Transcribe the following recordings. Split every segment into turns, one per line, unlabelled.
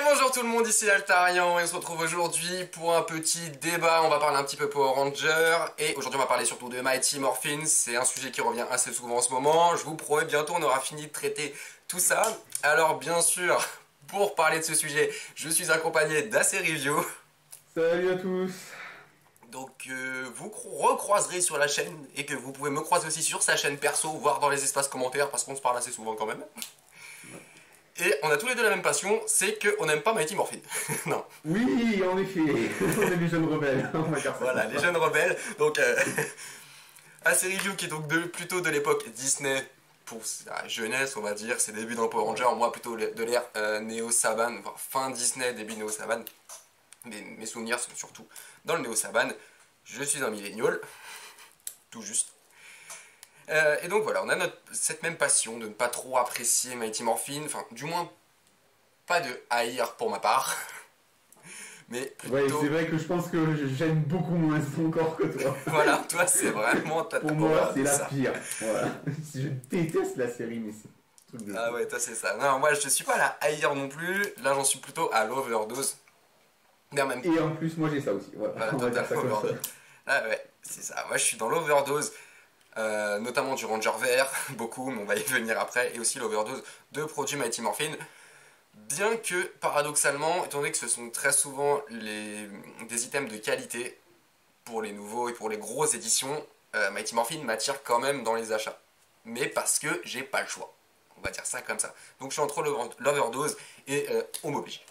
Bonjour tout le monde, ici Altarian et on se retrouve aujourd'hui pour un petit débat. On va parler un petit peu Power Ranger et aujourd'hui on va parler surtout de Mighty Morphin. C'est un sujet qui revient assez souvent en ce moment. Je vous promets, bientôt on aura fini de traiter tout ça. Alors bien sûr, pour parler de ce sujet, je suis accompagné d'AC Review.
Salut à tous.
Donc vous recroiserez sur la chaîne et que vous pouvez me croiser aussi sur sa chaîne perso, voire dans les espaces commentaires parce qu'on se parle assez souvent quand même. Et on a tous les deux la même passion, c'est qu'on n'aime pas Mighty Morphin. Non.
Oui, en effet, on est les jeunes rebelles, on va dire ça.
Voilà, les jeunes rebelles. Donc, AC Review qui est donc plutôt de l'époque Disney pour sa jeunesse, on va dire, ses débuts dans Power Ranger, moi plutôt de l'ère Neo Saban, enfin, fin Disney, début Neo Saban. Mes souvenirs sont surtout dans le Neo Saban. Je suis un millénial, tout juste. Et donc voilà, on a cette même passion de ne pas trop apprécier Mighty Morphin, enfin du moins pas de haïr pour ma part, mais plutôt...
Ouais, c'est vrai que je pense que j'aime beaucoup moins son corps que toi.
Voilà, toi c'est vraiment...
Pour moi, c'est la pire. Voilà. Je déteste la série, mais c'est un truc de...
Ah ouais, toi c'est ça. Non, moi je suis pas à la haïr non plus, là j'en suis plutôt à l'overdose. Même...
Et en plus, moi j'ai ça aussi, voilà. On va dire ça comme ça.
Ah ouais, c'est ça, moi je suis dans l'overdose. Notamment du Ranger vert, beaucoup, mais on va y venir après, et aussi l'overdose de produits Mighty Morphin. Bien que, paradoxalement, étant donné que ce sont très souvent des items de qualité pour les nouveaux et pour les grosses éditions, Mighty Morphin m'attire quand même dans les achats. Mais parce que j'ai pas le choix. On va dire ça comme ça. Donc je suis entre l'overdose et on m'oblige.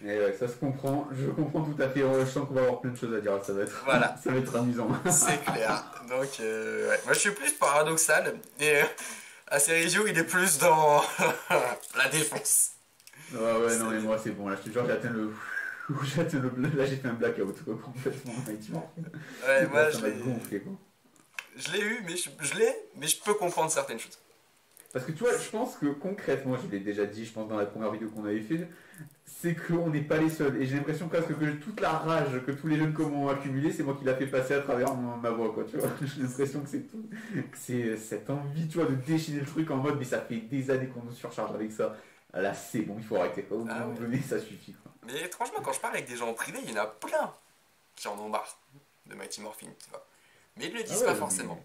Et ouais, ça se comprend, je comprends tout à fait, je sens qu'on va avoir plein de choses à dire, ça va être,
voilà.
Ça va être amusant.
C'est clair. Donc, ouais. Moi je suis plus paradoxal, et AC Review il est plus dans la défense.
Ah ouais, non mais moi c'est bon, là je te jure, j'atteins le... Là j'ai fait un blackout quoi, complètement, effectivement.
Ouais, moi
ça m'a gonflé quoi.
Je l'ai eu, mais je peux comprendre certaines choses.
Parce que tu vois, je pense que concrètement, je l'ai déjà dit, je pense dans la première vidéo qu'on avait fait, c'est qu'on n'est pas les seuls. Et j'ai l'impression presque que toute la rage que tous les jeunes communs ont accumulée, c'est moi qui l'a fait passer à travers ma voix, quoi, tu vois. J'ai l'impression que c'est tout. Que c'est cette envie, tu vois, de déchaîner le truc en mode, mais ça fait des années qu'on nous surcharge avec ça. Là, c'est bon, il faut arrêter, quoi. Au moment donné, ça suffit, quoi.
Mais franchement, quand je parle avec des gens en privé, il y en a plein qui en ont marre de Mighty Morphin, tu vois. Mais ils le disent pas forcément.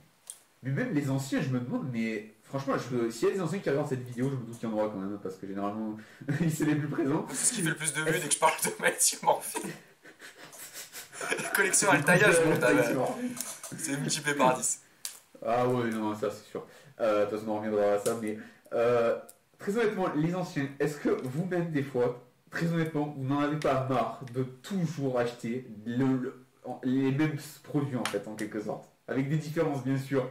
Mais même les anciens, je me demande, mais franchement, s'il y a des anciens qui regardent cette vidéo, je me doute qu'il y en aura quand même, parce que généralement, ils sont les plus présents.
C'est ce qui fait le plus de vues dès que je parle de Mighty Morphin. La collection Altaïa, je monte c'est multiplié par 10.
Ah ouais, non, ça c'est sûr. De toute façon, on reviendra à ça, mais très honnêtement, les anciens, est-ce que vous-même, des fois, très honnêtement, vous n'en avez pas marre de toujours acheter les mêmes produits, en fait, en quelque sorte? Avec des différences bien sûr,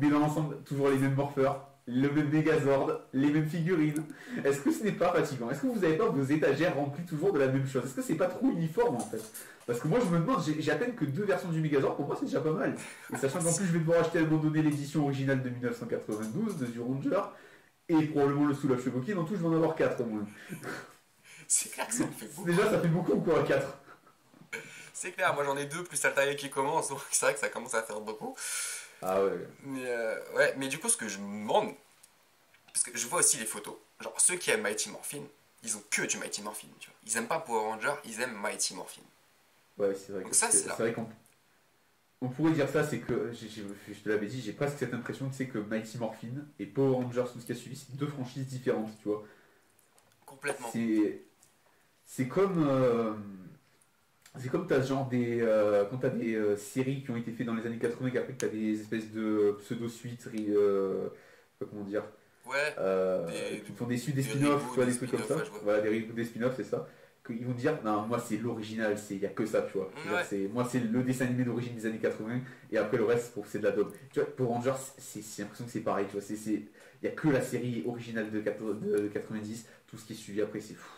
mais dans l'ensemble, toujours les mêmes morpheurs, le même Megazord, les mêmes figurines. Est-ce que ce n'est pas fatigant? Est-ce que vous n'avez pas vos étagères remplies toujours de la même chose? Est-ce que c'est pas trop uniforme en fait? Parce que moi je me demande, j'ai à peine que 2 versions du Megazord, pour moi c'est déjà pas mal. Et sachant qu'en plus je vais devoir acheter à un moment donné l'édition originale de 1992 de The Ranger, et probablement le Soul of Shogoki, en tout je vais en avoir 4 au moins.
C'est clair que ça me fait beaucoup.
Déjà ça fait beaucoup quoi, 4.
C'est clair, moi j'en ai 2 plus Altaïa qui commence, donc c'est vrai que ça commence à faire beaucoup.
Ah ouais.
Mais du coup, ce que je me demande, parce que je vois aussi les photos, genre ceux qui aiment Mighty Morphin, ils ont que du Mighty Morphin, tu vois. Ils aiment pas Power Ranger, ils aiment Mighty Morphin.
Ouais, c'est vrai.
Donc ça, c'est là.
C'est vrai qu'on pourrait dire ça, c'est que, je te l'avais dit, j'ai presque cette impression que c'est que Mighty Morphin et Power Rangers, tout ce qui a suivi, c'est 2 franchises différentes, tu vois.
Complètement.
C'est comme... c'est comme t'as genre quand t'as des séries qui ont été faites dans les années 80 et qu'après t'as des espèces de pseudo-suites, comment dire,
ouais,
qui font des suites, des spin-offs, tu vois, des trucs comme ça.
Ouais,
voilà, des reboots, des spin-offs, c'est ça. Qu'ils vont dire, non, moi c'est l'original, il n'y a que ça, tu vois.
Ouais.
Moi c'est le dessin animé d'origine des années 80 et après le reste, c'est de la daube. Tu vois, pour Rangers, j'ai l'impression que c'est pareil, tu vois. Il n'y a que la série originale de 90, tout ce qui est suivi après, c'est fou.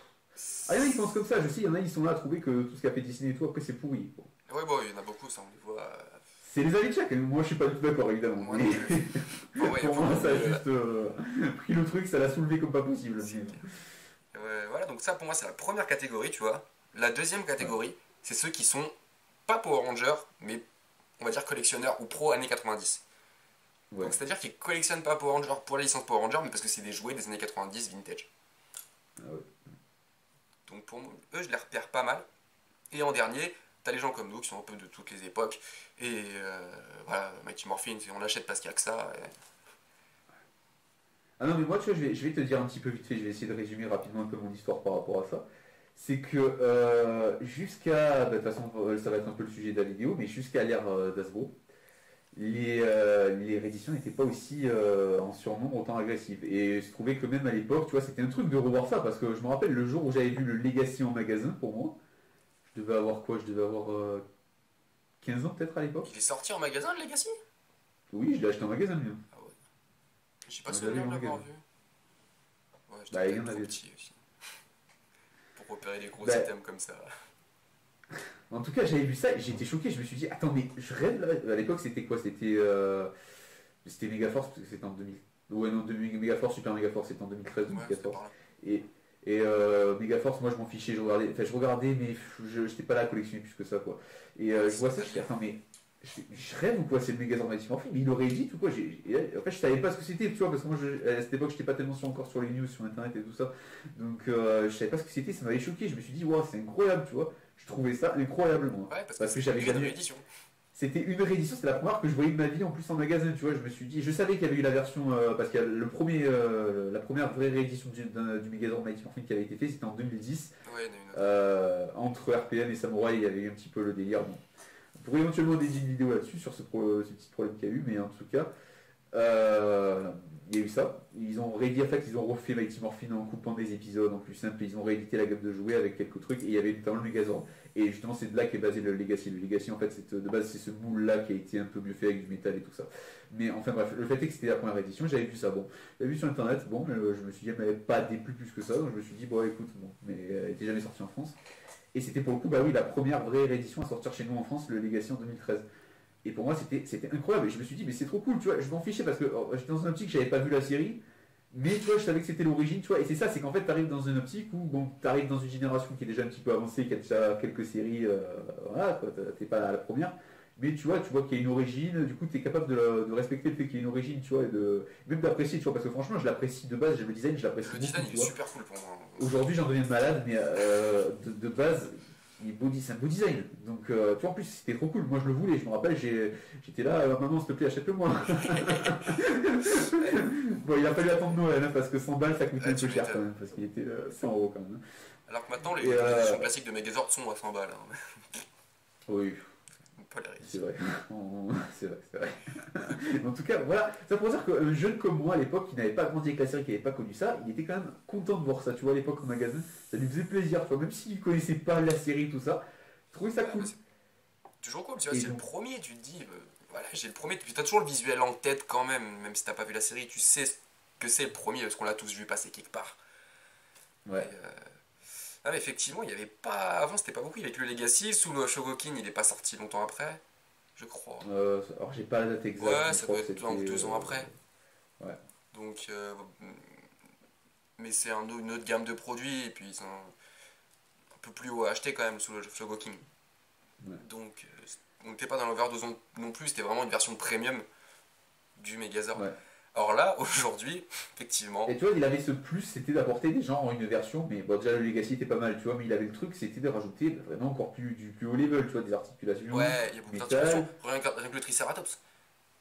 Ah, il y en a, ils pensent comme ça, je sais, il y en a, ils sont là à trouver que tout ce qu'a fait Disney et tout, après c'est pourri. Bon.
Ouais, bon, il y en a beaucoup, ça, on les voit.
C'est les avis de chaque, moi je suis pas du tout d'accord, évidemment.
Ouais, bon, ouais,
pour moi, ça a juste pris le truc, ça l'a soulevé comme pas possible.
Voilà, donc ça pour moi c'est la première catégorie, tu vois. La deuxième catégorie, c'est ceux qui sont pas Power Rangers, mais on va dire collectionneurs ou pro années 90. Ouais. Donc c'est-à-dire qu'ils collectionnent pas Power Rangers pour la licence Power Rangers, mais parce que c'est des jouets des années 90 vintage.
Ah ouais.
pour moi, eux, je les repère pas mal. Et en dernier, t'as les gens comme nous qui sont un peu de toutes les époques. Et voilà, Mighty Morphin, on l'achète parce qu'il n'y a que ça.
Ah non, mais moi, tu vois, je vais te dire un petit peu vite fait, je vais essayer de résumer rapidement un peu mon histoire par rapport à ça. C'est que jusqu'à, de toute façon, ça va être un peu le sujet de la vidéo, mais jusqu'à l'ère d'Asbro, les rééditions n'étaient pas aussi en surnombre autant agressives. Et je trouvais que même à l'époque, tu vois, c'était un truc de revoir ça, parce que je me rappelle le jour où j'avais vu le Legacy en magasin, pour moi, je devais avoir quoi? Je devais avoir 15 ans peut-être à l'époque.
Il est sorti en magasin, le Legacy?
Oui, je l'ai acheté en magasin, le mien.
Ah ouais. J'ai pas
Moi, je l'avais
souvenir
en
de l'avoir
magasin.
vu. Ouais, j'étais
Bah, il y
peut-être
en
trop
avait.
petit aussi. Pour repérer les gros
Bah,
items comme ça.
en tout cas, j'avais vu ça et j'étais choqué. Je me suis dit, attends, mais je rêve là. À l'époque, c'était quoi? C'était Megaforce, parce que c'était en 2000. Ouais, non, Megaforce, Super Megaforce, c'était en
Ouais, c'était
2013-2014.
par là.
Et, Megaforce, moi je m'en fichais, je regardais, mais je j'étais pas là à collectionner plus que ça, quoi. Et
Ouais,
je vois ça,
c'était
je dis,
bien.
attends, mais je rêve ou quoi? C'est le Megazord Mighty Morphin, mais il aurait dit ou quoi? En fait, je savais pas ce que c'était, tu vois, parce que moi, à cette époque, j'étais pas tellement encore sur les news, sur internet et tout ça. Donc, je savais pas ce que c'était, ça m'avait choqué. Je me suis dit, waouh, c'est incroyable, tu vois. Je trouvais ça incroyable, moi.
Ouais, parce que
Parce que
c'était
j'avais
une
jamais.
réédition.
C'était une réédition, c'était la première que je voyais de ma vie en plus en magasin, tu vois. Je me suis dit, je savais qu'il y avait eu la version, parce qu'il y a la première vraie réédition du Megazord Mighty Morphin qui avait été faite, c'était en 2010.
Ouais, il y en a une autre.
Entre RPM et Samurai, il y avait eu un petit peu le délire. Bon. On pourrait éventuellement dédier une vidéo là-dessus, sur ce petit problème qu'il y a eu, mais en tout cas, il y a eu ça. Ils ont réédité, en fait, ils ont refait Mighty Morphin en coupant des épisodes en plus simple, et ils ont réédité la gamme de jouets avec quelques trucs, et il y avait notamment le Megazord. Et justement, c'est de là qu'est basé le Legacy. Le Legacy, en fait, de base, c'est ce moule-là qui a été un peu mieux fait avec du métal et tout ça. Mais enfin, bref, le fait est que c'était la première édition, j'avais vu ça. Bon, j'avais vu sur internet, bon, je me suis dit, elle m'avait pas déplu plus que ça, donc je me suis dit, bon, écoute, bon, mais elle était jamais sortie en France. Et c'était pour le coup, bah oui, la première vraie réédition à sortir chez nous en France, le Legacy en 2013. Et pour moi, c'était incroyable. Et je me suis dit, mais c'est trop cool, tu vois, je m'en fichais parce que j'étais dans une optique, j'avais pas vu la série. Mais tu vois, je savais que c'était l'origine, tu vois, et c'est ça, c'est qu'en fait, tu arrives dans une optique où, bon, tu arrives dans une génération qui est déjà un petit peu avancée, qui a déjà quelques séries, voilà, quoi, t'es pas à la première, mais tu vois qu'il y a une origine, du coup, tu es capable de respecter le fait qu'il y ait une origine, tu vois, même d'apprécier, tu vois, parce que franchement, je l'apprécie de base, le design, je l'apprécie
Le
beaucoup,
design,
tu
il est
vois.
super cool pour moi.
Aujourd'hui, j'en deviens malade, mais de base, c'est un beau design. Donc, tu vois, en plus, c'était trop cool. Moi, je le voulais. Je me rappelle, j'étais là, maman, s'il te plaît, achète-le-moi. Bon, il a fallu attendre Noël, hein, parce que 100 balles, ça coûtait un peu
Tu
cher quand
m'étonnes.
même, parce qu'il était 100 € quand même.
Alors que maintenant,
Et,
les éditions classiques de Megazord sont à 100 balles. Hein.
oui,
Pas les
c'est
rééditions.
vrai. C'est vrai, c'est vrai. En tout cas, voilà. Ça pour dire qu'un jeune comme moi, à l'époque, qui n'avait pas grandi avec la série, qui n'avait pas connu ça, il était quand même content de voir ça, tu vois, à l'époque au magasin. Ça lui faisait plaisir, tu vois, même s'il ne connaissait pas la série, tout ça. Je trouvais ça
Ouais,
cool.
mais c'est toujours cool, tu vois,
Et
c'est le
donc,
premier, tu te dis, voilà, j'ai le premier, puis t'as toujours le visuel en tête quand même si t'as pas vu la série, tu sais ce que c'est le premier, parce qu'on l'a tous vu passer quelque part. Et,
ouais.
ah, mais effectivement, il y avait pas, avant c'était pas beaucoup, il y avait que le Legacy, sous le Shogokin, il est pas sorti longtemps après, je crois.
Alors, j'ai pas la date exacte,
Ouais,
mais je
ça
crois
doit
que
être
c'était.
un ou deux ans après.
Ouais.
Donc, mais c'est une autre gamme de produits, et puis ils sont un peu plus haut à acheter quand même sous le Shogokin.
Ouais.
Donc t'es pas dans l'overdose non plus, c'était vraiment une version premium du Megazord.
Ouais.
Alors là, aujourd'hui, effectivement,
Et tu vois, il avait ce plus, c'était d'apporter des gens en une version, mais bon, déjà le Legacy était pas mal, tu vois, mais il avait le truc, c'était de rajouter vraiment encore du plus haut level, tu vois, des articulations,
ouais, il y a beaucoup d'articulations.
métal,
Rien que le Triceratops,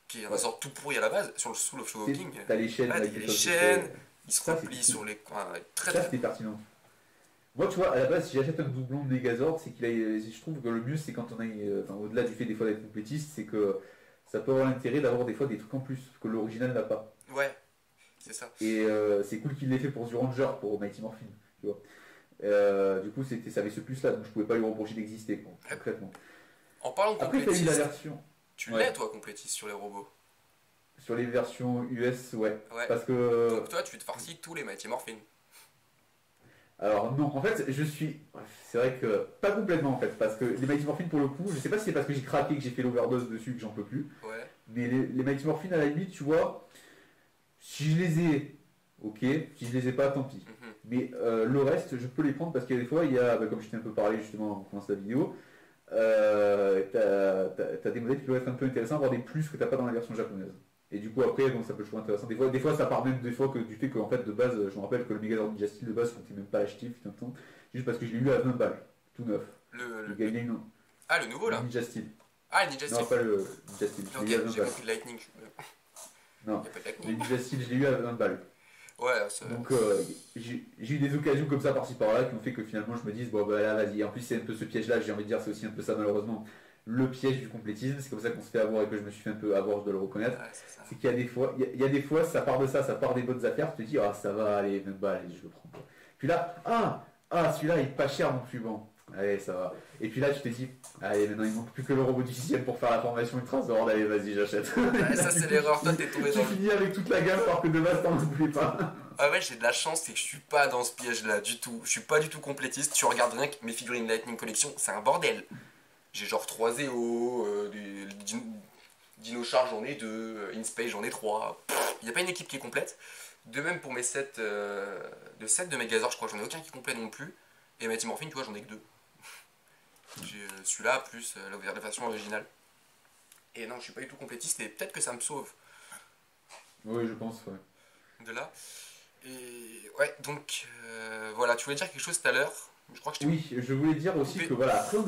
qui est un
ouais.
sort tout pourri à la base, sous le Shogoking.
T'as les chaînes,
Là,
là,
il y a les
qui
chaînes,
fait.
il se
Ça, c'était
replie
cool.
sur les coins, très
Ça,
très
c'était
cool.
pertinent. Moi, tu vois, à la base, si j'achète un doublon de Megazord, c'est qu'il a. Je trouve que le mieux, c'est quand on a. Enfin, au-delà du fait des fois d'être complétiste, c'est que ça peut avoir l'intérêt d'avoir des fois des trucs en plus, que l'original n'a pas.
Ouais, c'est ça.
Et c'est cool qu'il l'ait fait pour The Ranger, pour Mighty Morphin, tu vois. Du coup, ça avait ce plus-là, donc je pouvais pas lui reprocher d'exister, quoi, concrètement.
En parlant de
Après, t'as eu la
complétiste,
version.
tu
Ouais.
l'es toi complétiste sur les robots.
Sur les versions US, ouais.
Ouais.
Parce que.
Donc toi, tu te farcis tous les Mighty Morphin.
Alors, non, en fait, je suis. Bref, c'est vrai que. Pas complètement, en fait. Parce que les Mighty Morphin, pour le coup, je sais pas si c'est parce que j'ai craqué, que j'ai fait l'overdose dessus, que j'en peux plus.
Ouais.
Mais les Mighty Morphin, à la limite, tu vois, si je les ai, ok. Si je les ai pas, tant pis.
Mhm.
Mais le reste, je peux les prendre parce qu'il y a des fois, il y a, bah, comme je t'ai un peu parlé justement en commençant la vidéo, t'as des modèles qui peuvent être un peu intéressants, avoir des plus que t'as pas dans la version japonaise. Et du coup, après, bon, ça peut être intéressant. Des fois, ça part même des fois que, du fait qu'en fait, de base, je me rappelle que le Megazord Ninja Steel de base, je comptais même pas l'acheter, putain de temps, juste parce que je l'ai eu à 20 balles, tout neuf.
Le,
Il
le, le-
gagnait une.
Ah, le nouveau
Le
là.
Ninja Steel.
Ah, le Ninja
Non,
Steel.
pas le Ninja Steel, je
Ok,
l'ai eu à 20
j'ai
balles.
compris le Lightning.
Non,
Y a pas de
le
Lightning.
Ninja Steel, je l'ai eu à 20 balles.
Ouais, c'est.
Donc, j'ai eu des occasions comme ça par-ci par-là qui ont fait que finalement, je me dise, bon, bah là, vas-y. En plus, c'est un peu ce piège-là, j'ai envie de dire, c'est aussi un peu ça, malheureusement. Le piège du complétisme, c'est comme ça qu'on se fait avoir et que je me suis fait un peu avoir, je dois le reconnaître.
Ouais, c'est ça.
C'est qu'il y a des fois, il y a des fois, ça part de ça, ça part des bonnes affaires, tu te dis, ah ça va, allez, même pas, allez, je le prends pas. Puis là, celui-là il est pas cher non plus, bon, allez, ça va. Et puis là, tu te dis, allez, maintenant il manque plus que le robot du système pour faire la formation Ultra Zord, allez, vas-y, j'achète.
Ouais, ça, c'est l'erreur. Toi, t'es tombé
Tu
dans le.
finis avec toute la gamme alors que de base, t'en voulais pas.
Ah ouais, j'ai de la chance, c'est que je suis pas dans ce piège-là du tout. Je suis pas du tout complétiste. Tu regardes rien que mes figurines Lightning Collection, c'est un bordel. J'ai genre 3 Zéo, des Dino Charge j'en ai 2, InSpace j'en ai 3. Il n'y a pas une équipe qui est complète. De même pour mes sets de Megazord, je crois que j'en ai aucun qui est complet non plus. Et Mighty Morphin, tu vois, j'en ai que 2. J'ai celui-là plus la version originale. Et non, je suis pas du tout complétiste et peut-être que ça me sauve
Oui, je pense, ouais.
de là. Et ouais, donc voilà, tu voulais dire quelque chose tout à l'heure. Je crois que je t'ai
Oui, je voulais dire aussi
coupé.
que voilà, après on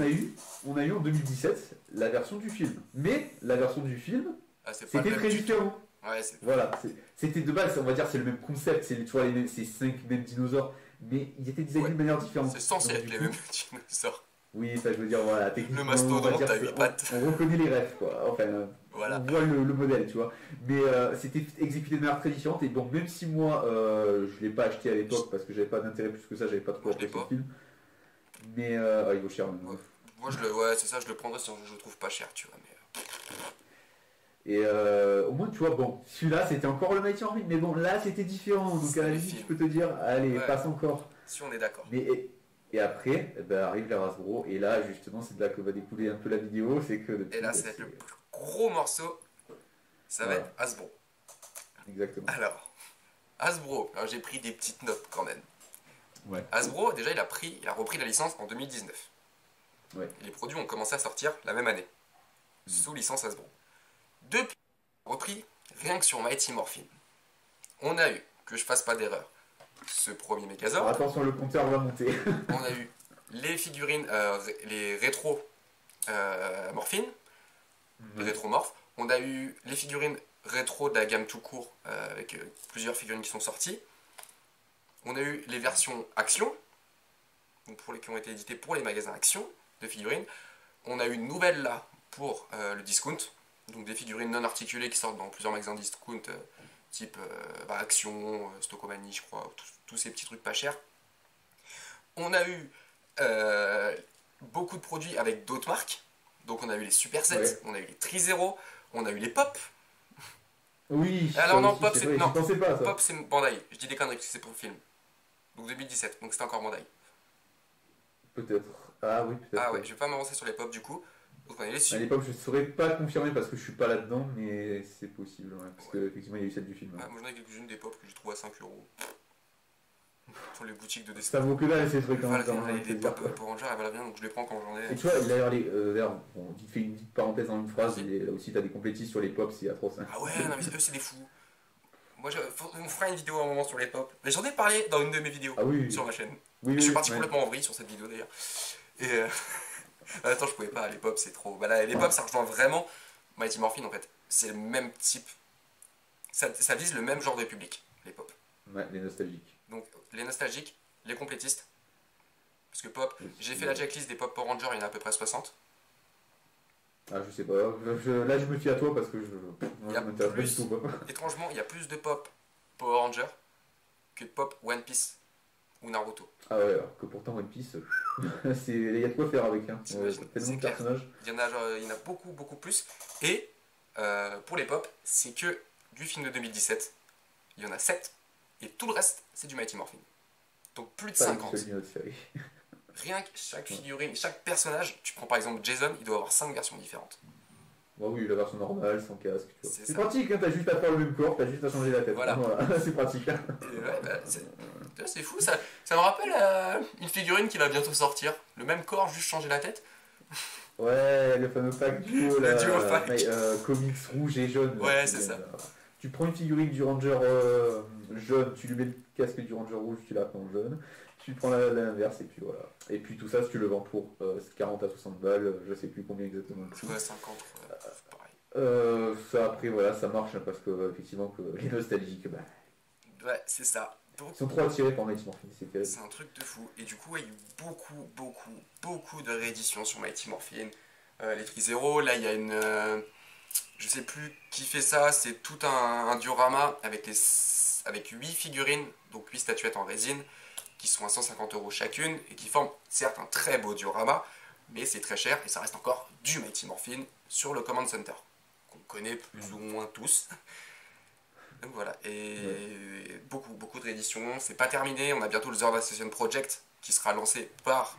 a eu en 2017 la version du film. Mais la version du film,
Ah, c'est pas le
c'était
même
très
du tout.
différent.
Ouais, c'est
Voilà, c'était de base, on va dire, c'est le même concept, c'est tu vois, ces 5 mêmes dinosaures, mais ils étaient designés
Ouais.
de manière différente.
c'est censé
Donc,
être
du
les
coup,
mêmes dinosaures.
oui, ça je veux dire, voilà, techniquement,
Le
on va
mastodonte
dire,
à 8 pattes.
on reconnaît les rêves, quoi. Enfin,
Voilà.
on voit le modèle, tu vois. Mais c'était exécuté de manière très différente, et bon, même si moi, je l'ai pas acheté à l'époque parce que j'avais pas d'intérêt plus que ça, j'avais pas trop
Moi, je l'ai
apprécié le
pas.
film. Mais il vaut cher maintenant.
Ouais. Moi, ouais, c'est ça, je le prendrais si je le trouve pas cher, tu vois. Mais
Et au moins, tu vois, bon, celui-là c'était encore le Mighty Morphin, mais bon, là c'était différent. Donc
C'est
à la
le
limite,
film.
je peux te dire, allez,
Ouais.
passe encore.
si on est d'accord.
Mais, et après, eh ben, arrive la Hasbro, et là justement, c'est de là que va découler un peu la vidéo. C'est que depuis,
Et là,
bah,
ça va être le plus gros morceau. Ça va
Voilà.
être Hasbro.
Exactement.
Alors, Hasbro, alors j'ai pris des petites notes quand même.
Ouais.
Hasbro, déjà, il a repris la licence en 2019.
Ouais.
Et les produits ont commencé à sortir la même année, sous licence Hasbro. Depuis, repris, rien que sur Mighty Morphin, on a eu, que je fasse pas d'erreur, ce premier
Alors,
Megazord,
attention, le compteur va monter.
on a eu les figurines, les rétro Morphine, les rétromorphes, on a eu les figurines rétro de la gamme tout court, avec plusieurs figurines qui sont sorties, on a eu les versions Action, donc pour les qui ont été éditées pour les magasins Action de figurines, on a eu une nouvelle là pour le discount, donc des figurines non articulées qui sortent dans plusieurs magasins discount, type Action, Stockomanie, je crois, tous ces petits trucs pas chers. On a eu beaucoup de produits avec d'autres marques, donc on a eu les Supersets,
Ouais.
on a eu les Trizero, on a eu les Pop.
Oui,
Alors
ça
non,
aussi,
Pop,
c'est
c'est-
vrai,
non.
j'y pensais pas à ça.
Pop c'est Bandai, je dis des conneries parce que c'est pour le film. Donc 2017, donc c'était encore Bandai.
Peut-être. Ah oui, peut-être.
Ah ouais, je vais pas m'avancer sur les Pop du coup. Donc on est les
À l'époque, je ne saurais pas confirmer parce que je suis pas là-dedans, mais c'est possible, ouais, parce qu'effectivement, il y a eu celle du film.
Ah, moi j'en ai quelques-unes des Pop que j'ai trouvé à 5 euros. Sur les boutiques de
Ça
dessin.
vaut que dalle ces trucs,
Voilà,
quand même,
les
plaisir,
Pop
quoi.
pour Ranger, elles valent bien, donc je les prends quand j'en ai.
Et tu vois, d'ailleurs, on fait une petite parenthèse dans une phrase, là aussi, t'as des complétistes sur les pop, c'est atroce. Hein.
Ah ouais, non mais eux c'est des fous. Moi on fera une vidéo à un moment sur les Pop. Mais j'en ai parlé dans une de mes vidéos
Ah oui,
sur ma chaîne.
oui,
Je suis
oui,
parti
ouais.
complètement en vrille sur cette vidéo d'ailleurs. Et attends, je pouvais pas, les Pop c'est trop. Bah là, les Pop ça rejoint vraiment Mighty Morphin en fait. C'est le même type. Ça vise le même genre de public, les Pop.
Ouais, les nostalgiques.
Donc les nostalgiques, les complétistes. Parce que Pop, j'ai fait la checklist des Pop Power Rangers, il y en a à peu près 60.
Ah, je sais pas, là je me fie à toi parce que moi,
Y a
je m'intéresse pas
plus.
du tout. Quoi.
Étrangement, il y a plus de Pop Power Rangers que de Pop One Piece ou Naruto.
Ah ouais, alors que pourtant One Piece, il y a de quoi faire avec. Hein.
T'imagines,
T'as tellement
c'est
de
clair.
personnages.
Il y en a beaucoup, beaucoup plus. Et pour les Pop, c'est que du film de 2017, il y en a 7. Et tout le reste, c'est du Mighty Morphin. Donc plus de
Pas
50.
une seule d'une autre série.
Rien que chaque figurine, chaque personnage, tu prends par exemple Jason, il doit avoir 5 versions différentes.
Bah oui, la version normale, sans casque. Tu vois.
C'est
C'est
ça.
pratique, hein, t'as juste à faire le même corps, t'as juste à changer la tête.
Voilà.
C'est pratique. Hein.
Et ouais, bah, c'est fou, ça me rappelle une figurine qui va bientôt sortir. Le même corps, juste changer la tête.
Ouais, le fameux pack duo
Le
là,
duo pack.
comics rouge et jaune. Là,
Ouais,
qui
c'est
viennent,
ça.
là. Tu prends une figurine du Ranger jaune, tu lui mets le casque du Ranger rouge, tu la prends jaune. Tu prends l'inverse et puis voilà. Et puis tout ça, si tu le vends pour 40 à 60 balles, je sais plus combien exactement le prix.
Ouais, 50, c'est pareil.
Ça après voilà, ça marche hein, parce que effectivement que les nostalgiques, bah,
Ouais, c'est ça. Donc,
ils sont trop attirés par Mighty Morphin, c'est terrible.
c'est un truc de fou. Et du coup, il y a eu beaucoup de rééditions sur Mighty Morphin. Les Zero, là, il y a une. Je sais plus qui fait ça, c'est tout un diorama avec 8 figurines, donc 8 statuettes en résine, qui sont à 150 € chacune, et qui forment certes un très beau diorama, mais c'est très cher, et ça reste encore du Mighty Morphin sur le Command Center, qu'on connaît plus ou moins tous. Donc voilà, et
Ouais.
beaucoup de rééditions. C'est pas terminé, on a bientôt le Zord Assassin Project qui sera lancé par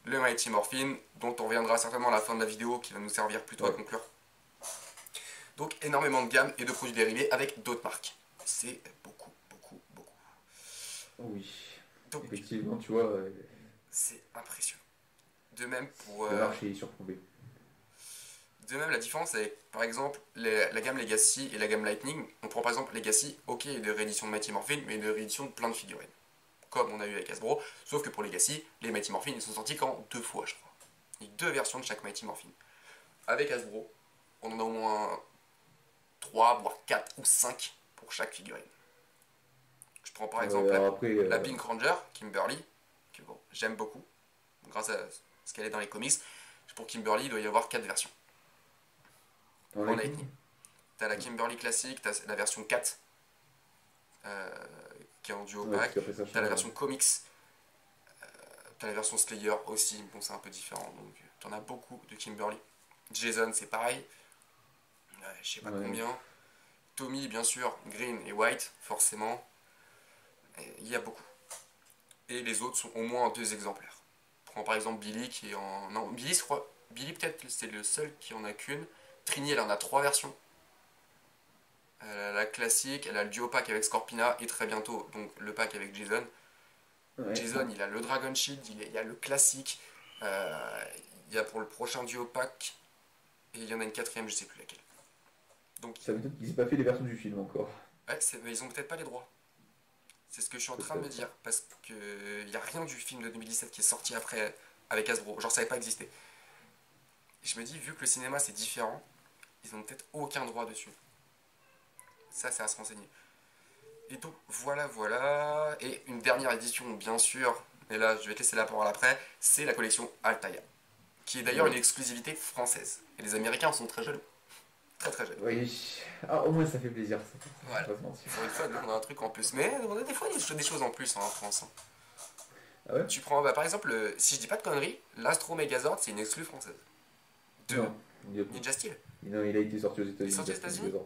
le Mighty Morphin, dont on reviendra certainement à la fin de la vidéo, qui va nous servir plutôt à
Ouais.
conclure. Donc énormément de gammes et de produits dérivés avec d'autres marques. C'est beaucoup.
Oui.
Donc
Effectivement, tu vois,
c'est impressionnant. De même pour
le marché est surplombé.
de même la différence avec par exemple la gamme Legacy et la gamme Lightning. On prend par exemple Legacy, ok, il y a des rééditions de Mighty Morphin, mais des rééditions de plein de figurines. Comme on a eu avec Hasbro, sauf que pour Legacy, les Mighty Morphin ils sont sortis qu'en 2 fois je crois. Il y a 2 versions de chaque Mighty Morphin. Avec Hasbro, on en a au moins 3, voire 4 ou 5 pour chaque figurine. Je prends par exemple
Alors après,
la Pink Ranger, Kimberly, que bon, j'aime beaucoup, grâce à ce qu'elle est dans les comics. Pour Kimberly, il doit y avoir 4 versions
en
en
Lightning,
Lightning. T'as la Kimberly classique, t'as la version 4, qui est en duo
ouais, parce
pack,
qu'après ça
t'as la
change.
version comics, t'as la version Slayer aussi, bon c'est un peu différent, donc t'en as beaucoup de Kimberly. Jason c'est pareil, je sais pas
Ouais.
combien. Tommy bien sûr, Green et White, forcément, il y a beaucoup. Et les autres sont au moins en 2 exemplaires. Prends par exemple Billy qui est en. Non, Billy, je crois. Billy, peut-être, c'est le seul qui en a qu'une. Trini, elle en a 3 versions. Elle a la classique, elle a le duo pack avec Scorpina et très bientôt donc le pack avec Jason.
Ouais.
Jason, il a le Dragon Shield, il y a le classique. Il y a pour le prochain duo pack. Et il y en a une quatrième, je sais plus laquelle. Donc,
Ça m'étonne qu'ils aient pas fait les versions du film encore.
ouais, mais ils ont peut-être pas les droits. C'est ce que je suis en train de me
Peut-être.
dire. Parce qu'il n'y a rien du film de 2017 qui est sorti après avec Hasbro. Genre, ça n'avait pas existé. Et je me dis, vu que le cinéma c'est différent, ils n'ont peut-être aucun droit dessus. Ça, c'est à se renseigner. Et donc, voilà. Et une dernière édition, bien sûr, et là, je vais te laisser la parole après, c'est la collection Altaïa. Qui est d'ailleurs
Ouais.
une exclusivité française. Et les Américains en sont très jaloux. Très jaloux.
Oui. Ah, au moins ça fait plaisir, ça.
Voilà.
On va se mentir.
Pour une fois, nous, on a un truc en plus. Mais on a des fois des choses en plus en France. Hein.
Ah ouais?
Tu prends, par exemple, si je dis pas de conneries, l'Astro Megazord, c'est une exclue française. De
Non. Il a,
Ninja Steel.
non, il a été sorti aux États-Unis.
Il est sorti aux
parce que
États-Unis.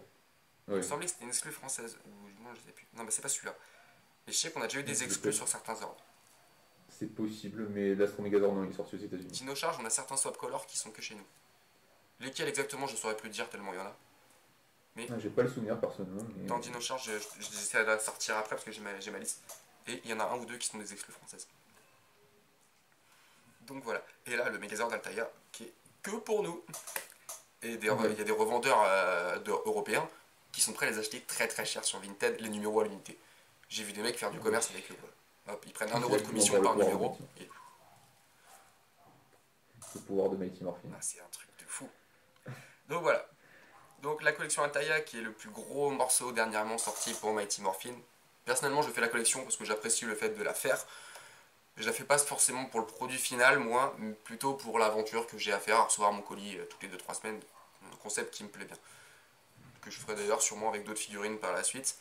Il
Ouais.
me semblait que c'était une exclue française. Ou non, je sais plus. Non, mais c'est pas celui-là. Et je sais qu'on a déjà eu
Non,
des
c'est
exclus
pas-
sur certains ordres.
C'est possible, mais l'Astro Megazord, non, il est sorti aux États-Unis.
Dino Charge, on a certains swap colors qui sont que chez nous. Lesquels exactement, je saurais plus dire tellement il y en a.
Ah, j'ai pas le souvenir personnellement. Mais...
Dans Dino Charge, je essaie de sortir après parce que j'ai ma liste. Et il y en a un ou deux qui sont des exclus françaises. Donc voilà. Et là, le Megazord d'Altaïa, qui est que pour nous. Et il y a des revendeurs européens qui sont prêts à les acheter très cher sur Vinted, les numéros à l'unité. J'ai vu des mecs faire du commerce avec eux. Quoi. Hop, ils prennent 1 € de commission par numéro. Et
Le pouvoir de Mighty Morphin.
c'est un truc de fou. Donc voilà. Donc la collection Altaïa qui est le plus gros morceau dernièrement sorti pour Mighty Morphin. Personnellement je fais la collection parce que j'apprécie le fait de la faire. Je la fais pas forcément pour le produit final moi, mais plutôt pour l'aventure que j'ai à faire, à recevoir mon colis toutes les 2-3 semaines. Un concept qui me plaît bien. Que je ferai d'ailleurs sûrement avec d'autres figurines par la suite.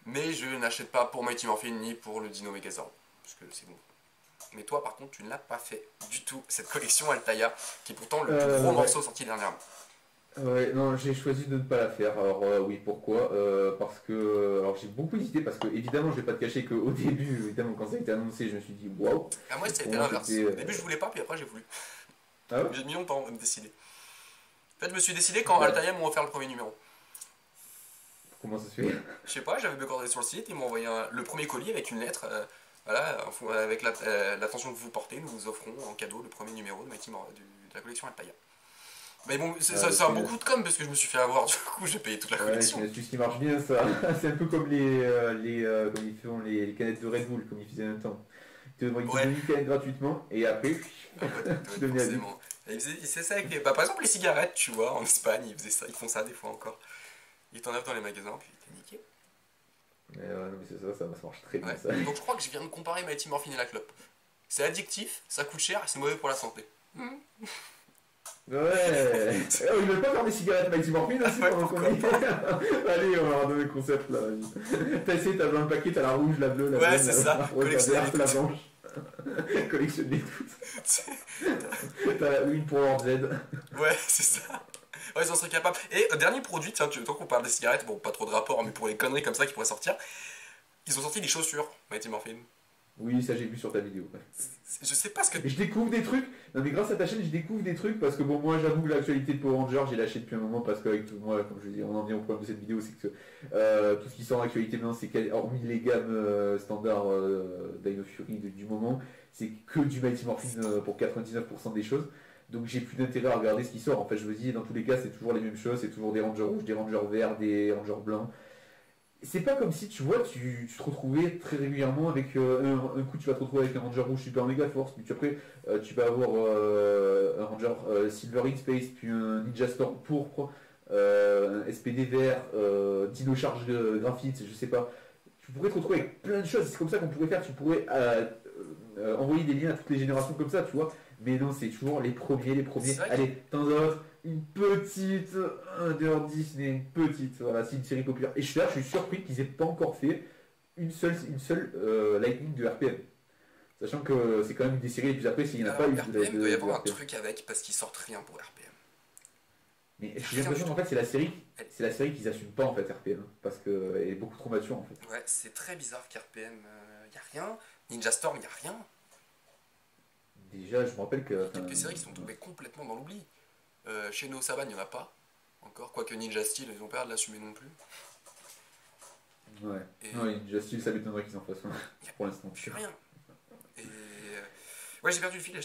Mais je n'achète pas pour Mighty Morphin ni pour le Dino Megazord. Parce que c'est bon. Mais toi par contre tu ne l'as pas fait du tout, cette collection Altaïa, qui est pourtant le plus gros morceau sorti dernièrement.
Ouais, non, j'ai choisi de ne pas la faire. Alors oui, pourquoi parce que alors j'ai beaucoup hésité parce que évidemment, je vais pas te cacher qu'au début, évidemment, quand ça a été annoncé, je me suis dit waouh.
Ah, moi, ça a
Pour
été
moi,
l'inverse.
c'était,
Au début, je voulais pas, puis après, j'ai voulu.
Ah ouais?
J'ai mis longtemps à me décider. En fait, je me suis décidé quand Altaïa m'ont offert le premier numéro.
Comment ça se fait?
Je sais pas, j'avais mes coordonnées sur le site, ils m'ont envoyé le premier colis avec une lettre. Voilà, avec l'attention que vous portez, nous vous offrons en cadeau le premier numéro de la collection Alpaya. Mais bon, ça a
c'est
beaucoup de com parce que je me suis fait avoir, du coup j'ai payé toute la
ouais,
collection.
c'est une astuce qui marche bien ça. C'est un peu comme comme ils font les canettes de Red Bull, comme ils faisaient un temps. Ils te
Ouais,
donnent une canette gratuitement et après,
ouais,
tu
ouais,
devenais addict.
forcément. Et c'est ça avec bah, par exemple les cigarettes, tu vois, en Espagne, ils faisaient ça, ils font ça des fois encore. Ils t'en offrent dans les magasins, puis t'es niqué.
Mais, non, mais c'est ça, ça marche très bien
Ouais.
ça.
Donc je crois que je viens de comparer Mighty Morphin et la clope. C'est addictif, ça coûte cher et c'est mauvais pour la santé.
Ouais. Oh, ils veulent pas faire des cigarettes Mighty Morphine aussi
Ouais,
pendant qu'on
pourquoi
y est. Allez, on va leur donner le concept là. Vas-y. T'as essayé, t'as dans le paquet, t'as la rouge, la bleue, la
Ouais,
jaune,
c'est
la
ça,
rose, la
collectionnez
verte,
les
la
toutes.
blanche. Collectionne les toutes. T'as la une pour Lord Z.
Ouais, c'est ça. Ouais, ils en seraient capables. Et dernier produit, tiens, tant qu'on parle des cigarettes, bon, pas trop de rapport, mais pour les conneries comme ça qui pourraient sortir, ils ont sorti des chaussures, Mighty Morphin.
Oui, ça j'ai vu sur ta vidéo. Ouais.
Je sais pas ce que.
Et je découvre des trucs. Non mais grâce à ta chaîne, je découvre des trucs parce que bon, moi j'avoue que l'actualité de Power Rangers, j'ai lâché depuis un moment parce qu'avec tout moi, comme je dis, on en vient au problème de cette vidéo, c'est que tout ce qui sort en actualité maintenant, c'est hormis les gammes standards Dino Fury du moment, c'est que du Mighty Morphin pour 99% des choses. Donc j'ai plus d'intérêt à regarder ce qui sort. En fait, je me dis, dans tous les cas, c'est toujours les mêmes choses, c'est toujours des Rangers rouges, des Rangers verts, des Rangers blancs. C'est pas comme si tu vois, tu te retrouvais très régulièrement avec un coup tu vas te retrouver avec un Ranger rouge super méga force, puis après tu vas avoir un Ranger Silver in Space, puis un Ninja Storm pourpre, un SPD vert, Dino Charge graphite, je sais pas. Tu pourrais te retrouver avec plein de choses, c'est comme ça qu'on pourrait faire, tu pourrais envoyer des liens à toutes les générations comme ça, tu vois. Mais non, c'est toujours les premiers, les premiers.
C'est vrai
Allez, temps d'autres, une petite Under Disney, une petite, voilà, c'est une série populaire. Et je suis surpris qu'ils aient pas encore fait une seule Lightning de RPM. Sachant que c'est quand même une des séries les plus appréciées, il n'y en a pas
Alors,
eu
RPM, il doit y
de
avoir un
RPM.
truc avec parce qu'ils sortent rien pour RPM.
Mais j'ai
Rien du
l'impression qu'en
tout.
fait c'est la série qu'ils assument pas en fait RPM. Parce qu'elle est beaucoup trop mature en fait.
Ouais, c'est très bizarre qu'RPM, y a rien. Ninja Storm, y a rien.
Déjà, je me rappelle
Il y
que.
a quelques séries qui sont tombées complètement dans l'oubli. Chez No Saban, il n'y en a pas. Encore, quoique Ninja Steel, ils ont pas l'air de l'assumer non plus.
Ouais.
Et
Non, Justice, ça m'étonnerait qu'ils en fassent un.
il n'y a
Pour l'instant.
plus rien. Et ouais, j'ai perdu le fil,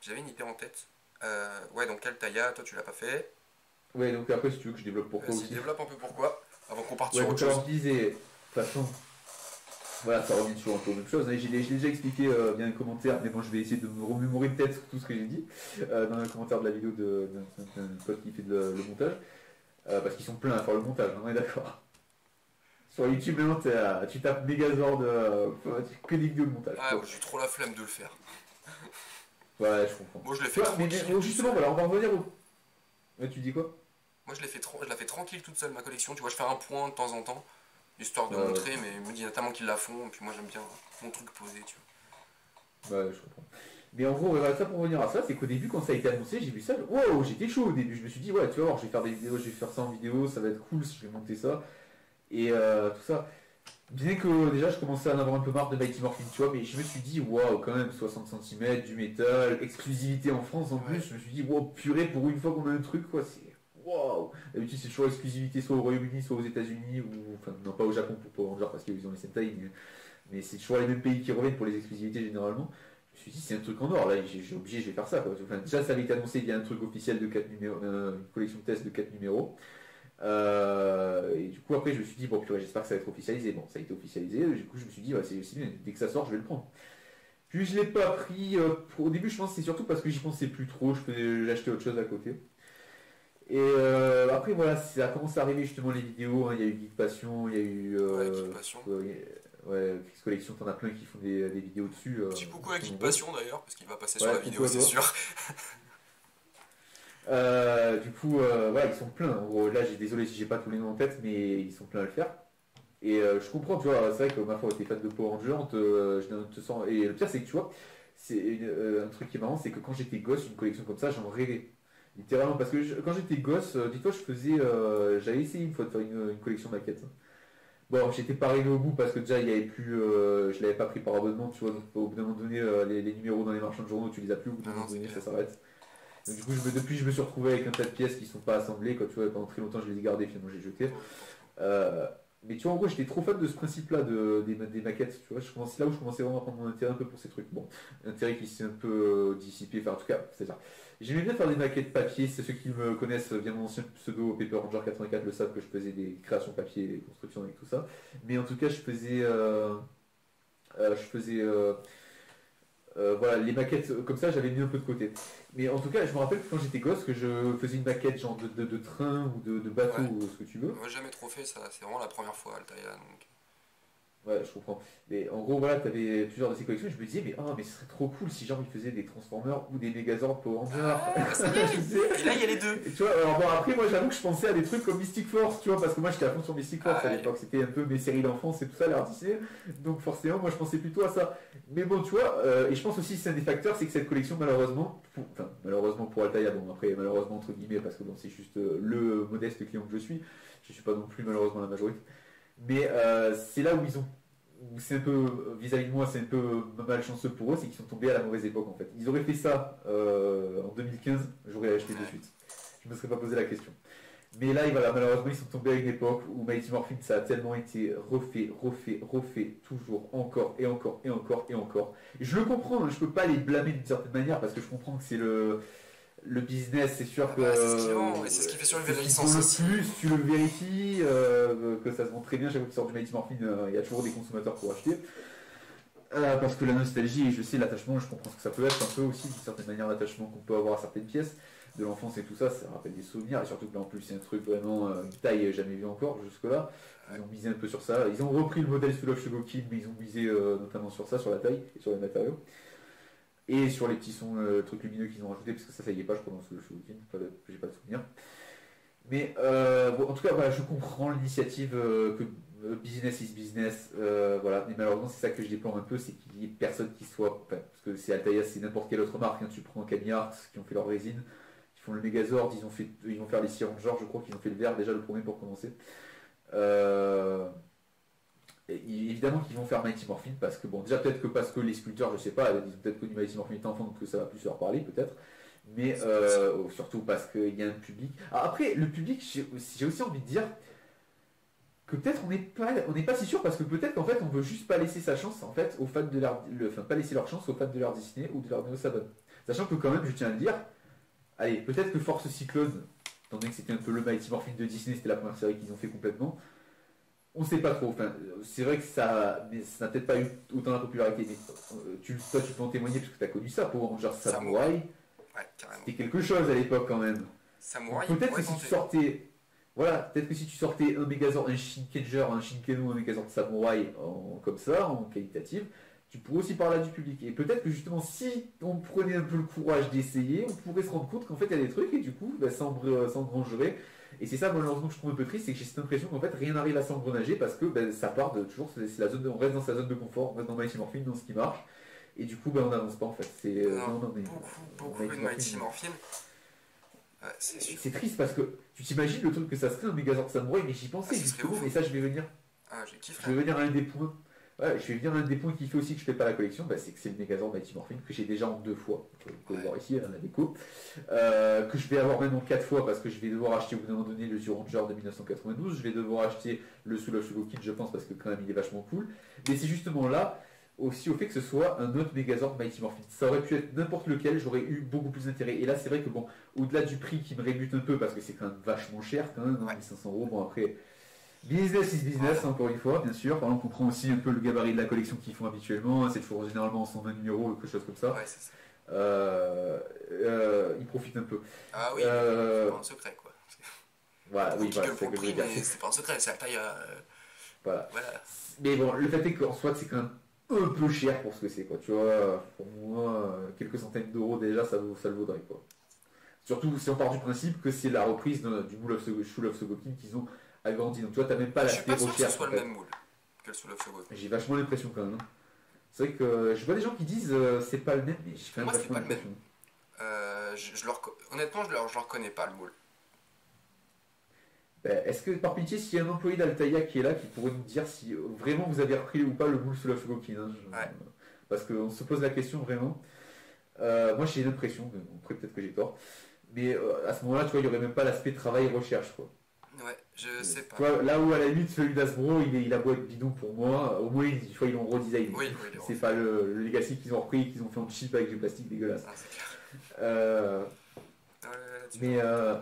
j'avais une idée en tête. Ouais, donc Altaïa, toi tu l'as pas fait.
Ouais, donc après, si tu veux que je développe pourquoi
Vas-y,
aussi.
développe un peu pourquoi, avant qu'on parte
Ouais,
sur
donc
autre chose.
alors je disais, de toute façon, voilà, ça revient toujours un peu aux mêmes choses. Hein. Je l'ai déjà expliqué via un commentaire, mais bon, je vais essayer de me remémorer peut-être tout ce que j'ai dit dans le commentaire de la vidéo d'un pote qui fait le montage. Parce qu'ils sont pleins à faire le montage, on est d'accord. Sur YouTube, maintenant, tu tapes Megazord, que des vidéos de montage.
Ah,
Bon.
j'ai trop la flemme de le faire.
Ouais, je comprends.
Moi je l'ai
Tu
fait
vois, mais
tranquille.
mais justement, voilà, on va revenir au. Ouais, tu dis quoi?
Moi je la fais tranquille toute seule ma collection. Tu vois, je fais un point de temps en temps, histoire de
Ouais,
montrer, mais il me dit il y en a tellement qui la font, et puis moi j'aime bien mon truc posé, tu
ouais, je comprends. Mais en gros, voilà, ça pour revenir à ça, c'est qu'au début, quand ça a été annoncé, j'ai vu ça, wow, j'étais chaud au début. Je me suis dit, ouais, tu vas voir, je vais faire des vidéos, je vais faire ça en vidéo, ça va être cool, je vais monter ça. Et tout ça. Bien que déjà, je commençais à en avoir un peu marre de Mighty Morphin, tu vois, mais je me suis dit, waouh, quand même, 60 cm, du métal, exclusivité en France en
vois.
plus.
Ouais.
Je me suis dit, waouh, purée, pour une fois qu'on a un truc, quoi, c'est waouh. D'habitude, c'est toujours exclusivité soit au Royaume-Uni, soit aux États-Unis, ou enfin, non, pas au Japon pour Power Rangers parce qu'ils ont les Sentai, mais c'est toujours les mêmes pays qui reviennent pour les exclusivités généralement. Je me suis dit, c'est un truc en or, là, j'ai obligé, je vais faire ça, quoi. Enfin, déjà, ça avait été annoncé, il y a un truc officiel de 4 numéros, une collection de tests de 4 numéros. Et du coup, après, je me suis dit, bon, purée, j'espère que ça va être officialisé. Bon, ça a été officialisé. Du coup, je me suis dit, ouais, c'est bien, dès que ça sort, je vais le prendre. Puis, je l'ai pas pris. Au début, je pense que c'est surtout parce que j'y pensais plus trop. Je pouvais acheter autre chose à côté. Et après, voilà, ça a commencé à arriver justement les vidéos. Hein. Il y a eu Geek Passion, il y a eu.
Ouais, Geek Passion.
Ouais, Chris Collection, t'en as plein qui font des vidéos dessus.
Petit coucou à
qui sont
Geek
nombreuses.
Passion d'ailleurs, parce qu'il va passer sur
Ouais,
la
coucou
vidéo,
à
c'est
toi.
sûr.
Du coup, voilà, ils sont pleins. En gros, là, j'ai désolé si j'ai pas tous les noms en tête, mais ils sont pleins à le faire. Et je comprends, tu vois, c'est vrai que ma foi, t'es fan de Power Rangers, je te sens. Et le pire, c'est que tu vois, c'est un truc qui est marrant, c'est que quand j'étais gosse, une collection comme ça, j'en rêvais. Littéralement, parce que quand j'étais gosse, dis-toi, j'avais essayé une fois de faire une collection maquette. Bon, j'étais pas arrivé au bout parce que déjà, il y avait plus, je l'avais pas pris par abonnement, tu vois, donc au bout d'un moment donné, les numéros dans les marchands de journaux, tu les as plus, au bout d'un
Non, non,
moment
c'est
donné, ça
clair.
s'arrête. Donc, du coup, depuis, je me suis retrouvé avec un tas de pièces qui sont pas assemblées. Quand tu vois, pendant très longtemps, je les ai gardées, finalement, j'ai jeté.
Pauvre.
Euh, Mais tu vois, en gros, j'étais trop fan de ce principe-là des maquettes. Tu vois, c'est là où je commençais vraiment à prendre mon intérêt un peu pour ces trucs. Bon, intérêt qui s'est un peu dissipé. Enfin, en tout cas, c'est-à-dire, j'aimais bien faire des maquettes papier. C'est ceux qui me connaissent via mon ancien pseudo Paper Ranger 84 le savent que je faisais des créations papier, des constructions avec tout ça. Mais en tout cas, voilà, les maquettes comme ça, j'avais mis un peu de côté. Mais en tout cas, je me rappelle que quand j'étais gosse, que je faisais une maquette genre de train ou de bateau
Ouais.
ou ce que tu veux.
Moi, j'ai jamais trop fait ça. C'est vraiment la première fois, Altaïa. Donc...
Ouais, je comprends. Mais en gros, voilà, t'avais plusieurs de ces collections. Et je me disais, mais ce serait trop cool si genre ils faisaient des Transformers ou des Megazords Power Rangers.
Ah, ça y est.
Je sais.
Et là, il y a les deux.
Et tu vois, alors bon, après, moi j'avoue que je pensais à des trucs comme Mystic Force, tu vois, parce que moi j'étais à fond sur Mystic Force
Ah,
à l'époque. C'était un peu mes séries d'enfance et tout ça, l'art Disney. Donc forcément, moi je pensais plutôt à ça. Mais bon, tu vois, et je pense aussi que c'est un des facteurs, c'est que cette collection, malheureusement, enfin, malheureusement pour Altaïa, bon, après, malheureusement entre guillemets, parce que bon, c'est juste le modeste client que je suis. Je suis pas non plus malheureusement la majorité. Mais c'est là où ils ont où c'est un peu, vis-à-vis de moi, c'est un peu malchanceux pour eux, c'est qu'ils sont tombés à la mauvaise époque en fait. Ils auraient fait ça en 2015, j'aurais acheté de suite. Je me serais pas posé la question. Mais là, voilà, malheureusement, ils sont tombés à une époque où Mighty Morphin, ça a tellement été refait, toujours, encore et encore et encore et encore. Et je le comprends, hein, je peux pas les blâmer d'une certaine manière parce que je comprends que c'est le business, c'est sûr
Ah
que
bah, c'est ce qu'ils vendent, et c'est ce qui fait survivre la
c'est ce qui
licence
vaut
aussi.
le plus, tu le vérifies, que ça se vend très bien. Chaque fois qu'il sort du Mighty Morphin, il y a toujours des consommateurs pour acheter. Parce que la nostalgie, et je sais, l'attachement, je comprends ce que ça peut être un peu aussi, d'une certaine manière, l'attachement qu'on peut avoir à certaines pièces de l'enfance et tout ça, ça rappelle des souvenirs, et surtout que là en plus c'est un truc vraiment une taille jamais vue encore jusque-là. Ils ont misé un peu sur ça. Ils ont repris le modèle Soul of Shogokin, mais ils ont misé notamment sur ça, sur la taille et sur les matériaux. Et sur les petits sons, trucs lumineux qu'ils ont rajoutés, parce que ça y est pas, je crois, dans Soul of Shogokin, j'ai pas de souvenir. Mais bon, en tout cas, voilà, je comprends l'initiative que business is business, voilà. Mais malheureusement, c'est ça que je déplore un peu, c'est qu'il n'y ait personne qui soit, enfin, parce que c'est Altaïa, c'est n'importe quelle autre marque. Hein. Tu prends Cammy Arts qui ont fait leur résine, ils font le Megazord, ils vont faire les Sea Rangers, je crois qu'ils ont fait le vert déjà le premier pour commencer. Et évidemment qu'ils vont faire Mighty Morphin parce que bon, déjà peut-être que parce que les sculpteurs, je sais pas, ils ont peut-être connu Mighty Morphin étant enfant, donc que ça va plus leur parler peut-être. Mais surtout parce qu'il y a un public. Alors après, le public, j'ai aussi envie de dire que peut-être on n'est pas si sûr parce que peut-être qu'en fait on veut juste pas laisser sa chance en fait aux fans de enfin pas laisser leur chance aux fans de l'art Disney ou de l'art Neo Saban. Sachant que quand même, je tiens à le dire, allez, peut-être que Force Cyclone, étant donné que c'était un peu le Mighty Morphin de Disney, c'était la première série qu'ils ont fait complètement. On sait pas trop. Enfin, c'est vrai que mais ça n'a peut-être pas eu autant la popularité. Mais toi, tu peux en témoigner parce que tu as connu ça pour Ranger Samurai.
Ouais, carrément.
C'était quelque chose à l'époque quand même.
Samouraï,
Donc, peut-être que si tu sortais, voilà, peut-être que si tu sortais un Megazord, un Shinkenger, un Shinkenu, un Megazord Samurai comme ça, en qualitative, tu pourrais aussi parler du public. Et peut-être que justement, si on prenait un peu le courage d'essayer, on pourrait se rendre compte qu'en fait, il y a des trucs et du coup, bah, ça engrangerait. Et c'est ça, malheureusement, que je trouve un peu triste, c'est que j'ai cette impression qu'en fait, rien n'arrive à s'engrenager parce que ben, ça part de toujours, c'est la zone on reste dans sa zone de confort, on reste dans Mighty Morphin, dans ce qui marche. Et du coup, ben, on n'avance pas en fait.
Non,
mais
beaucoup de Mighty Morphin. Ouais, c'est sûr.
C'est triste parce que tu t'imagines le truc que ça serait un Megazord Samurai, mais j'y pensais justement, et ça je vais venir.
Ah, j'ai kiffé.
Je vais venir à un des points. Ouais, je vais venir à un des points qui fait aussi que je fais pas la collection, bah, c'est que c'est le Megazord Mighty Morphin que j'ai déjà en 2 fois. Vous pouvez voir ici, la déco. Que je vais avoir même en 4 fois parce que je vais devoir acheter au bout d'un moment donné le Zoo Ranger de 1992. Je vais devoir acheter le Soul of Shogokin, je pense, parce que quand même il est vachement cool. Mais c'est justement là aussi au fait que ce soit un autre Megazord Mighty Morphin. Ça aurait pu être n'importe lequel, j'aurais eu beaucoup plus d'intérêt. Et là, c'est vrai que bon, au-delà du prix qui me rébute un peu parce que c'est quand même vachement cher, quand même, 1500 €. Bon, après. Business is business, encore une fois, bien sûr. On comprend aussi un peu le gabarit de la collection qu'ils font habituellement. C'est toujours généralement 120 numéros ou quelque chose comme ça.
Ouais, c'est ça.
Ils profitent un peu.
Ah oui, c'est pas un secret quoi.
Voilà, oui, voilà,
c'est prix, mais c'est pas un secret, c'est la taille.
Voilà.
Voilà.
Mais bon, le fait est qu'en soit, c'est quand même un peu cher pour ce que c'est, quoi. Tu vois, pour moi, quelques centaines d'euros déjà, ça le vaudrait, quoi. Surtout si on part du principe que c'est la reprise du moule of Sogokin qu'ils ont agrandi. Donc, tu vois, t'as même pas l'aspect recherche.
Je suis pas sûr que ce soit le même moule que le Soul of Shogokin.
J'ai vachement l'impression quand même. C'est vrai que je vois des gens qui disent c'est pas le même, mais j'ai quand même vachement l'impression.
Honnêtement, je leur reconnais pas le moule.
Est-ce que par pitié, s'il y a un employé d'Altaïa qui est là, qui pourrait nous dire si vraiment vous avez repris ou pas le moule Soul of Shogokin, hein, parce qu'on se pose la question vraiment. Moi j'ai l'impression, mais bon, après peut-être que j'ai tort, mais à ce moment-là, tu vois, il n'y aurait même pas l'aspect travail-recherche, quoi.
Ouais, je sais
Tu
pas.
vois, là où à la limite celui d'Asbro il a beau être bidon pour moi, au moins ils l'ont redesign.
Oui, oui, il est
C'est
refait.
pas le Legacy qu'ils ont repris, qu'ils ont fait en cheap avec du plastique dégueulasse.
Ah, c'est clair.
Euh,
Ouais, là-dessus, je
mais,
rejoins.
euh,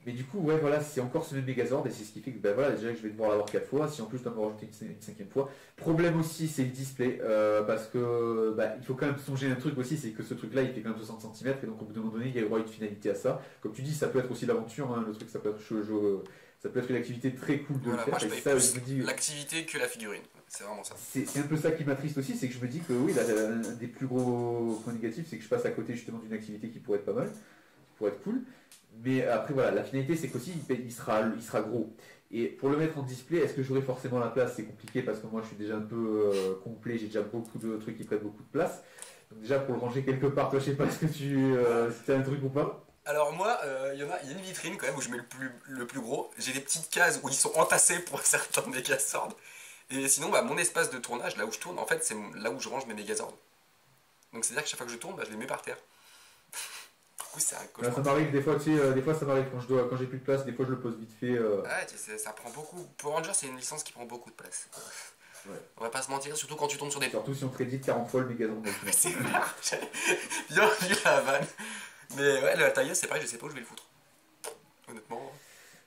mais du coup, ouais, voilà, c'est encore ce même Megazord et c'est ce qui fait que ben, voilà, déjà que je vais devoir l'avoir 4 fois. Si en plus je dois me rajouter une cinquième fois. Problème aussi, c'est le display parce que bah, il faut quand même songer un truc aussi, c'est que ce truc-là il fait quand même 60 cm et donc au bout d'un moment donné il y a droit à une finalité à ça. Comme tu dis, ça peut être aussi l'aventure, hein, le truc, ça peut être une activité très cool de le
Voilà, moi
faire
je
et
paye
ça, je
plus
me dis.
l'activité que la figurine. C'est vraiment ça.
C'est un peu ça qui m'attriste aussi, c'est que je me dis que oui, là, un des plus gros points négatifs, c'est que je passe à côté justement d'une activité qui pourrait être pas mal, qui pourrait être cool. Mais après voilà, la finalité c'est qu'aussi il sera gros. Et pour le mettre en display, est-ce que j'aurai forcément la place? C'est compliqué parce que moi je suis déjà un peu complet, j'ai déjà beaucoup de trucs qui prennent beaucoup de place. Donc déjà pour le ranger quelque part, toi je sais pas est-ce que si as un truc ou pas.
Alors moi, il y a une vitrine quand même où je mets le plus gros. J'ai des petites cases où ils sont entassés pour certains Megazords. Et sinon, bah, mon espace de tournage, là où je tourne, en fait, c'est là où je range mes Megazords. Donc c'est-à-dire que chaque fois que je tourne, bah, je les mets par terre. Du coup, c'est un
Là, ça
cauchemar.
m'arrive des fois, tu sais, des fois ça m'arrive quand j'ai plus de place, des fois je le pose vite fait.
Ouais, tu sais, ça prend beaucoup. Power Rangers, c'est une licence qui prend beaucoup de place.
Ouais.
On va pas se mentir, surtout quand tu tombes sur des.
Surtout si on te dit 40 fois le Megazord.
Mais c'est vrai, bien vu la vanne. Mais ouais, la taille, c'est pareil, je sais pas où je vais le foutre. Honnêtement.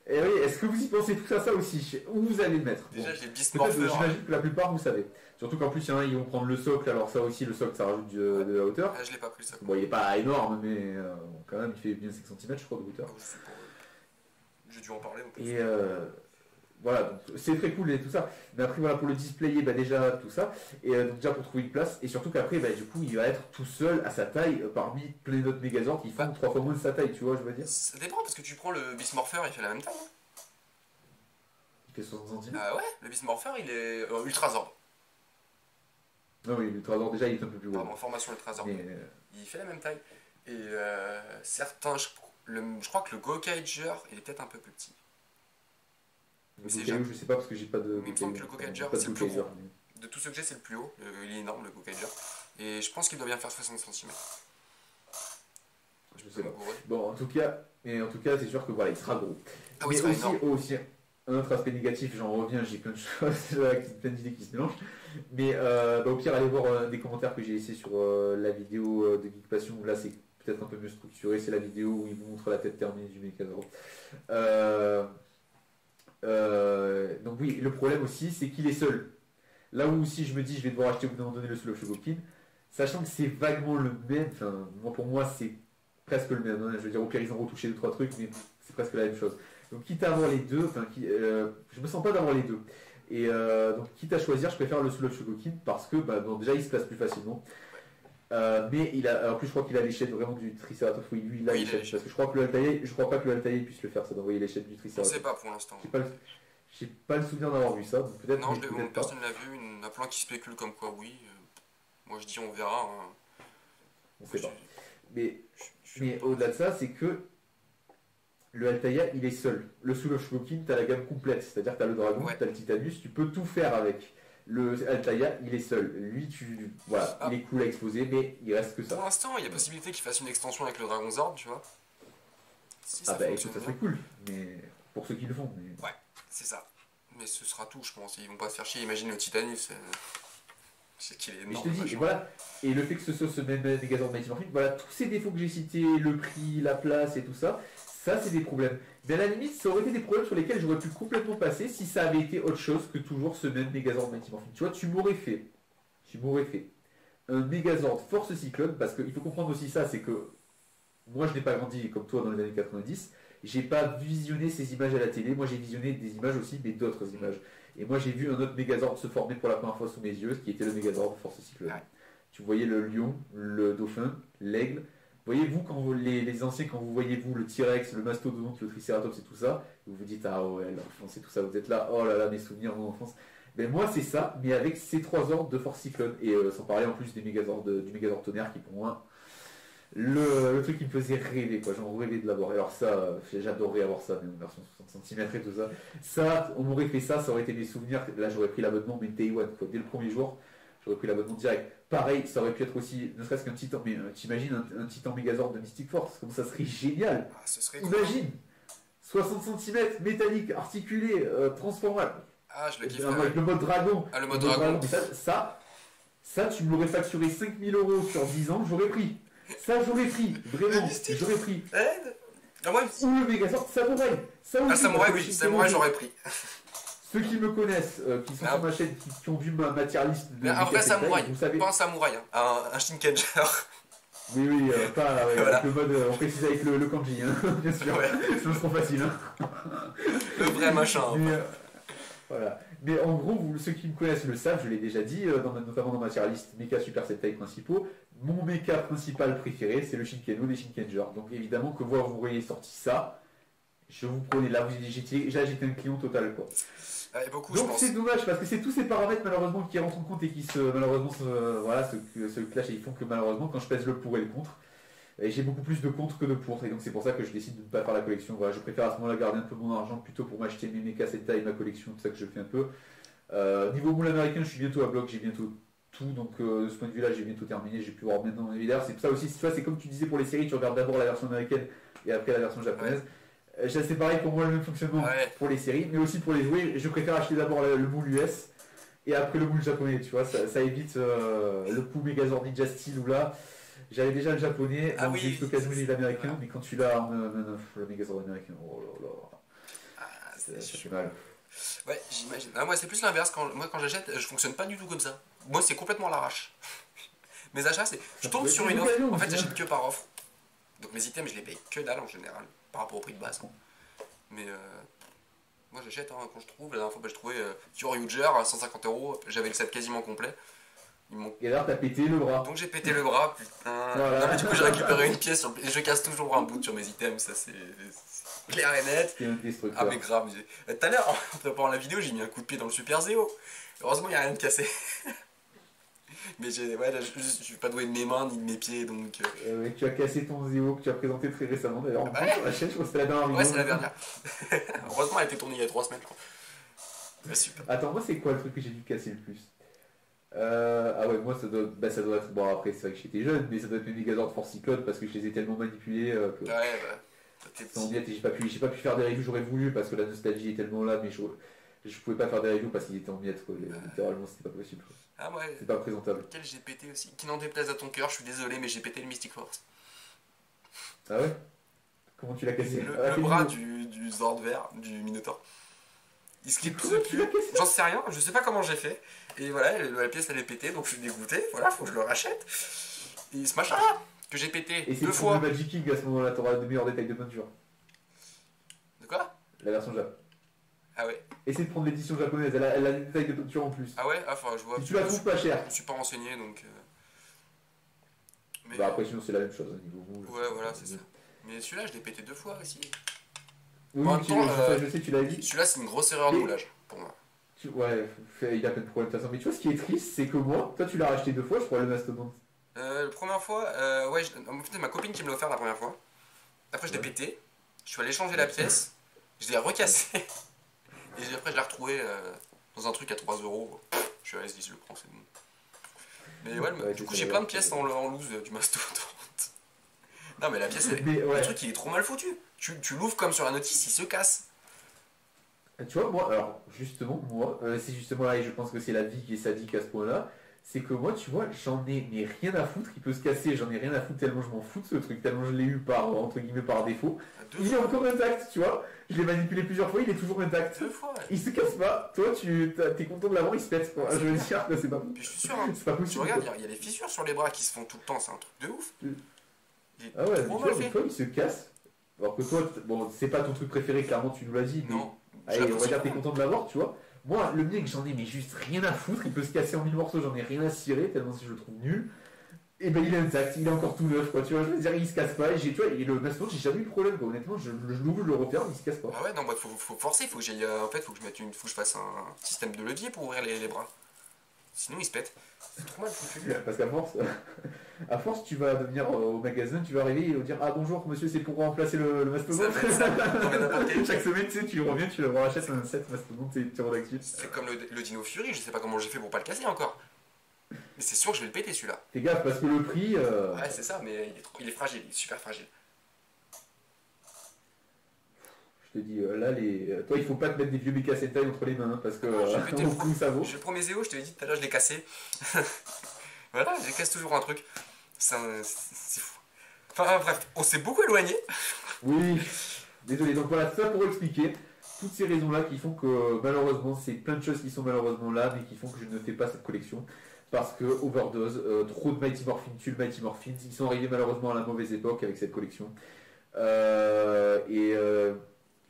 Et oui, est-ce que vous y pensez tout à ça aussi? Où vous allez le mettre? Bon,
Déjà, j'ai Beast
peut-être,
Morpher.
j'imagine que la plupart vous savez. Surtout qu'en plus, il y en a, ils vont prendre le socle, alors ça aussi, le socle ça rajoute
Ouais.
de la hauteur.
Ah, je l'ai pas pris ça.
Bon, il est pas énorme, mais bon, quand même, il fait bien 5 cm, je crois, de hauteur.
Oh, je sais pas. J'ai dû en parler donc.
Et voilà, donc c'est très cool et tout ça. Mais après, voilà, pour le displayer, bah, déjà tout ça. Et donc, déjà pour trouver une place. Et surtout qu'après, bah, du coup, il va être tout seul à sa taille parmi plein d'autres Megazords qui font
Bah,
3 fois moins de sa taille, tu vois, je veux dire.
ça dépend parce que tu prends le Beast Morpher, il fait la même taille. Hein.
Il fait 60 cm.
Ah ouais, le Beast Morpher, il est Ultra Zord.
Non, oui, le Trésor déjà, il est un peu plus gros.
Pardon, en formation Ultra Zord.
Mais
Il fait la même taille. Et certains, je crois que le Gokaiger, il est peut-être un peu plus petit.
le
c'est
Gokaiger, je sais pas parce que j'ai pas de.
Mais il me semble que le Gokaiger,
pas de
c'est le plus
Gokaiger,
gros. De tous ceux que j'ai, c'est le plus haut. Il est énorme, le Gokaiger. Et je pense qu'il doit bien faire 60 cm.
Je sais pas. Bon, en tout cas, c'est sûr que voilà, il sera gros.
Ah oui,
Mais
il sera
aussi,
énorme.
aussi, un autre aspect négatif, j'en reviens, j'ai plein de choses, plein d'idées qui se mélangent. Mais bah, au pire, allez voir des commentaires que j'ai laissés sur la vidéo de Geek Passion, où là c'est peut-être un peu mieux structuré, c'est la vidéo où il vous montre la tête terminée du Megazord. Donc oui, le problème aussi, c'est qu'il est seul. Là où aussi je me dis, je vais devoir acheter au bout d'un moment donné le Slow Shogokin, sachant que c'est vaguement le même, enfin, pour moi c'est presque le même, hein. Je veux dire, au pire ils ont retouché 2-3 trucs, mais c'est presque la même chose. Donc quitte à avoir les deux, je me sens pas d'avoir les deux. Et donc quitte à choisir, je préfère le Slow Shogokin parce que bah, bon, déjà il se place plus facilement. Mais en plus je crois qu'il a l'échelle vraiment du Triceratops. Oui, lui il a
Oui, il a
l'échelle.
l'échelle.
Parce que je crois que le Altaïr, je crois pas que le Altaïr puisse le faire, ça d'envoyer l'échelle du
On
Triceratops.
sait pas pour l'instant.
J'ai pas le souvenir d'avoir vu ça, donc peut-être
Non,
mais peut-être pas.
personne l'a vu. Il y en a plein qui spéculent comme quoi oui. Moi je dis on verra. Hein.
On sait
Je-
pas. Mais,
je-
mais au-delà de ça, c'est que le Altaïa, il est seul. Le Soul of Shgokin, t'as la gamme complète, c'est-à-dire t'as le dragon,
Ouais.
t'as le Titanus, tu peux tout faire avec. Le Altaïa, il est seul. Lui, voilà,
Ah.
il est cool à exposer, mais il reste que
Pour
ça.
l'instant, il y a possibilité qu'il fasse une extension avec le Dragon Zord, tu vois. Si
Ah
ça
bah écoute,
fonctionne
ça
bien.
serait cool, mais pour ceux qui le font. Mais...
Ouais, c'est ça. Mais ce sera tout, je pense. Ils vont pas se faire chier. Imagine le Titanus. Je sais qu'il est
Mais je
énorme.
te dis, et
machin.
voilà, et le fait que ce soit ce même Megazord Mighty Morphin, voilà, tous ces défauts que j'ai cités, le prix, la place et tout ça, ça c'est des problèmes. Mais à la limite, ça aurait été des problèmes sur lesquels j'aurais pu complètement passer si ça avait été autre chose que toujours ce même Megazord Mighty Morphin. Tu vois, tu m'aurais fait un Megazord Force Cyclone, parce qu'il faut comprendre aussi ça, c'est que moi je n'ai pas grandi comme toi dans les années 90, j'ai pas visionné ces images à la télé, moi j'ai visionné des images aussi, mais d'autres images. Et moi j'ai vu un autre Megazord se former pour la première fois sous mes yeux, qui était le Megazord Force Cyclone.
Ouais.
Tu voyais le lion, le dauphin, l'aigle. Voyez-vous, les anciens, quand vous voyez vous le T-Rex, le mastodonte, le Triceratops et tout ça, vous vous dites, ah ouais, l'enfance et tout ça, vous êtes là, oh là là, mes souvenirs, mon enfance. Ben moi c'est ça, mais avec ces trois ordres de Force Cyclone. Et sans parler en plus des Megazords, du Megazord Tonnerre qui pour moi, le truc qui me faisait rêver, quoi. J'en rêvais de l'avoir. Et alors ça, j'adorais avoir ça, même en version 60 cm et tout ça. Ça, on m'aurait fait ça, ça aurait été des souvenirs. Là, j'aurais pris l'abonnement, mais Day One, quoi. Dès le premier jour, j'aurais pris l'abonnement direct. Pareil, ça aurait pu être aussi, ne serait-ce qu'un titan, mais t'imagines un titan Megazord de Mystic Force, comme ça serait génial.
Ah, ce serait cool.
Imagine, 60 cm, métallique, articulé, transformable.
Ah, je le kiffe.
Avec le mode dragon.
Ah, le mode dragon.
Mais ça, tu me l'aurais facturé 5 000 € sur 10 ans, j'aurais pris. Ça, j'aurais pris. Vraiment, j'aurais pris.
Ah, moi,
ou le Megazord Samouraï.
Samouraï, oui, Samouraï, j'aurais pris.
Ceux qui me connaissent, qui sont sur ma chaîne, qui ont vu ma tier list de
mais un vrai Samouraï,
vous savez.
pas un Samouraï, hein. Un Shinkenger.
Oui, pas
voilà.
avec le mode, on précise avec le kanji, hein, bien sûr.
Ouais.
C'est trop facile. Hein.
Le vrai machin.
Mais, voilà. Mais en gros, ceux qui me connaissent le savent, je l'ai déjà dit, notamment dans ma tier list Mecha Super Sentai principaux. Mon mecha principal préféré, c'est le Shinkeno des Shinkenger. Donc évidemment que vous voyez sorti ça, je vous prenais là, j'étais un client total, quoi.
Beaucoup,
donc c'est dommage parce que c'est tous ces paramètres malheureusement qui rentrent en compte et qui se clashent et ils font que malheureusement quand je pèse le pour et le contre, et j'ai beaucoup plus de contre que de pour, et donc c'est pour ça que je décide de ne pas faire la collection. Voilà, je préfère à ce moment-là garder un peu mon argent plutôt pour m'acheter mes mecha Sentai et ma collection, tout ça que je fais un peu. Niveau moule américain, je suis bientôt à bloc, j'ai bientôt tout, donc de ce point de vue là j'ai bientôt terminé, j'ai pu voir maintenant évidemment, c'est ça aussi, tu vois, c'est comme tu disais pour les séries, tu regardes d'abord la version américaine et après la version japonaise.
Ouais.
C'est pareil pour moi, le même fonctionnement pour les séries, mais aussi pour les jouets. Je préfère acheter d'abord le moule US et après le moule japonais, tu vois, ça évite le coup Megazord Ninja Steel où là, j'avais déjà le japonais, donc j'ai eu l'occasion de l'américain, mais quand tu l'as le Megazord américain, oh là là, ça fait mal.
Ouais, j'imagine. Ah, moi, c'est plus l'inverse. Quand j'achète, je fonctionne pas du tout comme ça. Moi, c'est complètement à l'arrache. Mes achats, c'est. Je tombe sur une offre. En fait, j'achète que par offre. Donc mes items, je les paye que dalle en général, par rapport au prix de base. Hein. Mais moi j'achète quand je trouve. La dernière fois j'ai trouvé Kyoryuger à 150 €, j'avais le set quasiment complet.
Et alors t'as pété le bras.
Donc j'ai pété le bras, putain. Voilà. Non, mais du coup j'ai récupéré une pièce et je casse toujours un bout sur mes items, ça c'est clair et net. Ah mais grave. Tout à l'heure, en préparant la vidéo, j'ai mis un coup de pied dans le Super Zéo. Heureusement il n'y a rien de cassé. Mais je suis pas doué de mes mains ni de mes pieds donc.
Tu as cassé ton Zéo que tu as présenté très récemment d'ailleurs. La chaîne, je crois que c'était la dernière vidéo.
Ouais, c'est la dernière. Heureusement, elle a été tournée il y a 3 semaines, je crois. Ouais, super.
Attends, moi, c'est quoi le truc que j'ai dû casser le plus Ah ouais, moi, ça doit être. Bon, après, c'est vrai que j'étais jeune, mais ça doit être mes Megazord Force Cyclone parce que je les ai tellement manipulés que.
Ouais, bah.
Sans bien, j'ai pas pu faire des reviews, j'aurais voulu parce que la nostalgie est tellement là, mais je pouvais pas faire des reviews parce qu'il était en miettes, quoi. Littéralement, c'était pas possible.
Ah ouais.
C'est pas présentable.
Quel j'ai pété aussi. Qui n'en déplaise à ton cœur, je suis désolé, mais j'ai pété le Mystic Force.
Ah ouais? Comment tu l'as cassé?
Le bras du Zord vert, du Minotaur. Il se clip plus. J'en sais rien, je sais pas comment j'ai fait. Et voilà, la pièce elle est pétée, donc je suis dégoûté. Voilà, faut que je le rachète. Et ce machin que j'ai pété
et
2 fois.
Et c'est le Magic King à ce moment-là, t'auras de meilleurs détails de peinture.
De quoi?
La version japonaise.
Ah ouais.
Essaye de prendre l'édition japonaise, elle a des détails de peinture en plus.
Ah ouais? Ah, je vois.
Si tu la trouves pas chère.
Je me suis pas renseigné donc.
Mais... Bah après sinon c'est la même chose au niveau rouge.
Ouais, voilà, c'est ça. Mais celui-là, je l'ai pété 2 fois aussi.
Oui, en même temps, je sais, tu l'as dit.
Celui-là, c'est une grosse erreur de moulage pour moi.
Ouais, il a plein de problèmes de toute façon. Mais tu vois, ce qui est triste, c'est que moi, toi, tu l'as racheté 2 fois, je crois, le mastodonte.
La première fois, ouais, en fait, c'est ma copine qui me l'a offert la première fois. Après, je l'ai pété. Je suis allé changer la pièce. Je l'ai recassé. Et après, je l'ai retrouvé dans un truc à 3 €. Je suis allé, je le prends, c'est bon. Mais ouais, du coup, j'ai plein de pièces en loose du mastodonte. Non, mais la pièce, le truc, il est trop mal foutu. Tu l'ouvres comme sur la notice, il se casse.
Tu vois, moi, alors, justement, c'est justement là, et je pense que c'est la vie qui est sadique à ce point-là, c'est que moi, tu vois, j'en ai mais rien à foutre, il peut se casser, j'en ai rien à foutre tellement je m'en fous de ce truc, tellement je l'ai eu entre guillemets, par défaut. Il est encore intact, tu vois, je l'ai manipulé plusieurs fois, il est toujours intact.
2 fois, ouais.
Il se casse pas, toi, t'es content de l'avoir, il se pète, quoi. Je veux dire, c'est pas
Puis je suis sûr, hein.
C'est pas possible.
Tu regardes, il y a des fissures sur les bras qui se font tout le temps, c'est un truc de ouf.
Ah ouais, mais tu vois, des fois, il se casse. Alors que toi, bon, c'est pas ton truc préféré, clairement, tu nous l'as dit, mais.
Non.
Allez, on va dire que t'es content de l'avoir, tu vois. Moi, le mien que j'en ai mais juste rien à foutre, il peut se casser en 1000 morceaux, j'en ai rien à cirer, tellement si je le trouve nul. Et ben il est intact, il est encore tout neuf, quoi, tu vois, je veux dire, il se casse pas, tu vois, et le mastodonte, j'ai jamais eu de problème, quoi, honnêtement, je l'ouvre, je le referme, il se casse pas.
Ah ouais, non, bah, faut forcer, faut que j'aille, en fait, faut que je fasse un système de levier pour ouvrir les bras. Sinon, il se pète. C'est trop mal foutu.
Parce à force, tu vas venir au magasin, tu vas arriver et dire ah bonjour monsieur, c'est pour remplacer le mastodonte. Chaque semaine, tu sais, tu reviens, tu leur rachètes un set mastodonte, tu redactives.
C'est comme le Dino Fury, je sais pas comment j'ai fait pour pas le casser encore. Mais c'est sûr que je vais le péter celui-là.
Fais gaffe parce que le prix.
Ouais, c'est ça, mais il est fragile, il est super fragile.
Je te dis, là, toi, il faut pas te mettre des vieux Mecha Sentai entre les mains, hein, parce que
Je vais
au coup, ça vaut.
le premier Zéo, je te l'ai dit tout à l'heure, je l'ai cassé. Voilà, je casse toujours un truc. C'est fou. Enfin bref, on s'est beaucoup éloigné.
Oui, désolé. Donc voilà, ça pour expliquer toutes ces raisons-là qui font que malheureusement, c'est plein de choses qui sont malheureusement là, mais qui font que je ne fais pas cette collection. Parce que Overdose, trop de Mighty Morphin tue Mighty Morphin, ils sont arrivés malheureusement à la mauvaise époque avec cette collection.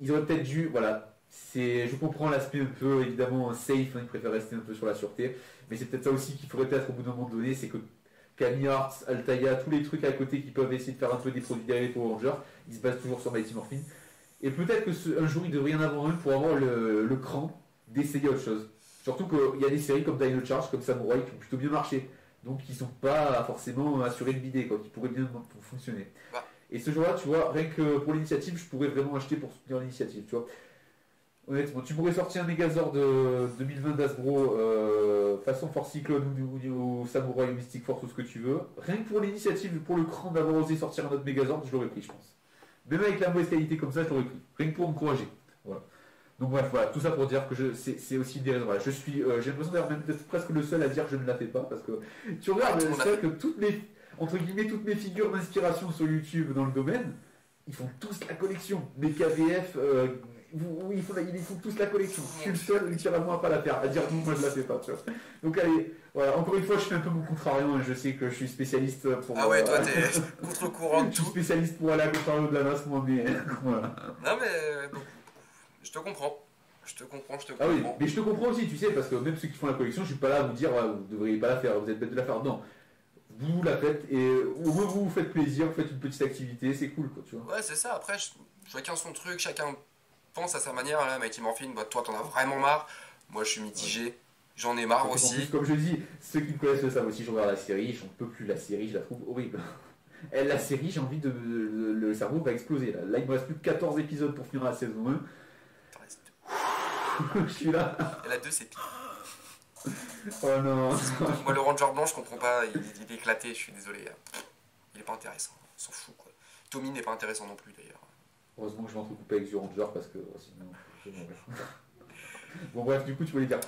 Ils auraient peut-être dû, voilà, je comprends l'aspect un peu évidemment safe, hein, ils préfèrent rester un peu sur la sûreté, mais c'est peut-être ça aussi qu'il faudrait peut-être au bout d'un moment donné, c'est que Cammy Arts, Altaïa, tous les trucs à côté qui peuvent essayer de faire un peu des produits dérivés pour Ranger, ils se basent toujours sur Mighty Morphin. Et peut-être qu'un jour il devrait y en avoir un pour avoir le cran d'essayer autre chose. Surtout qu'il y a des séries comme Dino Charge, comme Samurai qui ont plutôt bien marché. Donc ils sont pas forcément assurés de bider, quoi, qui pourraient bien fonctionner.
Bah,
Et ce jour-là, tu vois, rien que pour l'initiative, je pourrais vraiment acheter pour soutenir l'initiative, tu vois. Honnêtement, tu pourrais sortir un Megazord de 2020 d'Asbro, façon Force Cyclone ou Samurai ou Mystic Force ou ce que tu veux. Rien que pour l'initiative, pour le cran d'avoir osé sortir un autre Megazord, je l'aurais pris, je pense. Même avec la mauvaise qualité comme ça, je l'aurais pris. Rien que pour encourager. Voilà. Donc bref, voilà, tout ça pour dire que c'est aussi des raisons. Voilà, j'ai l'impression d'avoir même d'être presque le seul à dire que je ne la fais pas, parce que tu regardes, c'est vrai que entre guillemets, toutes mes figures d'inspiration sur YouTube dans le domaine, ils font tous la collection. Mes KVF, ils font tous la collection. Je suis le seul littéralement à pas la faire, à dire non, moi je la fais pas, tu vois. Donc allez, voilà, encore une fois, je suis un peu mon contrariant, et je sais que je suis spécialiste pour...
ah ouais, toi t'es contre-courant de
je suis
tout.
spécialiste pour aller à contrario de la masse, moi, mais voilà.
Non mais bon, je te comprends.
Ah oui, mais je te comprends aussi, tu sais, parce que même ceux qui font la collection, je suis pas là à vous dire, ouais, vous devriez pas la faire, vous êtes bête de la faire. Non, vous la faites et vous faites plaisir, vous faites une petite activité, c'est cool, quoi, tu vois.
Ouais, c'est ça. Après, chacun son truc, chacun pense à sa manière. Là, Mighty Morphin, bah, toi t'en as vraiment marre. Moi je suis mitigé. J'en ai marre
En
aussi.
plus, comme je dis, ceux qui me connaissent le savent aussi, je regarde la série, j'en peux plus la série, je la trouve horrible. La série, j'ai envie le cerveau va exploser. Là, il me reste plus que 14 épisodes pour finir la saison 1. Je suis là.
Et la 2, c'est pire.
Oh non.
Moi, le Ranger blanc, je comprends pas. Il est éclaté, je suis désolé. Il est pas intéressant. On s'en fout, quoi. Tommy n'est pas intéressant non plus, d'ailleurs.
Heureusement que je vais entrecouper avec du Ranger parce que sinon, je vais mourir. Bon, bref, du coup, tu voulais dire.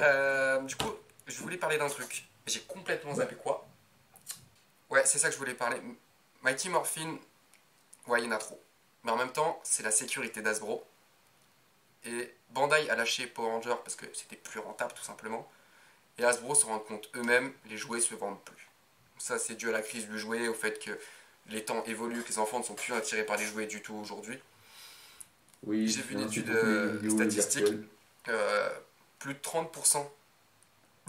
Du coup, je voulais parler d'un truc. J'ai complètement zappé quoi. Ouais, c'est ça que je voulais parler. Mighty Morphin, ouais, il y en a trop. Mais en même temps, c'est la sécurité d'Asbro. Et Bandai a lâché Power Ranger parce que c'était plus rentable, tout simplement. Et Hasbro se rend compte eux-mêmes, les jouets se vendent plus. Ça, c'est dû à la crise du jouet, au fait que les temps évoluent, que les enfants ne sont plus attirés par les jouets du tout aujourd'hui.
Oui,
j'ai vu une étude
vidéos
statistique.
virtuelles.
Plus de 30%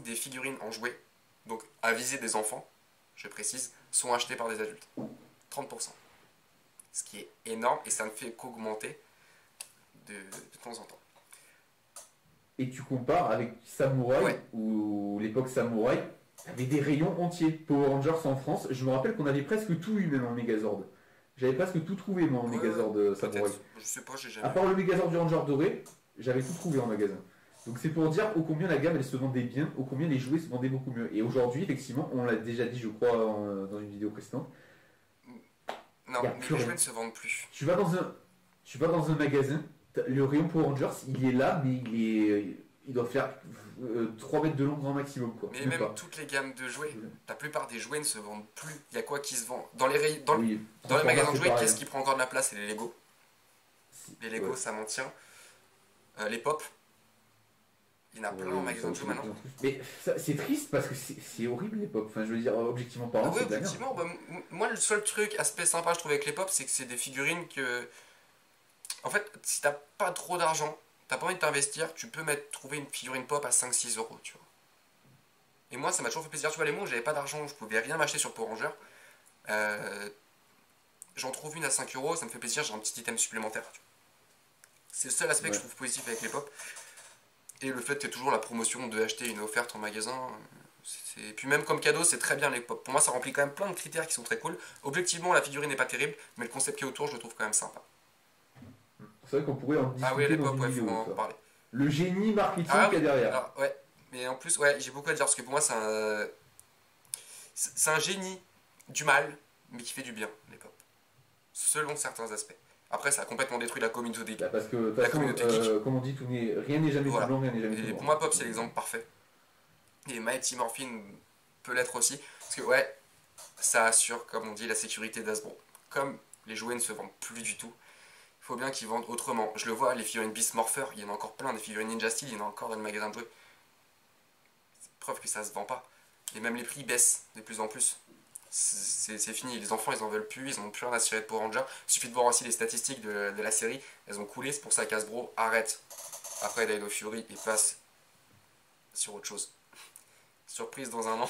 des figurines en jouets, donc à viser des enfants, je précise, sont achetées par des adultes. 30%. Ce qui est énorme et ça ne fait qu'augmenter de temps en temps.
Et tu compares avec Samurai,
Ouais.
ou l'époque Samurai, il y avait des rayons entiers. Power Rangers en France, je me rappelle qu'on avait presque tout eu même en Megazord. J'avais presque tout trouvé moi en Megazord Samurai.
Peut-être, je sais pas, j'ai jamais.
À part le Megazord du Ranger doré, j'avais tout trouvé en magasin. Donc c'est pour dire ô combien la gamme elle se vendait bien, ô combien les jouets se vendaient beaucoup mieux. Et aujourd'hui, effectivement, on l'a déjà dit je crois dans une vidéo précédente,
Non,
y a
mais
plus
les
rien.
jouets ne se vendent plus.
tu vas dans un magasin, le rayon Power Rangers, il est là, mais il doit faire 3 mètres de long grand maximum, quoi.
Mais
Même
même
pas.
toutes les gammes de jouets, la plupart des jouets ne se vendent plus. Il y a quoi qui se vend Dans les,
Oui,
dans les magasins de
c'est
jouets,
pareil,
qu'est-ce qui prend encore de la place? C'est les Lego. Les Lego,
ouais.
ça m'en tient. Les Pop. Il y en a plein en magasin de jouets maintenant.
Mais c'est triste parce que c'est horrible les pop. Enfin, je veux dire, objectivement parlant,
Ah ouais,
c'est de la merde.
effectivement. Bah, moi, le seul truc, aspect sympa, je trouve, avec les Pop, c'est que c'est des figurines que. En fait, si t'as pas trop d'argent, t'as pas envie de t'investir, tu peux trouver une figurine Pop à 5-6 euros, tu vois. Et moi, ça m'a toujours fait plaisir. Tu vois, les mots où j'avais pas d'argent, je pouvais rien m'acheter sur Power Ranger. J'en trouve une à 5 euros, ça me fait plaisir, j'ai un petit item supplémentaire. Tu vois. C'est le seul aspect que je trouve positif avec les Pop. Et le fait que tu toujours la promotion de acheter une offerte en magasin. Et puis même comme cadeau, c'est très bien les Pop. Pour moi, ça remplit quand même plein de critères qui sont très cool. Objectivement, la figurine n'est pas terrible, mais le concept qui est autour, je le trouve quand même sympa.
C'est vrai qu'on pourrait en discuter
Ah ouais, les
dans
Pop,
une
ouais,
vidéo.
faut en
Ça.
parler.
Le génie marketing
Ah
qu'il y a derrière.
alors, ouais. Mais en plus, ouais, j'ai beaucoup à dire parce que pour moi, c'est un génie du mal, mais qui fait du bien, les Pop. Selon certains aspects. Après, ça a complètement détruit la communauté.
Bah, parce que de toute
La
façon,
communauté geek.
comme on dit, rien n'est jamais tout
Voilà.
blanc, rien n'est jamais tout
Et
noir.
pour moi, Pop, c'est l'exemple parfait. Et Mighty Morphin peut l'être aussi. Parce que, ouais, ça assure, comme on dit, la sécurité d'Hasbro. Comme les jouets ne se vendent plus du tout, il faut bien qu'ils vendent autrement. Je le vois, les figurines Beast Morpher, il y en a encore plein, des figurines Ninja Steel, il y en a encore dans le magasin de jouets. C'est preuve que ça se vend pas. Et même les prix baissent de plus en plus. C'est fini, les enfants ils en veulent plus, ils n'ont plus rien à se tirer de Power Ranger. Il suffit de voir aussi les statistiques de la série, elles ont coulé, c'est pour ça qu'Hasbro arrête. Après Dino Fury et passe sur autre chose. Surprise dans un an.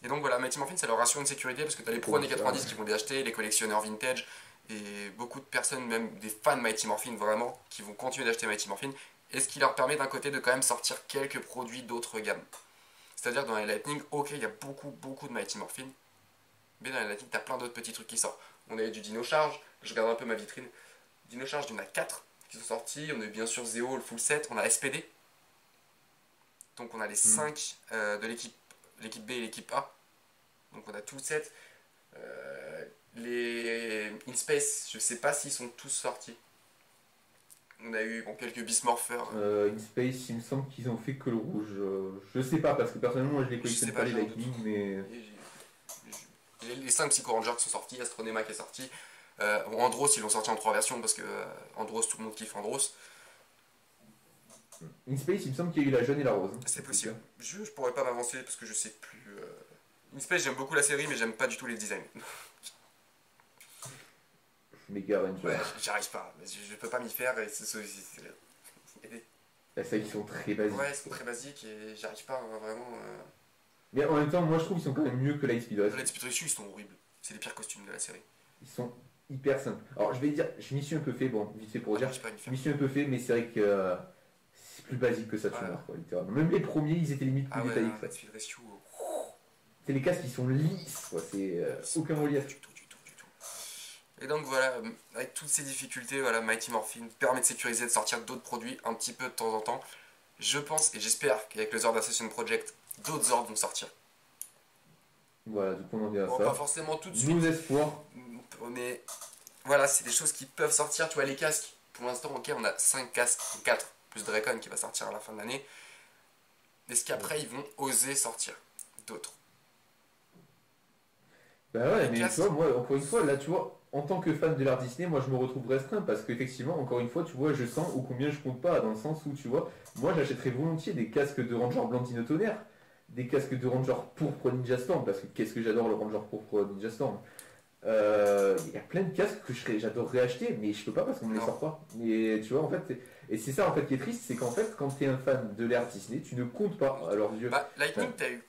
Et donc voilà, Mighty Morphin ça leur assure une sécurité parce que tu as les pros années 90 qui vont les acheter, les collectionneurs vintage, et beaucoup de personnes, même des fans de Mighty Morphin vraiment, qui vont continuer d'acheter Mighty Morphin, et ce qui leur permet d'un côté de quand même sortir quelques produits d'autres gammes. C'est-à-dire dans les Lightning, ok, il y a beaucoup de Mighty Morphin, mais dans les Lightning, t'as plein d'autres petits trucs qui sortent. On a eu du Dino Charge, je regarde un peu ma vitrine. Dino Charge, il y en a 4 qui sont sortis. On a eu bien sûr Zeo, le full set, on a SPD. Donc on a les 5 de l'équipe B et l'équipe A. Donc on a tout le set. Les In Space, je sais pas s'ils sont tous sortis. On a eu quelques Beast Morpher.
In Space, il me semble qu'ils ont fait que le rouge. Je sais pas, parce que personnellement, moi je les collectionne pas les Lightning, mais.
Les 5 Psycho Rangers qui sont sortis, Astronema qui est sorti. Andros, ils l'ont sorti en 3 versions parce que Andros, tout le monde kiffe Andros.
In Space, il me semble qu'il y a eu la jaune et la rose.
C'est possible. Je pourrais pas m'avancer parce que je sais plus. In Space, j'aime beaucoup la série, mais j'aime pas du tout les designs.
Mega Ranger.
Ouais, j'arrive pas. Je peux pas m'y faire. Et
C'est ça, ils sont très basiques.
Ouais, ils sont très basiques et j'arrive pas vraiment.
Mais en même temps, moi je trouve qu'ils sont quand même mieux que Lightspeed Rescue.
Lightspeed Rescue, ils sont horribles. C'est les pires costumes de la série.
Ils sont hyper simples. Alors je vais dire, je m'y suis un peu fait, bon, vite fait pour dire, je m'y suis un peu fait, mais c'est vrai que c'est plus basique que ça, tu vois, littéralement. Même les premiers, ils étaient limite plus détaillés.
Lightspeed Rescue.
C'est les casques qui sont lisses, quoi. C'est aucun relief.
Du tout. Et donc voilà, avec toutes ces difficultés, voilà, Mighty Morphin permet de sécuriser, de sortir d'autres produits un petit peu de temps en temps. Je pense et j'espère qu'avec le Zord Assassin Project, d'autres Zords vont sortir.
Voilà, du coup on en vient à ça.
Pas forcément tout de suite.
Nous espoirs.
Mais voilà, c'est des choses qui peuvent sortir. Tu vois, les casques, pour l'instant, ok, on a 5 casques, 4, plus Dracon qui va sortir à la fin de l'année. Est-ce qu'après, ils vont oser sortir d'autres?
Bah ouais, mais tu vois, moi, encore une fois, là, tu vois, en tant que fan de l'art Disney, moi, je me retrouve restreint parce qu'effectivement, encore une fois, tu vois, je sens ô combien je compte pas, dans le sens où, tu vois, moi, j'achèterais volontiers des casques de Ranger blanc Dino Tonnerre, des casques de Ranger pourpre Ninja Storm, parce que qu'est-ce que j'adore le Ranger pourpre Ninja Storm. Il y a plein de casques que j'adorerais acheter, mais je peux pas parce qu'on me les sort pas. Et tu vois, en fait, et c'est ça en fait qui est triste, c'est qu'en fait, quand tu es un fan de l'ère Disney, tu ne comptes pas à leurs yeux.
Bah, Lightning, t'as eu.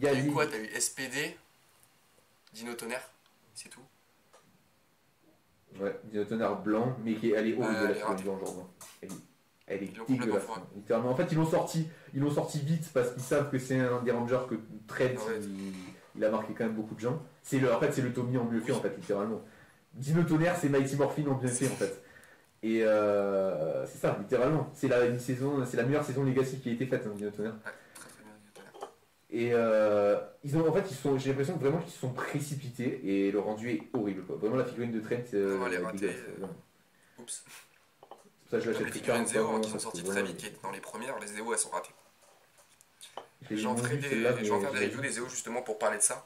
T'as eu quoi? T'as eu SPD, Dino Tonnerre, c'est tout.
Ouais, Dino Tonnerre blanc, mais elle est horrible la blanc genre. Elle est dégueulasse. Littéralement. En fait, ils l'ont sorti vite parce qu'ils savent que c'est un des Rangers que Trent, il a marqué quand même beaucoup de gens. En fait, c'est le Tommy en mieux fait, en fait, littéralement. Dino Tonnerre, c'est Mighty Morphin en bien fait, en fait. Et c'est ça, littéralement. C'est la meilleure saison Legacy qui a été faite, hein, Dino Tonnerre.
Ouais, très bien, Dino Tonnerre.
Et j'ai l'impression vraiment qu'ils se sont précipités et le rendu est horrible, quoi. Vraiment, la figurine de Trent,
elle est ratée. Oups.
Ça, je l'achète
les figurines Zéo qui sont sorties très vite, qui étaient dans les premières, les Zéo elles sont ratées. J'en ferai des reviews des Zéo justement pour parler de ça.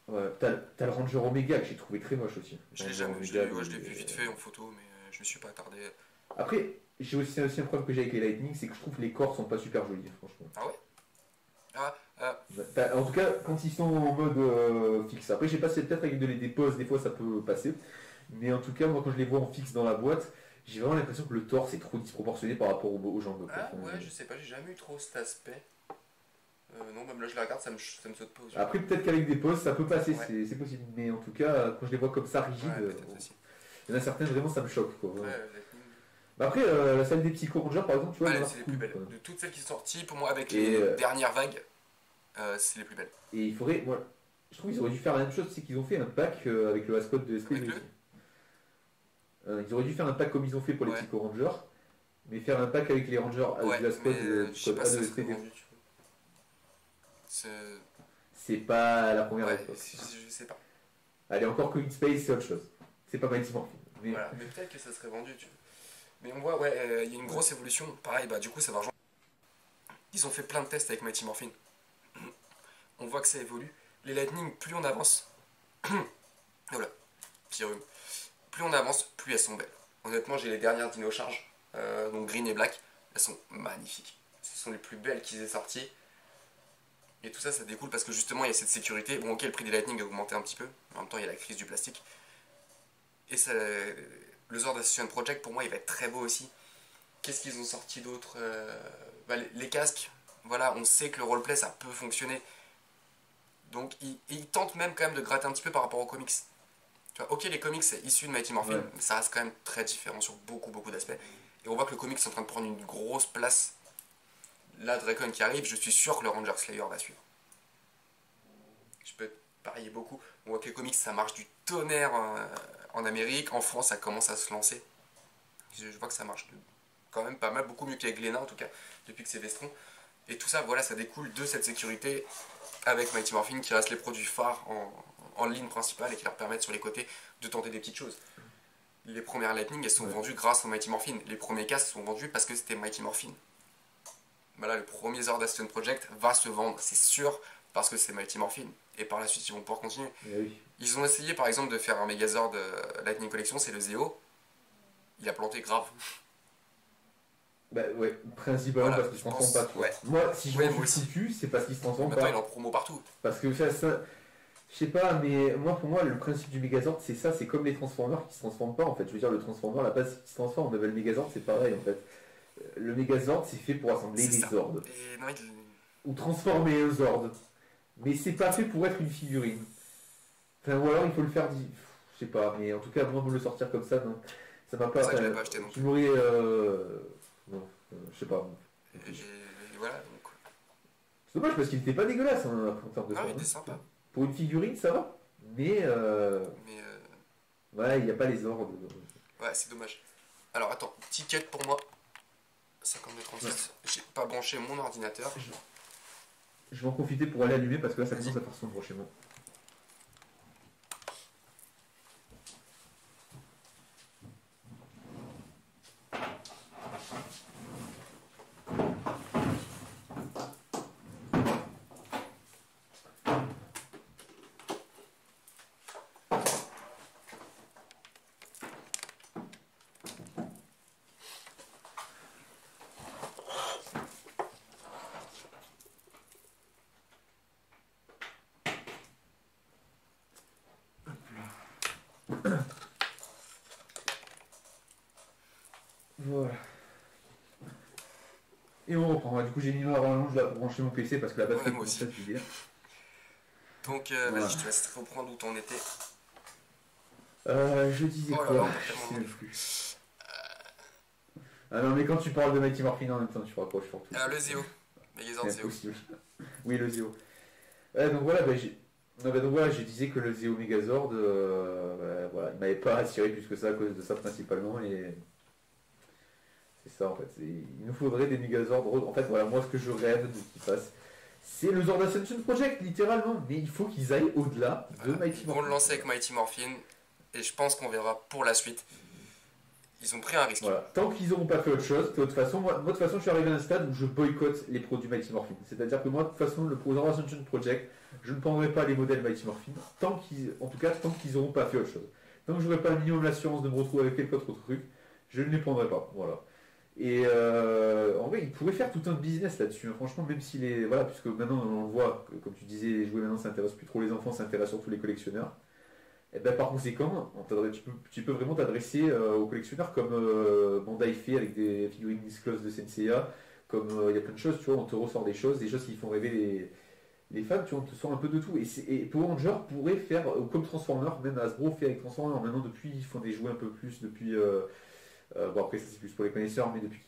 Ouais, t'as le Ranger Omega que j'ai trouvé très moche aussi.
Je l'ai jamais vu, je l'ai vu vite fait en photo, mais je me suis pas attardé.
Après, j'ai aussi un problème que j'ai avec les Lightning, c'est que je trouve que les corps sont pas super jolis, franchement.
Ah ouais
En tout cas, quand ils sont en mode fixe. Après, je sais pas si c'est peut-être avec des poses, des fois ça peut passer. Mais en tout cas, moi quand je les vois en fixe dans la boîte, j'ai vraiment l'impression que le torse est trop disproportionné par rapport aux jambes.
Ah ouais, je sais pas, j'ai jamais eu trop cet aspect. Non, même là je la regarde, ça me saute pas aux yeux.
Après, peut-être qu'avec des poses, ça peut passer, c'est possible. Mais en tout cas, quand je les vois comme ça, rigides, il y en a certaines, vraiment, ça me choque. Quoi, après, la salle des Psycho Rangers, par exemple, tu vois,
c'est les plus belles. De toutes celles qui sont sorties, pour moi, avec les dernières vagues, c'est les plus belles.
Et il faudrait, moi, je trouve qu'ils auraient dû faire la même chose, c'est qu'ils ont fait un pack avec le mascotte de SPD. Ils auraient dû faire un pack comme ils ont fait pour les Psycho Rangers, mais faire un pack avec les Rangers avec le mascotte de SPD. C'est pas la première fois.
Je sais pas.
Allez, encore que In Space, c'est autre chose. C'est pas Mighty Morphin. Mais...
Voilà, mais peut-être que ça serait vendu, tu vois. Mais on voit, ouais, il y a une grosse évolution. Pareil, bah du coup, ça va rejoindre. Ils ont fait plein de tests avec Mighty Morphin. On voit que ça évolue. Les Lightning, plus on avance. Voilà, petit rhume. Plus on avance, plus elles sont belles. Honnêtement, j'ai les dernières Dino Charge, donc Green et Black. Elles sont magnifiques. Ce sont les plus belles qu'ils aient sorties. Et tout ça, ça découle parce que justement, il y a cette sécurité. Bon, ok, le prix des Lightning a augmenté un petit peu. En même temps, il y a la crise du plastique. Et ça, le Zord Assassin Project, pour moi, il va être très beau aussi. Qu'est-ce qu'ils ont sorti d'autre bah, les casques, voilà, on sait que le roleplay, ça peut fonctionner. Donc, ils tentent même quand même de gratter un petit peu par rapport aux comics. Tu vois, ok, les comics, c'est issu de Mighty Morphin,
Ouais.
mais ça reste quand même très différent sur beaucoup, beaucoup d'aspects. Et on voit que le comics est en train de prendre une grosse place. Là, Dracon qui arrive, je suis sûr que le Ranger Slayer va suivre. Je peux parier beaucoup. On voit que les comics, ça marche du tonnerre en Amérique. En France, ça commence à se lancer. Je vois que ça marche quand même pas mal, beaucoup mieux qu'avec Glénat en tout cas, depuis que c'est Vestron. Et tout ça, voilà, ça découle de cette sécurité avec Mighty Morphin qui reste les produits phares en ligne principale et qui leur permettent sur les côtés de tenter des petites choses. Les premières Lightning, elles sont vendues grâce au Mighty Morphin. Les premiers casques sont vendus parce que c'était Mighty Morphin. Voilà, le premier Zord Aston Project va se vendre, c'est sûr, parce que c'est Mighty Morphin. Et par la suite, ils vont pouvoir continuer.
Oui.
Ils ont essayé par exemple de faire un Megazord Lightning Collection, c'est le Zeo. Il a planté grave.
Bah ouais, principalement
Voilà,
parce qu'il se
je
transforme
pense,
pas. Tu vois.
ouais.
Moi, si je
Ouais,
m'en
moi
suis
aussi.
foutu, c'est parce qu'il se transforme
Maintenant,
pas.
il est en promo partout.
Parce que ça, je sais pas, mais moi, pour moi, le principe du Megazord, c'est ça, c'est comme les Transformers qui se transforment pas en fait. Je veux dire, le Transformer, la base qui se transforme, on avait le Megazord, c'est pareil en fait. Le Megazord, c'est fait pour assembler
C'est
des
ça.
Zords.
Et non,
Ou transformer un Zord. Mais c'est pas fait pour être une figurine. Enfin, ou alors il faut le faire, je sais pas, mais en tout cas, moi, me le sortir comme ça, non. Ça m'a
c'est
pas.
pour ça que je
Enfin,
l'ai pas acheté non
tu
plus.
m'aurais. Non, je sais pas.
Et voilà, donc.
C'est dommage parce qu'il était pas dégueulasse hein, en termes de
Non, il
forme.
était
Hein.
sympa.
Pour une figurine, ça va. Mais
Mais
ouais, il n'y a pas les ordres.
ouais, c'est dommage. Alors attends, ticket pour moi. 52,36.
Ouais.
J'ai pas branché mon ordinateur.
Je vais en profiter pour aller allumer parce que là ça
Vas-y.
commence à faire sombre chez moi. Voilà. Et on reprend. Du coup j'ai mis ma rallonge là pour brancher mon PC parce que la batterie
Ouais, moi
commence
aussi.
à se vider.
Donc
Voilà.
vas-y, je te laisse reprendre où t'en étais.
Je disais
Oh là
quoi
là, on a
Je
tellement
sais même
demandé.
plus. Ah non mais quand tu parles de Mighty Morphin en même temps tu raccroches pour tout.
Alors le Zeo. Megazord
C'est
Zeo.
impossible. Oui le Zeo. Donc voilà, donc voilà, je disais que le Zeo Megazord, voilà, il m'avait pas attiré plus que ça à cause de ça principalement et c'est ça en fait. Il nous faudrait des Megazords. En fait voilà, moi ce que je rêve de qu'ils fassent, c'est le Zord Ascension Project littéralement, mais il faut qu'ils aillent au-delà de
Voilà.
Mighty
Ils vont
Morphin.
le lancer avec Mighty Morphin. Et je pense qu'on verra pour la suite. Ils ont pris un risque.
Voilà. Tant qu'ils n'auront pas fait autre chose, de toute façon, moi, de toute façon, je suis arrivé à un stade où je boycotte les produits Mighty Morphin. C'est-à-dire que moi, de toute façon, le Zord Ascension Project, je ne prendrai pas les modèles Mighty Morphin, en tout cas, tant qu'ils n'auront pas fait autre chose. Tant que j'aurai pas le minimum l'assurance de me retrouver avec quelque autre truc, je ne les prendrai pas. Voilà. Et en vrai, ils pourraient faire tout un business là-dessus. Hein. Franchement, même s'il est. Voilà, puisque maintenant, on le voit, comme tu disais, les jouets maintenant, ça intéresse plus trop les enfants, ça intéresse surtout les collectionneurs. Et ben, par conséquent, tu peux vraiment t'adresser aux collectionneurs comme Bandai fait avec des figurines Disclose de Senseiya, comme il y a plein de choses, tu vois, on te ressort des choses qui font rêver les fans, tu vois, on te sort un peu de tout. Et Power Ranger pourrait faire, comme Transformer, même Hasbro fait avec Transformer, maintenant depuis ils font des jouets un peu plus, depuis, bon après ça c'est plus pour les connaisseurs, mais depuis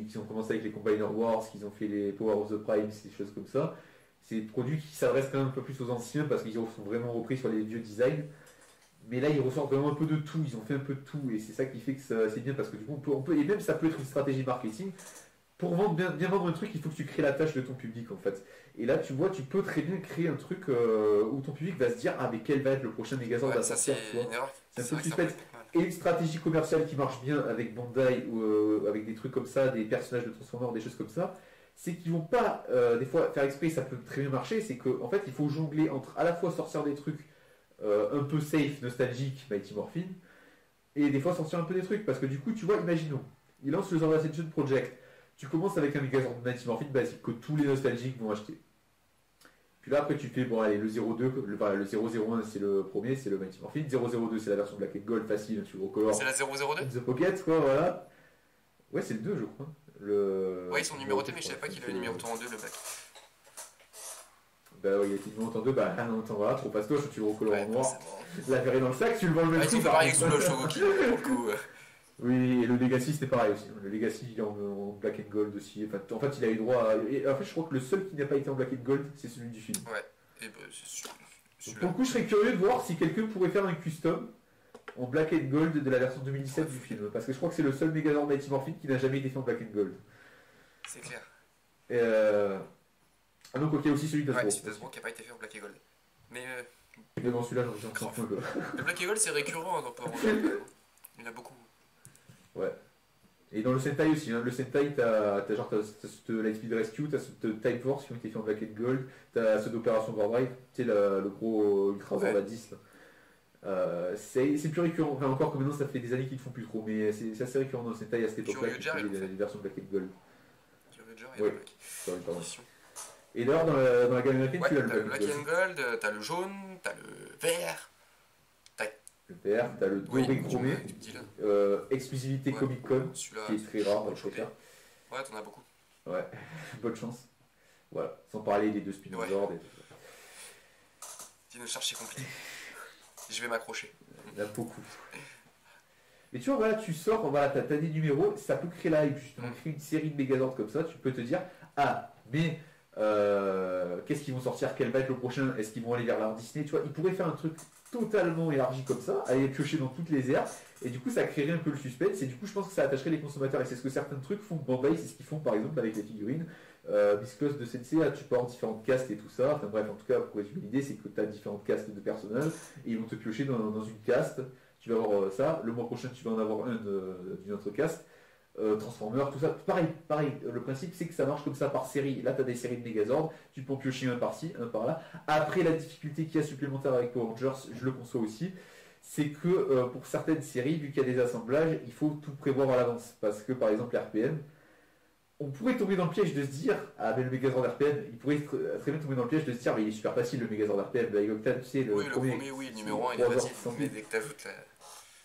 qu'ils ont commencé avec les Combiner Wars, qu'ils ont fait les Power of the Prime, ces choses comme ça, c'est des produits qui s'adressent quand même un peu plus aux anciens parce qu'ils sont vraiment repris sur les vieux designs. Mais là, ils ressortent vraiment un peu de tout, ils ont fait un peu de tout, et c'est ça qui fait que c'est bien parce que du coup, et même ça peut être une stratégie marketing pour vendre, bien vendre un truc, il faut que tu crées la tâche de ton public en fait. Et là, tu vois, tu peux très bien créer un truc où ton public va se dire ah mais quel va être le prochain Megazord à
ça
sortir,
c'est
tu vois.
une erreur.
C'est un
C'est
peu
vrai
le
que ça peut
suspense.
être mal.
Et une stratégie commerciale qui marche bien avec Bandai ou avec des trucs comme ça, des personnages de Transformers, des choses comme ça, c'est qu'ils vont pas, des fois, faire exprès, ça peut très bien marcher, c'est qu'en fait, il faut jongler entre à la fois sortir des trucs un peu safe, nostalgiques, Mighty Morphin, et des fois sortir un peu des trucs, parce que du coup, tu vois, imaginons, il lance le Zord Ascension Project, tu commences avec un Megazord de Mighty Morphin basique que tous les nostalgiques vont acheter. Puis là, après, tu fais, bon, allez, le 02, le 001, c'est le premier, c'est le Mighty Morphin. 002, c'est la version Black and Gold facile, tu le recolores.
C'est la 002
In the Pocket, quoi, voilà. Ouais, c'est le 2, je crois.
Ouais, ils sont numérotés, mais je savais pas qu'il avait numéroté en 2 le bac.
Bah, ouais, il a été numéroté en 2, bah, non, attends, voilà, trop passe-toi, tu le recolores en noir.
Forcément.
La verre est dans le sac, tu le vends le même
Ah, ils
prix.
ont fait pareil avec Soul of Shogoki, pour le coup.
Oui, et le Legacy, c'était pareil aussi. Le Legacy, il est en Black and Gold aussi. Enfin, en fait, il a eu droit à... Et en fait, je crois que le seul qui n'a pas été en Black and Gold, c'est celui du film.
Ouais, et bah, c'est sûr.
Donc, pour le coup, je serais curieux de voir si quelqu'un pourrait faire un custom en Black and Gold de la version 2017 du film. Parce que je crois que c'est le seul Megazord Mighty Morphin qui n'a jamais été fait en Black and Gold.
C'est clair.
Et Ah donc ok, aussi celui d'Asbro.
Ouais, celui d'Asbro qui n'a pas été fait en Black et Gold. Mais
Mais dans celui-là, j'en ai encore un peu.
le Black et Gold, c'est récurrent dans Power Rangers. Il y en a beaucoup.
Ouais. Et dans le Sentai aussi, hein. Le Sentai, t'as cette Lightspeed Rescue, t'as cette Time Force qui ont été fait en Black and Gold, t'as ceux d'Opération Overdrive, tu sais, le gros Ultra Zord à 10 là. C'est plus récurrent, enfin encore que maintenant ça fait des années qu'ils le font plus trop, mais c'est assez récurrent dans le Sentai à cette époque-là, les versions Black and Gold.
Kyuryoger et
Ouais.
Black.
Sorry, pardon. Et d'ailleurs dans la gamme américaine,
Ouais,
tu as
t'as
le
le Black and Gold, t'as le jaune, t'as le vert.
Le vert, t'as le doré chromé,
tu me dis là.
exclusivité
Ouais.
Comic Con,
Celui-là.
qui est très rare, je préfère.
Ouais, t'en as beaucoup.
Ouais, bonne chance. Voilà, sans parler des deux Spinozord.
Dinosaure, c'est compliqué. Je vais m'accrocher.
Il y en a beaucoup. Mais tu vois, voilà, tu sors, voilà, t'as des numéros, ça peut créer la hype, justement, créer une série de Megazord comme ça, tu peux te dire, ah, mais qu'est-ce qu'ils vont sortir, quel va être le prochain, est-ce qu'ils vont aller vers l'art Disney, tu vois, ils pourraient faire un truc totalement élargi comme ça, aller piocher dans toutes les aires, et du coup ça créerait un peu le suspense, et du coup je pense que ça attacherait les consommateurs, et c'est ce que certains trucs font. Bandai, c'est ce qu'ils font par exemple avec les figurines. Biscloss de Sensei, tu peux avoir différentes castes et tout ça, enfin bref, en tout cas, pour résumer l'idée, c'est que tu as différentes castes de personnages, et ils vont te piocher dans une caste, tu vas avoir ça, le mois prochain tu vas en avoir un d'une autre caste. Transformers, tout ça, pareil, le principe c'est que ça marche comme ça par série. Là tu as des séries de Megazord, tu peux en piocher un par-ci, un par-là. Après, la difficulté qu'il y a supplémentaire avec Power Rangers, je le conçois aussi, c'est que pour certaines séries, vu qu'il y a des assemblages, il faut tout prévoir à l'avance. Parce que par exemple RPM, on pourrait tomber dans le piège de se dire, ah mais le Megazord RPM, il pourrait très bien tomber dans le piège de se dire, mais il est super facile le Megazord RPM, avec Octane, tu sais,
Oui, le premier, oui, le numéro 1 il est facile, mais dès que t'ajoutes la...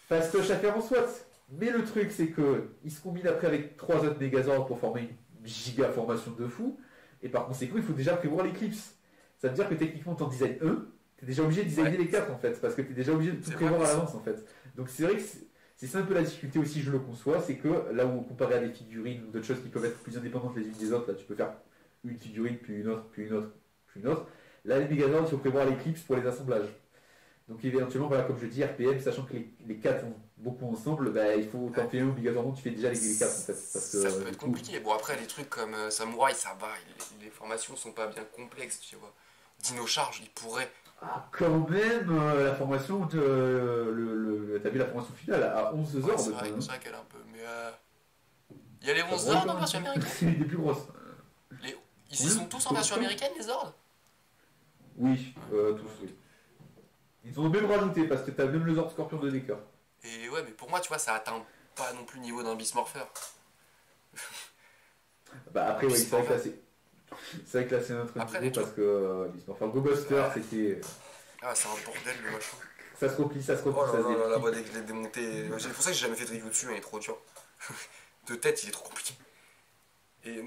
Fastoche à faire en soit. Mais le truc, c'est que ils se combinent après avec 3 autres Megazords pour former une giga formation de fou. Et par conséquent, il faut déjà prévoir l'éclipse. Ça veut dire que techniquement, t'en design tu t'es déjà obligé de designer les 4 en fait, parce que t'es déjà obligé de tout prévoir à l'avance en fait. Donc c'est vrai que c'est ça un peu la difficulté aussi, je le conçois, c'est que là où comparé à des figurines ou d'autres choses qui peuvent être plus indépendantes les unes des autres, là tu peux faire une figurine, puis une autre, puis une autre, puis une autre. Là, les Megazords, il faut prévoir l'éclipse pour les assemblages. Donc éventuellement, voilà, comme je dis, RPM, sachant que les 4 vont beaucoup ensemble, bah, il faut t'en faire un obligatoirement, tu fais déjà les 4 en fait. Parce que,
ça peut être compliqué. Bon après, les trucs comme Samouraï, ça va, les formations sont pas bien complexes, tu vois. Dino Charge, il pourrait...
Ah, quand même, la formation, t'as vu la formation finale à 11
Ouais,
heures
c'est vrai qu'elle est un peu... Mais il y a les 11 Zords en version américaine.
C'est les plus grosses.
Ils sont tous en version américaine, les Zords?
Oui, tous, oui. Ils ont même rajouté, parce que t'as même le Zord Scorpion de Decker.
Et ouais, mais pour moi, tu vois, ça atteint pas non plus le niveau d'un Beast Morpher.
Bah après, oui, c'est vrai que là, c'est un autre niveau, parce que Beast Morpher Go Buster, c'était...
Ah, c'est un bordel, le machin.
Ça se replie,
Oh
ça
là
se déplie.
là, la voix dès que je l'ai démonté. C'est pour ça que j'ai jamais fait de review dessus, il est trop dur. De tête, il est trop compliqué. Et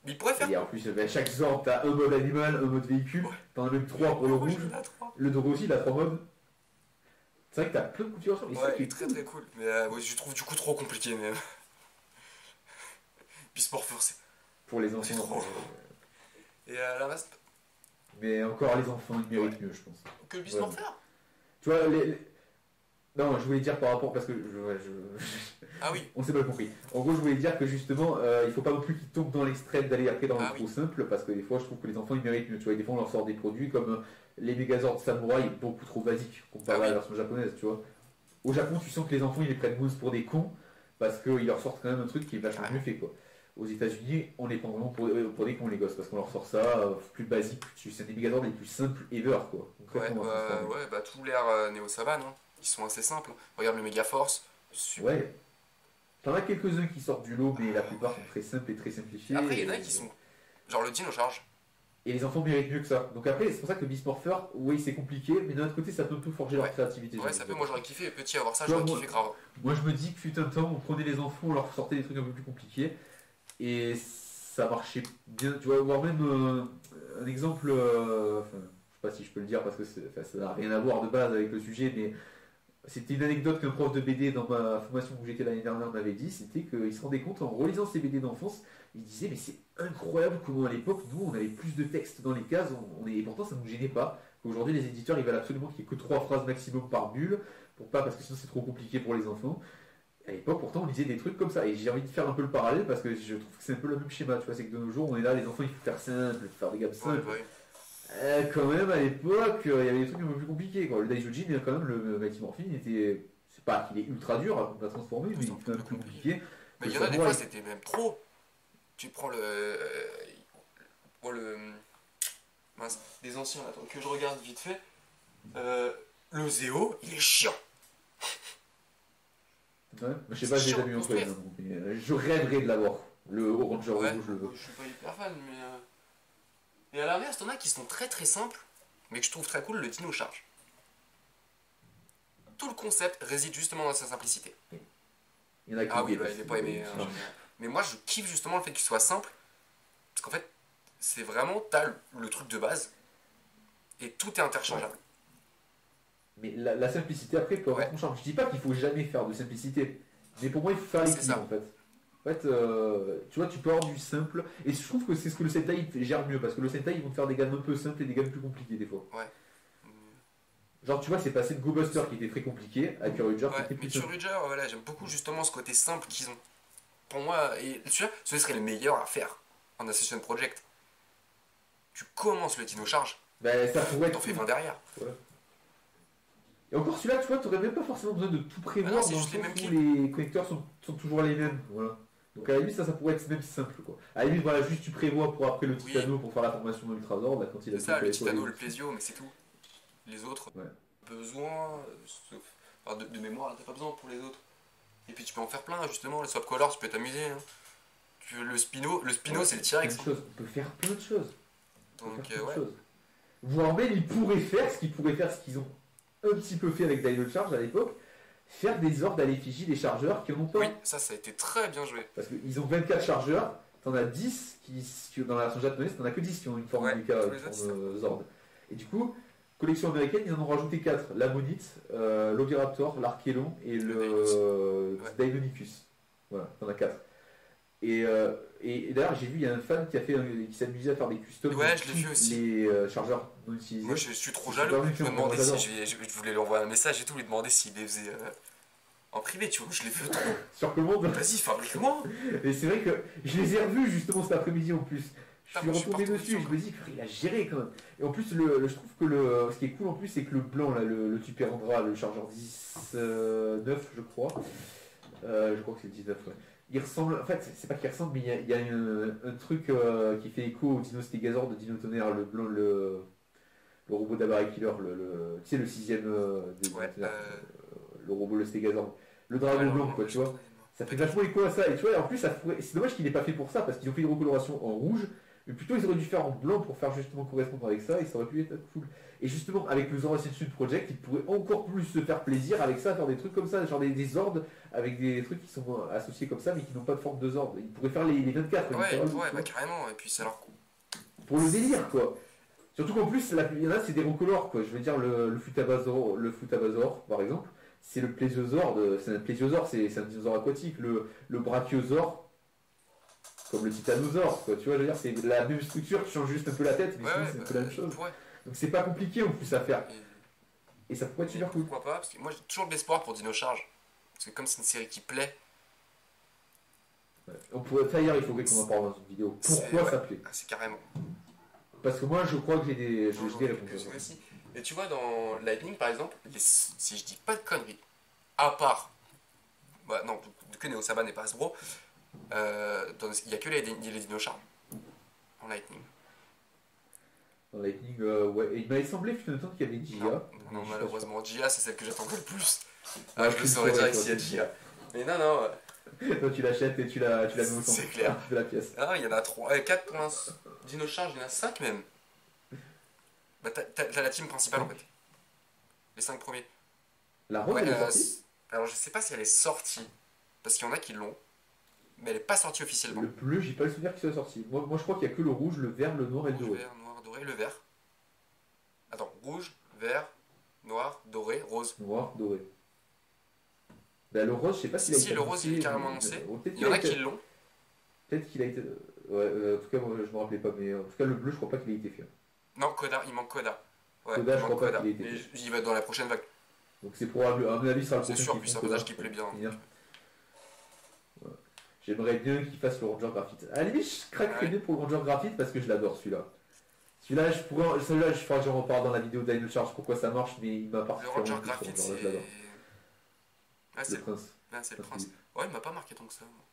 il pourrait faire.
Et en plus, chaque Zord, t'as un mode animal, un mode véhicule, t'en as même 3 pour le rouge. Le doré aussi, il a 3 modes. C'est vrai que t'as plein de configurations.
Ouais, il est très très cool. Mais ouais, je trouve du coup trop compliqué même. Beast Morpher, c'est.
Pour les enfants.
Trop. Et la masse.
Mais encore les enfants, ils méritent mieux, je pense.
Que Beast Morpher.
Tu vois, Non, je voulais dire par rapport, parce que
Ah oui,
on s'est pas compris. En gros, je voulais dire que justement, il faut pas non plus qu'ils tombent dans l'extrême d'aller après dans le
ah
trop
oui,
simple, parce que des fois, je trouve que les enfants ils méritent mieux. Tu vois, et des fois, on leur sort des produits comme les Megazords Samurai, beaucoup trop basiques
ah
comparé à
oui,
la version japonaise, tu vois. Au Japon, tu sens que les enfants ils les prennent moins pour des cons, parce qu'ils leur sortent quand même un truc qui est vachement mieux
carrément.
fait, quoi. Aux États-Unis, on les prend vraiment pour des cons, les gosses, parce qu'on leur sort ça plus basique, c'est des Megazords les plus simples ever, quoi.
Ouais,
Concrètement, à transformer.
ouais, bah tout l'air Neo Saban, hein. Ils sont assez simples, hein. Regarde le Megaforce, super.
Ouais, t'en as quelques-uns qui sortent du lot, mais la plupart sont très simples et très
Après, il y en a
simplifiés.
qui sont. Genre le Dino Charge.
Et les enfants méritent mieux que ça. Donc après, c'est pour ça que Beast Morpher, oui, c'est compliqué, mais d'un autre côté, ça peut tout forger leur
Ouais,
créativité, j'ai
ouais,
envie
ça
de
peut.
dire.
Moi j'aurais kiffé, petit, avoir ça,
Tu vois,
j'aurais kiffé grave.
moi, je me dis que fut un temps, on prenait les enfants, on leur sortait des trucs un peu plus compliqués, et ça marchait bien. Tu vois, voire même un exemple, enfin, je sais pas si je peux le dire parce que enfin, ça n'a rien à voir de base avec le sujet, mais c'était une anecdote qu'un prof de BD dans ma formation où j'étais l'année dernière m'avait dit, c'était qu'il se rendait compte en relisant ses BD d'enfance, il disait mais c'est incroyable comment à l'époque nous on avait plus de texte dans les cases, et pourtant ça ne nous gênait pas. Aujourd'hui les éditeurs ils veulent absolument qu'il n'y ait que 3 phrases maximum par bulle, pour pas parce que sinon c'est trop compliqué pour les enfants. À l'époque pourtant on lisait des trucs comme ça et j'ai envie de faire un peu le parallèle parce que je trouve que c'est un peu le même schéma, tu vois, c'est que de nos jours on est là les enfants il faut faire simple, faire des gammes
Ouais,
simples.
bah oui.
Quand même, à l'époque, il y avait des trucs un peu plus compliqués, quoi. Le Daijujin, quand même, le Mighty Morphin, était. C'est pas qu'il est ultra dur à transformer, mais
C'est
il
un
est
peu
quand même
plus
plus
compliqué.
compliqué
Mais
que
il
le
y en a des fois,
Samurai.
c'était même trop. Tu prends le. Oh, le. Mince, des anciens, attends, que je regarde vite fait. Euh, le Zéo, il est chiant.
Ouais. Je sais
C'est
pas, j'ai
chiant
déjà
à
vu en
construire.
mais je rêverais de l'avoir. Le Ranger
Ouais,
rouge, je le
moi,
veux.
je suis pas hyper fan, mais. Et à l'inverse, t'en as qui sont très très simples, mais que je trouve très cool, le Dino Charge. Tout le concept réside justement dans sa simplicité.
Il y en a qui
Ah
le
oui, bah, il
détestent.
est pas aimé, hein, mais moi je kiffe justement le fait qu'il soit simple, parce qu'en fait, c'est vraiment, t'as le truc de base, et tout est
Ouais.
interchangeable.
Mais la simplicité, après, peut avoir
Ouais,
son charme. Je dis pas qu'il faut jamais faire de simplicité, mais pour moi, il faut faire
c'est
l'équilibre,
ça.
en fait. En fait, tu vois, tu peux avoir du simple, et je trouve que c'est ce que le Sentai gère mieux, parce que le Sentai, ils vont te faire des gammes un peu simples et des gammes plus compliquées, des fois.
Ouais.
Genre, tu vois, c'est passé de Go Buster qui était très compliqué à Kyuruger qui
Ouais,
était
mais
plus simple.
Kyuruger, voilà, j'aime beaucoup justement ce côté simple qu'ils ont. Pour moi, et celui-là, ce serait le meilleur à faire en Assassin's Project. Tu commences le Dino Charge,
Ben, ça pourrait
t'en
être
fais
cool.
20 derrière.
Voilà. Et encore celui-là, tu vois, t'aurais même pas forcément besoin de tout
Ah non,
prévoir
c'est
dans le
juste les
sens
mêmes
où
clips.
les connecteurs sont toujours les mêmes. Voilà. Donc à la limite, ça pourrait être même simple, quoi. À la limite, voilà, juste tu prévois pour après le
Oui,
Titano pour faire la formation de l'Ultrazord, là, quand il a
c'est
tout
ça, le
fait coller
Titano, le
dessus.
Plésio, mais c'est tout. Les autres,
Ouais.
besoin, sauf. Enfin, de mémoire, là, t'as pas besoin pour les autres. Et puis tu peux en faire plein, justement, les swap colors, tu peux t'amuser. Hein. Le Spino
Ouais,
c'est le
plein
T-Rex.
de
Hein.
choses. On peut faire plein de choses. On peut
Donc,
faire plein de
ouais.
choses. Voire même, ils pourraient faire ce qu'ils ont un petit peu fait avec Dino Charge à l'époque, faire des ordres à l'effigie des chargeurs qui en ont
Oui,
pas.
ça a été très bien joué.
Parce qu'ils ont 24 chargeurs, t'en as 10 dans la version japonaise, t'en as que 10 qui ont une forme
Ouais,
mecha,
tous
une
les autres,
forme
c'est ça.
Zord. Et du coup, collection américaine, ils en ont rajouté 4. L'Ammonite, l'Oviraptor, l'Archelon et le
Ouais.
Deinonychus. Voilà, t'en as 4. Et d'ailleurs, j'ai vu, il y a un fan qui s'amusait à faire des customs
Ouais,
de
je l'ai vu
tous
aussi.
les chargeurs non utilisés.
Moi, je suis trop
C'est
jaloux.
super
Je
mignon,
me
moi
demandais
j'adore.
si je voulais lui envoyer un message et tout, lui demander s'il les faisait en privé, tu vois. Je les veux trop.
Sur commande.
Vas-y, fabrique-moi.
Et c'est vrai que je les ai revus justement cet après-midi en plus. Je
Putain,
suis
moi, je suis
retourné
partout
dessus et
dessus,
je me dis qu'il a géré quand même. Et en plus, je trouve que ce qui est cool en plus, c'est que le blanc, là, le Tuperandra, le chargeur 10 9, je crois que c'est le 19, ouais. Il ressemble, en fait, c'est pas qu'il ressemble, mais il y a un truc qui fait écho au Dino Stegazord de Dino Tonnerre, le blanc, le robot d'Abari Killer, tu sais, le sixième de Dino
Ouais,
Tonnerre, le robot, le Stegazord. Le dragon
ouais,
blanc,
non,
quoi,
je
tu vois.
connais, moi.
Ça fait vachement écho à ça. Et tu vois, en plus, c'est dommage qu'il n'ait pas fait pour ça, parce qu'ils ont fait une recoloration en rouge, mais plutôt ils auraient dû faire en blanc pour faire justement correspondre avec ça, et ça aurait pu être cool. Et justement, avec le Zord Ascension Project, ils pourraient encore plus se faire plaisir avec ça, faire des trucs comme ça, genre des Zords avec des trucs qui sont associés comme ça, mais qui n'ont pas de forme de Zord. Ils pourraient faire les 24,
Ouais,
littéralement,
ouais,
tu
bah
vois,
carrément. Et puis, c'est alors.
pour le délire, quoi. Surtout qu'en plus, il y en a, c'est des recolores, quoi. Je veux dire, le Futabazor, par exemple, c'est le plésiosaure, c'est un plésiosaure, c'est un dinosaure aquatique. Le brachiosaure, comme le titanosaure, quoi. Tu vois, je veux dire, c'est la même structure, tu changes juste un peu la tête, mais
Ouais,
sinon
ouais,
c'est un
bah,
peu la même chose.
ouais.
Donc c'est pas compliqué en plus à faire.
Et
Et ça pourrait être
Mais
super cool.
pourquoi pas? Parce que moi j'ai toujours de l'espoir pour Dino Charge. Parce que comme c'est une série qui plaît,
Ouais. On pourrait, d'ailleurs, il faudrait qu'on en parle dans une vidéo.
c'est
Pourquoi
ouais,
ça plaît?
c'est carrément.
Parce que moi, je crois que
Non,
j'ai
j'en
des
ai
réponses à
quelques-unes
ça.
aussi. Et tu vois, dans Lightning par exemple, si je dis pas de conneries, à part. Bah, non, que Neo Saban et pas Hasbro, il y a que les Dino Charge en Lightning.
Dans Lightning, ouais. Et il m'avait semblé, fut un temps qu'il y avait
Non,
Gia. Mais
non,
je suis pas sûr.
malheureusement, Gia, c'est celle que j'attendais le plus. Ah,
Ouais,
je
tu
le
le
saurais
saurais,
direct
toi,
s'il y a
tu le
Gia. Mais non, non,
Toi, tu l'achètes et tu la mets au centre
c'est clair.
de la pièce.
Ah, il y en a 3, 4 pour l'instant. Dino Charge, il y en a 5 même. Bah, t'as la team principale en fait. Les 5 premiers.
La Rose,
Ouais,
elle est sortie.
alors je sais pas si elle est sortie. Parce qu'il y en a qui l'ont. Mais elle est pas sortie officiellement.
Le bleu, j'ai pas le souvenir qu'il soit sorti. Moi, je crois qu'il y a que le rouge, le vert, le noir et le
Rouge,
doré.
vert, noir, doré, le vert. Attends, rouge, vert, noir, doré, rose.
Noir, doré. Bah, le rose, je sais pas s'il a
Si,
été
le rose il est carrément
mais-
annoncé.
peut-être
Il y
qu'il
en
a
a qui
été.
l'ont.
Peut-être qu'il a été. Ouais, en tout cas, moi, je me rappelais pas, mais en tout cas, le bleu, je crois pas qu'il ait été fait.
Non, Coda, il manque Coda. Ouais,
Coda,
il
je
manque
crois pas
Coda.
qu'il ait été
Mais
fait.
il va être dans la prochaine vague.
Donc c'est probable, à mon avis, ce sera le
C'est
prochain
sûr,
qui
puis
font
c'est un
Coda,
personnage qui plaît bien.
pour finir.
Donc.
Ouais. J'aimerais bien qu'il fasse le Ranger Graphite. À la limite, je craquerais
Ouais.
bien pour le Ranger Graphite parce que je l'adore celui-là. Celui-là, je crois que j'en reparle dans la vidéo Dino Charge pourquoi ça marche, mais il m'a
Le
particulièrement
Ranger
plu, ce
Graphite,
Ranger-là,
c'est.
je l'adore.
Ah,
Le prince.
c'est le
Prince
prince.
Philippe.
Ouais, il m'a pas marqué tant que ça. Moi.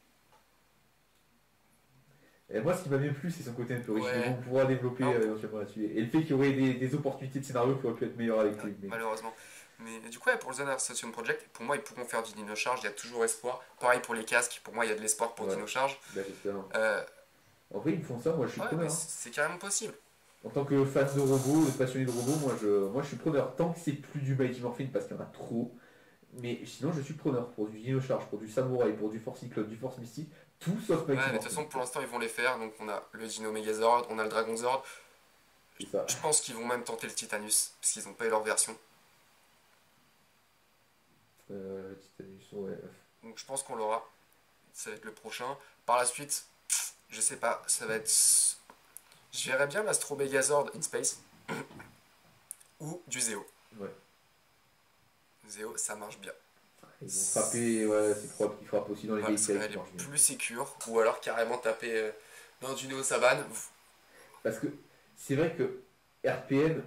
Et moi, ce qui m'a bien plu, c'est son côté un peu riche,
Ouais.
mais bon, on pourra développer
Ah,
éventuellement là-dessus. Et le fait qu'il y aurait des opportunités de scénario qui auraient pu être meilleures avec lui. Mais...
Malheureusement. Mais du coup, ouais, pour le Zone Station Project, pour moi, ils pourront faire du Dino Charge, il y a toujours espoir. Pareil pour les casques, pour moi, il y a de l'espoir pour
Ouais.
Dino Charge.
Bah, j'espère.
Euh,
En vrai, ils me font ça, moi je suis
ouais,
preneur. Hein.
c'est carrément possible.
En tant que fan de robots, de passionné de robots, moi je suis preneur. Tant que c'est plus du Mighty Morphin parce qu'il y en a trop. Mais sinon, je suis preneur pour du Dino Charge, pour du Samurai, pour du Force Cyclone, du Force Mystique, tout sauf Mighty
Ouais, mais de
Morphin.
toute façon, pour l'instant, ils vont les faire. Donc, on a le Dino Megazord, on a le Dragon Zord.
C'est ça.
Je pense qu'ils vont même tenter le Titanus, parce qu'ils n'ont pas eu leur version.
Titanus, ouais.
Donc, je pense qu'on l'aura. Ça va être le prochain. Par la suite, je sais pas, ça va être. Je verrais bien l'Astro Megazord in Space. Ou du Zeo.
Ouais.
Zeo, ça marche bien.
Ils vont frapper, ouais, c'est probable qu'ils frappent aussi dans les
Voilà,
vieilles
ça va
séries qui
aller
marchent bien.
plus sécure. Ou alors carrément taper dans du Neo Saban.
Parce que c'est vrai que RPM,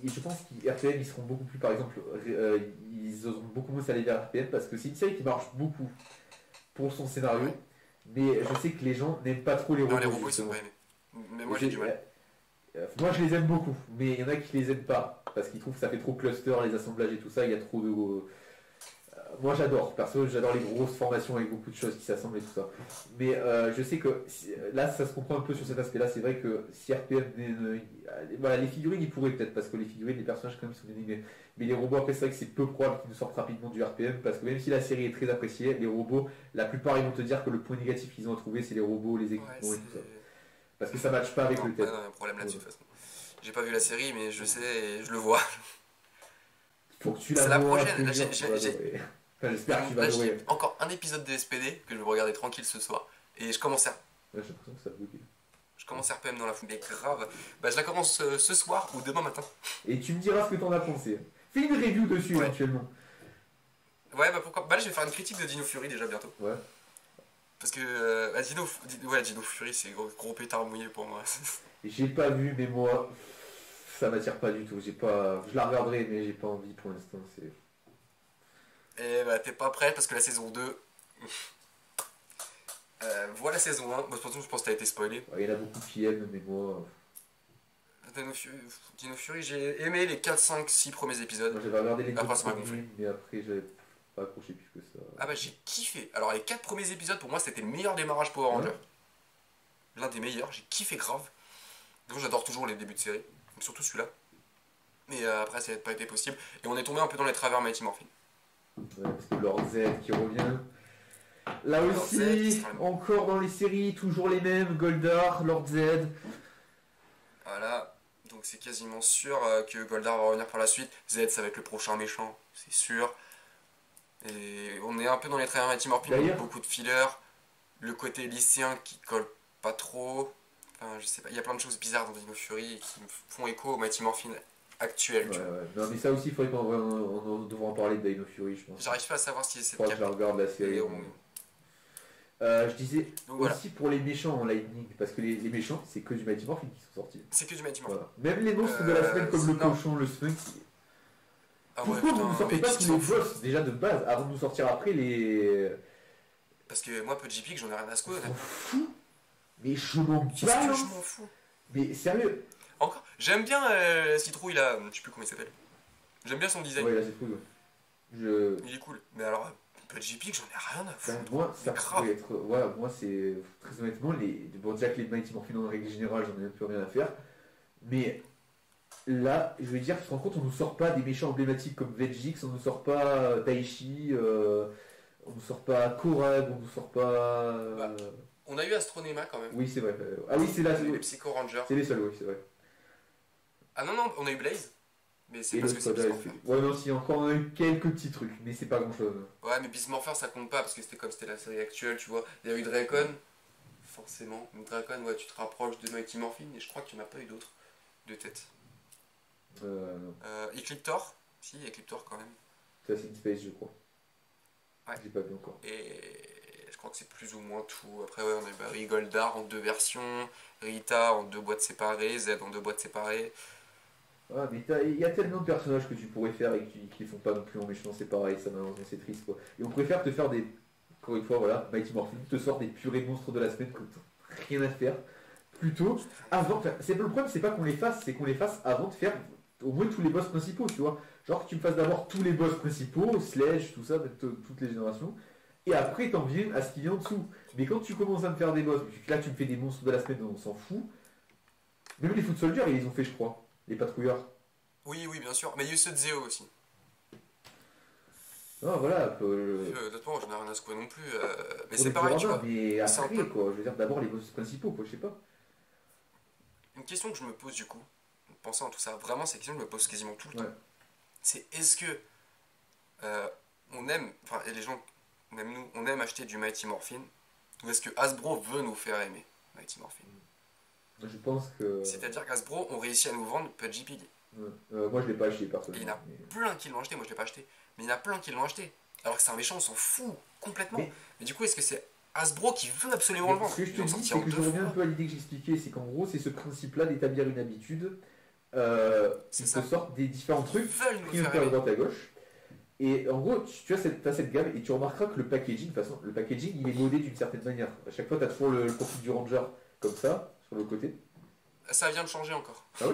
je pense qu'RPM ils seront beaucoup plus, par exemple, ils oseront beaucoup moins s'aller vers RPM parce que c'est une série qui marche beaucoup pour son scénario,
Ouais.
mais je sais que les gens n'aiment pas trop les robots.
Non, les robots, ils sont
justement.
pas aimés. Mais moi, j'ai du mal.
Moi je les aime beaucoup, mais il y en a qui les aiment pas parce qu'ils trouvent que ça fait trop cluster, les assemblages et tout ça, il y a trop de. Moi j'adore, perso j'adore les grosses formations avec beaucoup de choses qui s'assemblent et tout ça. Mais je sais que là ça se comprend un peu sur cet aspect-là, c'est vrai que si RPM. Voilà, les figurines ils pourraient peut-être parce que les figurines, les personnages quand même sont bien animés. Mais les robots après c'est vrai que c'est peu probable qu'ils nous sortent rapidement du RPM parce que même si la série est très appréciée, les robots, la plupart ils vont te dire que le point négatif qu'ils ont à trouver c'est les robots, les
Ouais,
équipements et tout ça.
c'est.
Parce que ça matche pas avec
Non,
le thème.
non, il y a un problème là-dessus de toute façon. J'ai pas vu la série, mais je sais et je le vois.
Faut que tu
C'est
la
la
vois,
prochaine,
je te
là,
jure, tu vas adorer. Enfin, j'espère que tu vas
Là,
adorer.
j'ai encore un épisode de SPD que je vais regarder tranquille ce soir. Et je commence,
Là, j'ai l'impression que ça bug.
je commence RPM dans la foulée. Mais grave. Bah, je la commence ce soir ou demain matin.
Et tu me diras ce que t'en as pensé. Fais une review dessus
Ouais.
éventuellement.
Ouais, bah pourquoi. Bah, là, je vais faire une critique de Dino Fury déjà bientôt.
Ouais.
Parce que bah, Dino Fury, c'est gros pétard mouillé pour moi.
J'ai pas vu, mais moi, ça m'attire pas du tout. J'ai pas. Je la regarderai, mais j'ai pas envie pour l'instant.
Et bah, t'es pas prêt parce que la saison 2. Voilà la saison 1. Bah, de toute façon, je pense que t'as été spoilé.
Ouais, il y en a beaucoup qui aiment, mais moi.
Dino Fury, j'ai aimé les 4, 5, 6 premiers épisodes.
Moi, j'avais regardé les deux
Après, ça m'a
premiers,
gonflé.
mais après, j'avais pas accroché plus que ça.
Ah bah j'ai kiffé. Alors les 4 premiers épisodes pour moi c'était le meilleur démarrage Power Ranger. L'un des meilleurs, j'ai kiffé grave. Donc j'adore toujours les débuts de série, donc surtout celui-là. Mais après ça n'a pas été possible. Et on est tombé un peu dans les travers Mighty Morphin.
Ouais, parce que Lord Z qui revient. Là
Lord Z qui
aussi,
sera le-
encore dans les séries, toujours les mêmes, Goldar, Lord Z.
Voilà, donc c'est quasiment sûr que Goldar va revenir par la suite. Z ça va être le prochain méchant, c'est sûr. Et on est un peu dans les travers Mighty Morphin,
D'ailleurs-
donc beaucoup de fillers. Le côté lycéen qui colle pas trop. Enfin je sais pas, il y a plein de choses bizarres dans Dino Fury qui me font écho au Mighty Morphin. actuelle,
Ouais,
tu vois.
ouais. Non, mais ça aussi, il faudrait qu'on devra en parler de Dino Fury, je pense.
J'arrive pas à savoir si c'est le
Faudra
cas.
que je la regarde la
Et
série.
on...
Je disais
Donc voilà,
aussi pour les méchants en Lightning, parce que les méchants, c'est que du Mighty Morphin qui sont sortis.
c'est que du Mighty Morphin.
Voilà. Même les monstres de la semaine comme le
Non.
cochon, le sphinx.
Ah ouais,
Pourquoi vous ne
putain,
sortez
mais
pas
qu'est-ce
tous
qu'ils
les
s'en foutent?
boss déjà de base avant de nous sortir après les.
Parce que moi, Pudgy Pig, j'en ai rien à secouer,
On s'en
honnêtement.
fout. Mais je m'en
Qu'est-ce que
balance.
je m'en fous?
Mais sérieux.
Encore, j'aime bien Citrouille là, je sais plus comment il s'appelle. J'aime bien son design,
Ouais, là c'est cool. Je.
il est cool. Mais alors, Pudgy Pig, j'en ai rien à
Ben,
foutre.
moi, ça
Mais grave.
pourrait être. Voilà, moi c'est. Très honnêtement, les. Bon, déjà que les Mighty Morphin en règle générale, j'en ai un peu rien à faire. Mais là, je veux dire, tu te rends compte, on nous sort pas des méchants emblématiques comme Vegix, on nous sort pas Daichi, on nous sort pas Korag, on nous sort pas.
Bah. On a eu Astronema quand même.
Oui, c'est vrai. Ah oui, c'est là,
On a eu les Psycho Rangers.
c'est les seuls, oui, c'est vrai.
Ah non, non, on a eu Blaze. Mais c'est
Et
parce
le
que c'est
Squad,
Beast Morpher.
ouais, non, si, encore on a eu quelques petits trucs, mais c'est pas grand chose.
Ouais, mais Beast Morpher ça compte pas parce que c'était comme c'était la série actuelle, tu vois. Il y a eu Dracon, forcément. Donc Dracon, ouais, tu te rapproches de Mighty Morphin et je crois qu'il n'y en a pas eu d'autres de tête. Ecliptor, si, Ecliptor quand même.
C'est Acid Space, je crois.
Ouais.
J'ai pas vu encore.
Et je crois que c'est plus ou moins tout. Après, ouais, on a eu Barry Goldar en 2 versions, Rita en 2 boîtes séparées, Z en 2 boîtes séparées.
Ah, mais il y a tellement de personnages que tu pourrais faire et qui les font pas non plus en méchant, c'est pareil, ça malheureusement c'est triste quoi. Et on préfère te faire des. Encore une fois, voilà, Mighty Morphin te sort des purées monstres de la semaine que t'as rien à faire. Plutôt, avant. C'est le problème, c'est pas qu'on les fasse, c'est qu'on les fasse avant de faire au moins tous les boss principaux, tu vois. Genre que tu me fasses d'abord tous les boss principaux, Sledge, tout ça, toutes les générations. Et après, t'en viens à ce qu'il y a en dessous. Mais quand tu commences à me faire des boss, là tu me fais des monstres de la semaine, on s'en fout. Même les Foot Soldiers, ils les ont fait, je crois. Les patrouilleurs.
Oui, oui, bien sûr. Mais il y a eu ceux de Zeo aussi.
Ah, voilà.
Honnêtement, j'en ai rien à secouer non plus. Mais
Pour
c'est
les
pareil, tu
Piranhas,
vois.
mais
C'est un
après,
peu
quoi. Je veux dire, d'abord les boss principaux, quoi. Je sais pas.
une question que je me pose du coup, en pensant à tout ça. Vraiment, c'est une question que je me pose quasiment tout le
Ouais.
temps. C'est est-ce que on aime, enfin, et les gens, même nous, on aime acheter du Mighty Morphin, ou est-ce que Hasbro veut nous faire aimer Mighty Morphin?
Je pense que.
C'est-à-dire qu'Hasbro ont réussi à nous vendre Pudgy Pig.
Ouais. Moi, je l'ai pas acheté,
Et il y en
personnellement.
a plein qui l'ont acheté, moi je l'ai pas acheté. Mais il y en a plein qui l'ont acheté. Alors que c'est un méchant, on s'en fout complètement. Mais du coup, est-ce que c'est Hasbro qui veut absolument le
Mais
vendre?
ce que je
Ils
te
l'ont
dis,
sorti
c'est
en
que je
2
reviens un
fois.
peu à l'idée que j'expliquais, c'est qu'en gros, c'est ce principe-là d'établir une habitude.
C'est
Ils
ça.
te sortent des différents
Ils
trucs,
veulent nous
pris un
faire
peu à
aimer.
droite à gauche. Et en gros, tu as cette gamme et tu remarqueras que le packaging, de toute façon, le packaging, il est modé d'une certaine manière. À chaque fois, tu as toujours le profil du Ranger comme ça, sur le côté.
Ça vient de changer encore.
Ah oui.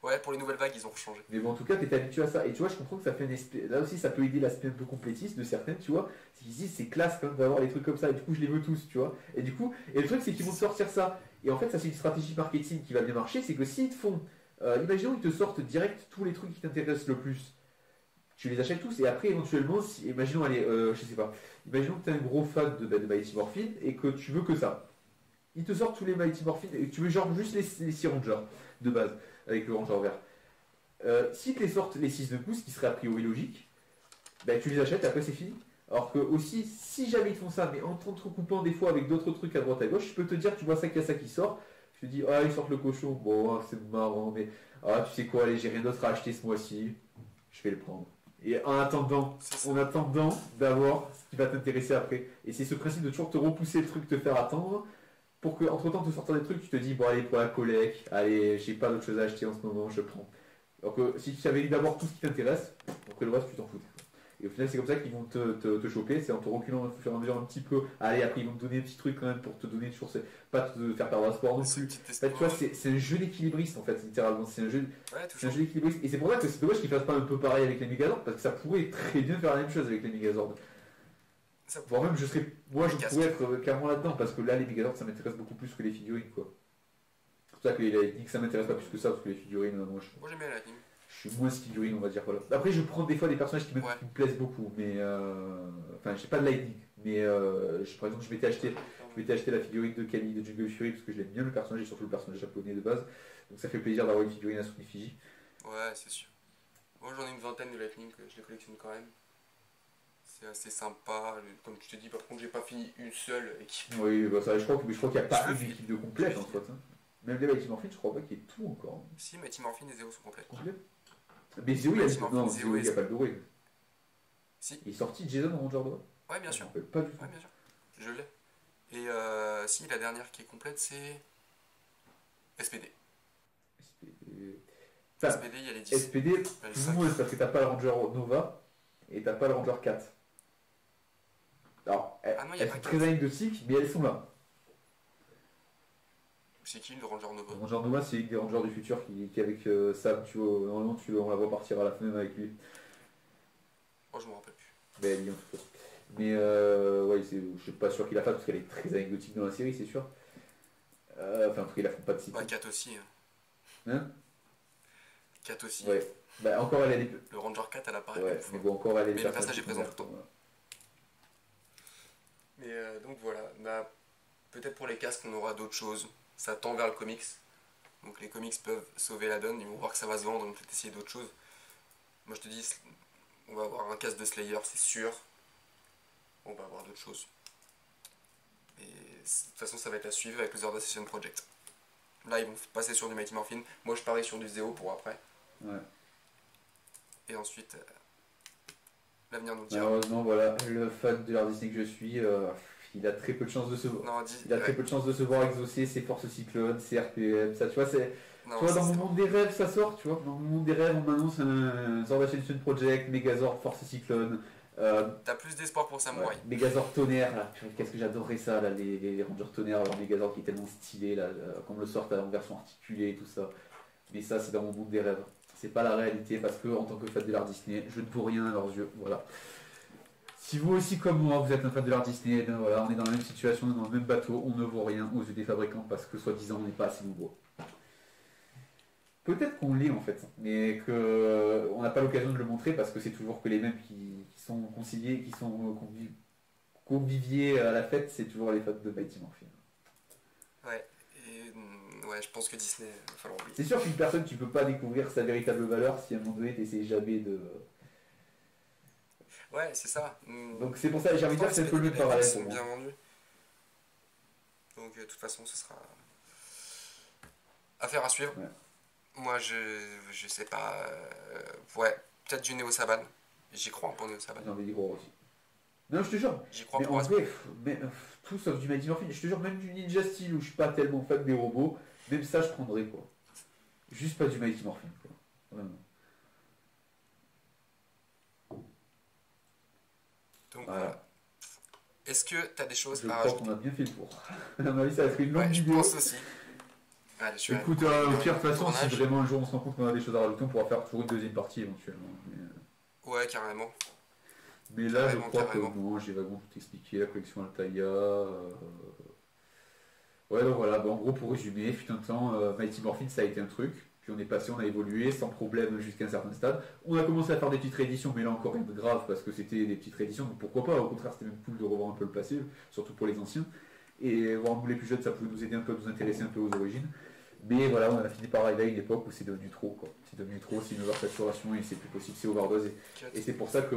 Ouais, pour les nouvelles vagues, ils ont changé.
Mais bon, en tout cas, tu es habitué à ça. Et tu vois, je comprends que ça fait une espèce. Là aussi, ça peut aider l'aspect un peu complétiste de certaines, tu vois. Ils se disent, c'est classe quand même d'avoir les trucs comme ça. Et du coup, je les veux tous, tu vois. Et du coup, et le truc, c'est qu'ils vont te sortir ça. Et en fait, ça, c'est une stratégie marketing qui va bien marcher. C'est que s'ils te font. Imaginons qu'ils te sortent direct tous les trucs qui t'intéressent le plus. Tu les achètes tous. Et après, éventuellement, imaginons, allez, je sais pas. Imaginons que tu es un gros fan de Mighty Morphin et que tu veux que ça. Ils te sortent tous les Mighty Morphin et que tu veux genre juste les 6 Rangers de base. Avec le Ranger vert. Si tu les sortent les 6 de pouce, ce qui serait a priori logique, ben, tu les achètes et après c'est fini. Alors que aussi, si jamais ils font ça, mais en t'entrecoupant des fois avec d'autres trucs à droite à gauche, je peux te dire, tu vois ça qu'il y a ça qui sort, je te dis, ah ils sortent le cochon, bon c'est marrant, mais ah tu sais quoi, allez j'ai rien d'autre à acheter ce mois-ci, je vais le prendre. Et en attendant d'avoir ce qui va t'intéresser après. Et c'est ce principe de toujours te repousser le truc, te faire attendre, pour que entre temps te sortir des trucs, tu te dis, bon allez pour la collecte, allez j'ai pas d'autre chose à acheter en ce moment, je prends. Alors que si tu avais lu d'abord tout ce qui t'intéresse, après le reste tu t'en foutais. Et au final c'est comme ça qu'ils vont te choper, c'est en te reculant au fur et à mesure un petit peu. Allez après ils vont te donner un petit truc quand même pour te donner toujours, pas te faire perdre espoir non
C'est
plus.
une petite
En fait tu vois
espoir.
c'est un jeu d'équilibriste en fait littéralement, c'est un jeu
Ouais,
c'est un
toujours.
jeu d'équilibriste. Et c'est pour ça que c'est dommage qu'ils fassent pas un peu pareil avec les Megazords, parce que ça pourrait très bien faire la même chose avec les Megazords.
Ça
Voire même moi je
Les
pourrais être carrément là-dedans, parce que là les Megazords ça m'intéresse beaucoup plus que les figurines quoi. C'est pour ça que les Lightning ça m'intéresse pas plus que ça, parce que les figurines moi
Moi j'aime bien la team.
je suis moins figurine, on va dire. Voilà. Après, je prends des fois des personnages
Ouais.
qui me plaisent beaucoup, mais enfin, j'ai pas de Lightning, mais par exemple, je m'étais acheté la figurine de Camille de Jungle Fury parce que je l'aime bien le personnage et surtout le personnage japonais de base, donc ça fait plaisir d'avoir une figurine à Sony Fiji.
Ouais, c'est sûr. Moi j'en ai une vingtaine de Lightning que je les collectionne quand même. C'est assez sympa. Comme tu te dis, par contre, j'ai pas fini une seule équipe.
Oui, bah, ça, je crois qu'il n'y a pas
Je
une
veux-
équipe de complète en fait. Hein. Même les Mighty Morphin, je crois pas qu'il y ait tout encore.
Si, Mighty Morphin et Zeo sont complets.
Complet. Mais Zéo, il y a
Mighty Morphin,
non,
Zeo
Zéo, il n'y a
et...
pas le doré.
Si,
Il est sorti Jason en Ranger Noir.
ouais, bien
Je
sûr.
me rappelle pas du tout.
Ouais, bien sûr. Je l'ai. Et si, la dernière qui est complète, c'est SPD.
SPD. Enfin,
SPD, il y a les 10.
SPD,
Il y a les
plus ou
5.
moins, c'est parce que t'as pas le Ranger Nova et t'as pas le Ranger 4. Alors,
Ah non, il y a
elles
pas
sont
4.
très anecdotiques, mais elles sont là.
C'est qui le Ranger Nova?
Le Ranger Nova, c'est une des Rangers du futur qui est avec Sam, tu vois, normalement, on la voit partir à la fin avec lui.
Oh, je me rappelle plus.
Mais elle y est en tout cas. Mais ouais, je suis pas sûr qu'il la fasse parce qu'elle est très anecdotique dans la série, c'est sûr. Enfin, en tout cas, il la font pas de sitôt.
Bah, 4 aussi.
Hein
4 aussi.
Ouais. Bah, encore elle est.
Le Ranger 4, elle apparaît
Ouais,
une
mais
fois.
bon, encore elle est.
Mais le personnage est présent tout le temps.
Voilà.
Mais donc voilà, bah, peut-être pour les casques on aura d'autres choses. Ça tend vers le comics. Donc les comics peuvent sauver la donne, ils vont voir que ça va se vendre, donc peut-être essayer d'autres choses. Moi je te dis, on va avoir un casque de Slayer, c'est sûr. On va avoir d'autres choses. Et de toute façon ça va être à suivre avec le Zord Assassin Project. Là ils vont passer sur du Mighty Morphin. Moi je parie sur du Zeo pour après.
Ouais.
Et ensuite, l'avenir nous le dira.
Malheureusement, voilà, le fan de l'art Disney que je suis, il a très peu de chances de se voir.
Non,
Il a très
ouais.
peu de chances de se voir exaucer ses forces cyclones, ses RPM, ça, tu vois, c'est.
Non,
Tu vois,
ça,
dans mon
c'est-
monde des rêves, ça sort, tu vois. Dans mon monde des rêves, on m'annonce un Zord Ascension Project, Megazord Force Cyclone,
T'as plus d'espoir pour
ouais,
Samouraï.
Megazord Tonnerre, là. Purée, qu'est-ce que j'adorais ça, là, les Rangers Tonnerre, leur Megazord qui est tellement stylé, là, qu'on le sorte en version articulée et tout ça. Mais ça, c'est dans mon monde des rêves. C'est pas la réalité parce que, en tant que fan de l'art Disney, je ne vaux rien à leurs yeux. Voilà. Si vous aussi, comme moi, vous êtes un fan de l'art Disney, ben voilà, on est dans la même situation, on est dans le même bateau, on ne vaut rien aux yeux des fabricants parce que, soi-disant, on n'est pas assez nombreux. Peut-être qu'on l'est en fait, mais qu'on n'a pas l'occasion de le montrer parce que c'est toujours que les mêmes qui sont conciliés, qui sont conviviés à la fête, c'est toujours les fans de Mighty Morphin.
Ouais, et ouais, je pense que Disney, va falloir oublier.
C'est sûr qu'une personne, tu peux pas découvrir sa véritable valeur si à un moment donné, tu essaies jamais de.
Ouais, c'est ça.
Donc c'est pour ça, j'ai envie de dire que c'est un peu le
Les
parallèle
comics
pour
sont
moi.
bien vendus. Donc de toute façon, ce sera affaire à suivre.
Ouais.
Moi, je sais pas. Ouais, peut-être du Neo Saban. J'y crois un peu au Neo Saban.
J'ai envie d'y croire aussi. Non, je te jure.
J'y crois
Mais
pour
en
Aspen.
vrai, tout sauf du Mighty Morphin. Je te jure, même du Ninja Steel où je suis pas tellement fan des robots, même ça je prendrais quoi. Juste pas du Mighty Morphin quoi. Vraiment.
Donc
Voilà.
voilà. Est-ce que t'as des choses
Je
à
crois
rajouter?
qu'on a bien fait le tour. À mon avis, ça va être une longue
Ouais, je
vidéo.
pense aussi. Allez, je suis
Écoute, au pire, de toute façon, si vraiment un jour on se rend compte qu'on a des choses à rajouter, on pourra faire toujours une deuxième partie éventuellement.
Ouais, carrément.
Mais là, je
Carrément,
crois
carrément.
que non, j'ai vaguement tout expliqué, la collection Altaïa. Ouais, donc voilà, en gros, pour résumer, fut un temps, Mighty Morphin, ça a été un truc. Puis on est passé, on a évolué sans problème jusqu'à un certain stade. On a commencé à faire des petites rééditions, mais là encore rien de grave parce que c'était des petites rééditions, donc pourquoi pas, au contraire, c'était même cool de revoir un peu le passé, surtout pour les anciens. Et voir nous les plus jeunes, ça pouvait nous aider un peu, nous intéresser un peu aux origines. Mais voilà, on a fini par arriver à une époque où c'est devenu trop, quoi. C'est devenu trop, c'est une oversaturation et c'est plus possible, c'est overdose. Et c'est pour ça que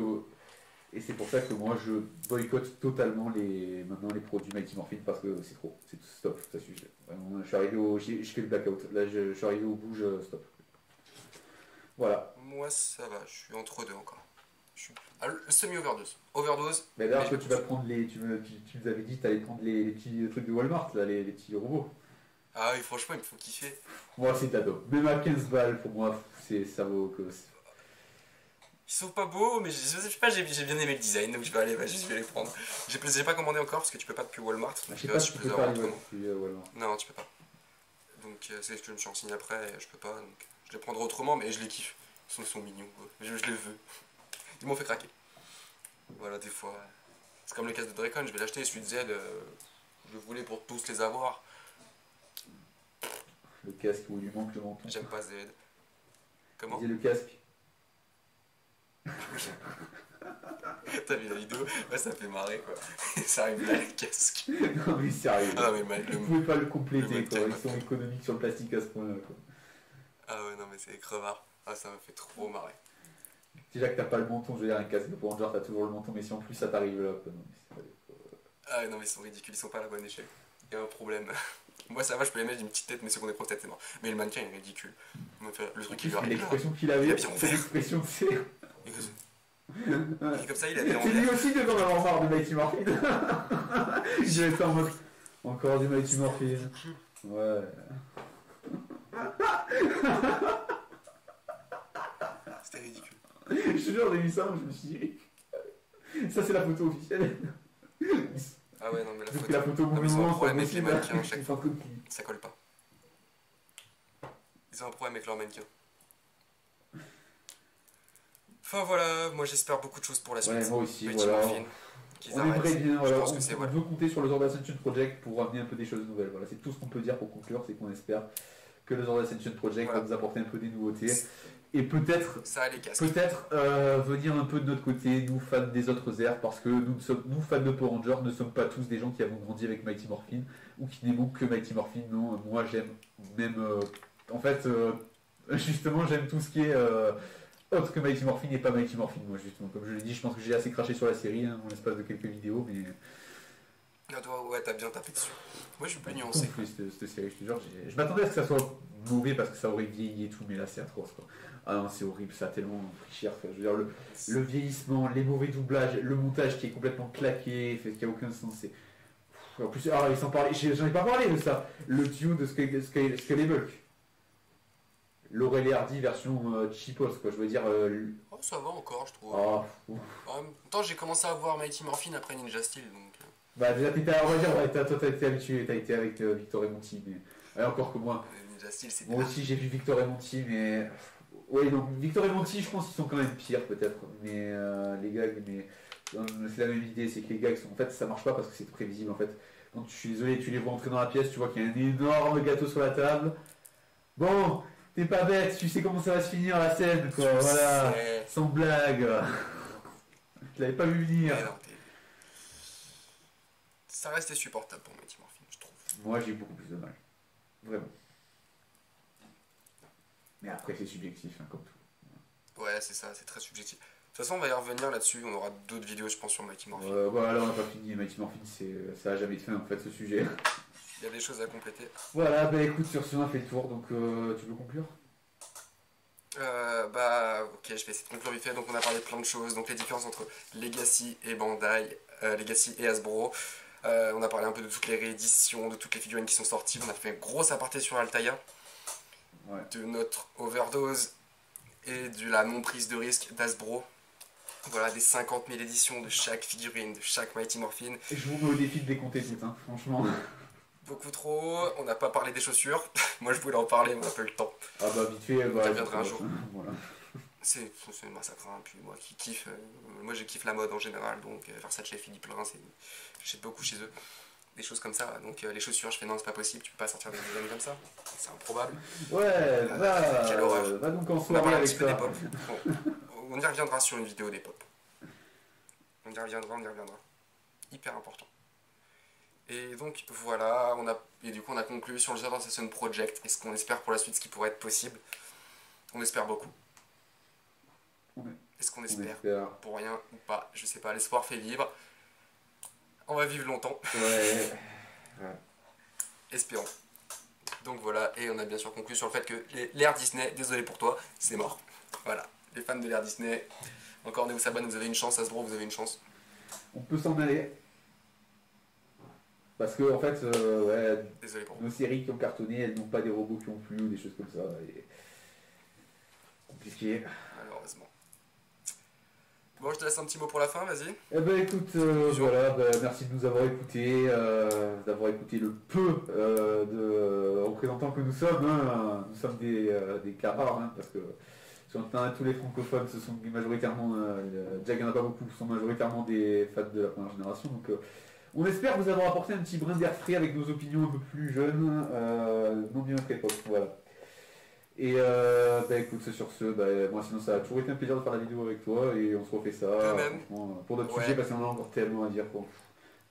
moi je boycotte totalement maintenant les produits Mighty Morphin parce que c'est trop, c'est stop, ça suffit. Vraiment, je suis arrivé je fais le blackout. Là je suis arrivé au bout, stop. Voilà.
Moi, ça va, je suis entre deux encore. Je suis semi-overdose. Overdose.
Mais d'ailleurs,
mais
toi tu vas prendre tu nous avais dit que tu allais prendre les petits trucs de Walmart, là, les petits robots.
Ah oui, franchement, il me faut kiffer.
Moi c'est ado. Même à 15 balles, pour moi, ça vaut que.
Ils sont pas beaux, mais je sais pas, j'ai bien aimé le design, donc je vais aller, je vais les prendre. J'ai pas commandé encore parce que tu peux pas depuis Walmart.
Je
Donc
sais pas si tu peux faire les
autrement.
Walmart.
Non, tu peux pas. Donc c'est ce que je me suis renseigné après, et je peux pas. Donc je les prendrai autrement, mais je les kiffe. Ils sont mignons, quoi. Je les veux. Ils m'ont fait craquer. Voilà, des fois. C'est comme le casque de Dracon, je vais l'acheter, celui de Z, je voulais pour tous les avoir.
Le casque où il lui manque le menton.
J'aime pas Z. Comment?
Disais le casque.
T'as vu la vidéo? Ouais, ça me fait marrer quoi. Ça arrive là, le casque.
Non mais sérieux.
Ah non, mais
Vous pouvez pas le compléter
mec
quoi.
qui
Ils
m'a
sont
fait-
économiques sur le plastique à ce point-là quoi.
Ah ouais, non, mais c'est crevard. Ah, ça me fait trop marrer.
Déjà que t'as pas le menton, je veux dire un casque pour Ranger, t'as toujours le menton, mais si en plus ça t'arrive là quoi. Non, mais c'est
Ah ouais, non, mais ils sont ridicules, ils sont pas à la bonne échelle. Il y a un problème. Moi ça va, je peux les mettre une petite tête, mais secondaire prostate, c'est mort. Mais le mannequin il est ridicule. Le truc qui lui arrive là.
L'expression qu'il
Il
avait,
a bien
c'est
fait.
l'expression de c'est.
Et comme ça il avait
C'est lui
l'envers.
aussi de quand avoir marre de Mighty Morphin. Il devait être en mode. Encore du Mighty Morphin. Ouais.
C'était ridicule.
Je te jure, j'ai vu ça, je me suis dit. Ça, c'est la photo officielle.
Ah ouais, non, mais la
Parce
photo.
que la photo au
Non, mais
mauvais
ils ont un
moment,
problème
c'est
avec les
possible.
mannequins, chaque fois.
Photo qui-
Ça colle pas. Ils ont un problème avec leur mannequin. Enfin voilà, moi j'espère beaucoup de choses pour la suite.
Ouais, moi aussi,
Mighty
voilà.
Morphin, qu'ils
On
arrêtent.
aimerait bien,
Je
voilà,
pense
on,
que c'est
on
voilà.
veut compter sur le Zord Ascension Project pour amener un peu des choses nouvelles. Voilà, c'est tout ce qu'on peut dire pour conclure, c'est qu'on espère que le Zord Ascension Project
Voilà.
va nous apporter un peu des nouveautés. Et peut-être
Ça les casque.
venir un peu de notre côté, nous fans des autres aires, parce que nous fans de Power Rangers, ne sommes pas tous des gens qui avons grandi avec Mighty Morphin ou qui n'aimons que Mighty Morphin. Non, moi j'aime même, en fait, justement j'aime tout ce qui est autre que Mighty Morphin et pas Mighty Morphin. Moi justement, comme je l'ai dit, je pense que j'ai assez craché sur la série en l'espace de quelques vidéos, mais
Ah, toi, ouais, t'as bien tapé dessus. Moi je suis plus nuancé.
compris cette série, je te jure. Je m'attendais à ce que ça soit mauvais parce que ça aurait vieilli et tout, mais là c'est atroce quoi. Ah non, c'est horrible, ça a tellement pris cher. Enfin, je veux dire, le vieillissement, les mauvais doublages, le montage qui est complètement claqué, fait qu'il n'y a aucun sens. En plus, ils s'en parlaient, j'en ai pas parlé de ça. Le duo de Skullybulk. Laurel et Hardy version cheapos, quoi. Je veux dire.
Oh, ça va encore, je trouve.
Ah, ouf.
En même temps, j'ai commencé à voir Mighty Morphin après Ninja Steel, donc.
Bah, déjà, on va dire, ouais, toi, t'as été habitué, t'as été avec Victor et Monty, mais encore que moi.
Ninja Steel, c'est
Moi
bien.
aussi, j'ai vu Victor et Monty, mais. Oui, donc Victor et Monty, je pense qu'ils sont quand même pires, peut-être. Mais les gags, mais. C'est la même idée, c'est que les gags, en fait, ça marche pas parce que c'est prévisible, en fait. Quand je suis désolé, tu les vois entrer dans la pièce, tu vois qu'il y a un énorme gâteau sur la table. Bon, t'es pas bête, tu sais comment ça va se finir la scène, quoi, voilà.
C'est-
Sans blague. Je l'avais pas vu venir.
Ouais, non, ça restait supportable pour Mighty Morphin, je trouve.
Moi, j'ai eu beaucoup plus de mal. Vraiment. Mais après, c'est subjectif, hein, comme tout.
Ouais, c'est ça, c'est très subjectif. De toute façon, on va y revenir là-dessus, on aura d'autres vidéos, je pense, sur Mighty Morphin.
Voilà, on n'a pas fini. Mighty Morphin, ça a jamais de fin, en fait, ce sujet.
Il y a des choses à compléter.
Voilà, bah écoute, sur ce, on a fait le tour, donc tu veux conclure?
Ok, je vais essayer de conclure vite fait. Donc, on a parlé de plein de choses. Donc, les différences entre Legacy et Bandai, Legacy et Hasbro. On a parlé un peu de toutes les rééditions, de toutes les figurines qui sont sorties. On a fait un gros aparté sur Altaïa,
Ouais.
de notre overdose et de la non-prise de risque d'Hasbro. Voilà, des 50 000 éditions de chaque figurine, de chaque Mighty Morphin.
Et je vous mets au défi de les compter toutes, hein, franchement.
Beaucoup trop. On n'a pas parlé des chaussures. Moi, je voulais en parler, mais on n'a pas eu le temps.
Ah bah, vite fait, bah,
Ça viendra un jour.
Voilà.
C'est un massacre, hein. Puis moi qui kiffe, moi je kiffe la mode en général, donc Versace, Philippe Plein, j'achète beaucoup chez eux, des choses comme ça. Donc les chaussures, je fais non, c'est pas possible, tu peux pas sortir des designs comme ça, c'est improbable.
Ouais,
quelle horreur.
va donc en
On a
soirée
parlé un
avec
petit peu des
ça.
pop. Bon, on y reviendra sur une vidéo des pop. On y reviendra. Hyper important. Et donc voilà, et du coup on a conclu sur le Zord Ascension Project et ce qu'on espère pour la suite, ce qui pourrait être possible. On espère beaucoup. Est-ce qu'on
On
espère
espère.
pour rien ou pas, je sais pas, l'espoir fait vivre. On va vivre longtemps,
Ouais.
espérons. Donc voilà, et on a bien sûr conclu sur le fait que l'ère Disney, désolé pour toi, c'est mort. Voilà, les fans de l'ère Disney, encore Neo Saban, vous avez une chance, Hasbro, vous avez une chance.
On peut s'en aller. Parce que, en fait, ouais,
Désolé pour vous.
nos séries qui ont cartonné, elles n'ont pas des robots qui ont plu ou des choses comme ça. Et... compliqué.
Malheureusement. Bon, je te laisse un petit mot pour la fin, vas-y.
Eh ben écoute, voilà, merci de nous avoir écoutés, d'avoir écouté le peu de représentants que nous sommes. Hein. Nous sommes des cas rares, hein, parce que sur Internet, tous les francophones, ce sont majoritairement, déjà il n'y en a pas beaucoup, ce sont majoritairement des fans de la première génération. Donc on espère vous avoir apporté un petit brin d'air frais avec nos opinions un peu plus jeunes, non bien notre époque. Voilà. Et écoute, sur ce, moi sinon ça a toujours été un plaisir de faire la vidéo avec toi et on se refait ça
même.
franchement, pour d'autres
Ouais.
sujets parce qu'on a encore tellement à dire, quoi.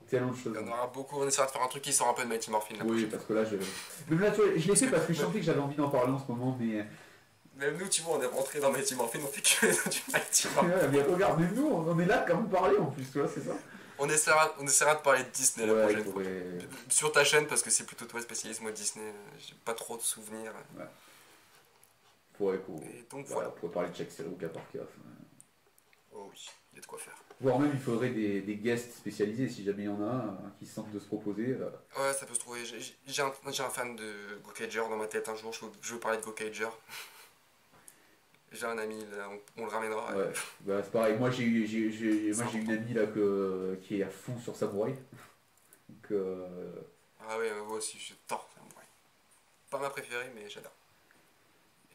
Tellement de choses.
Il y en aura beaucoup, on essaiera de faire un truc qui sort un peu de Mighty Morphin la
Oui,
prochaine
parce que là, même là, tu vois, je l'ai fait parce que je sentais que j'avais envie d'en parler en ce moment, mais...
Même nous, tu vois, on est rentré dans Mighty Morphin, on fait que du Mighty Morphin.
Ouais, mais regarde, même nous, on en est là quand vous parlez en plus, tu vois, c'est ça.
on essaiera de parler de Disney la
Ouais, il
prochaine fois.
faudrait.
Sur ta chaîne, parce que c'est plutôt toi spécialiste, moi Disney, j'ai pas trop de souvenirs.
Ouais. Faudrait qu'on.
Et donc
Voilà,
voilà.
on pourrait parler de chaque série au cas par cas. Enfin,
Oh oui, il y a de quoi faire.
voire même, il faudrait des guests spécialisés si jamais il y en a qui se sentent de se proposer.
Ouais, ça peut se trouver. J'ai un fan de Gokaiger dans ma tête un jour, je veux parler de Gokaiger. J'ai un ami, là, on le ramènera.
Ouais, bah, c'est pareil. Moi, j'ai une amie là qui est à fond sur Samouraï. Donc,
Ah ouais, moi aussi, j'adore Samouraï. Pas ma préférée, mais j'adore.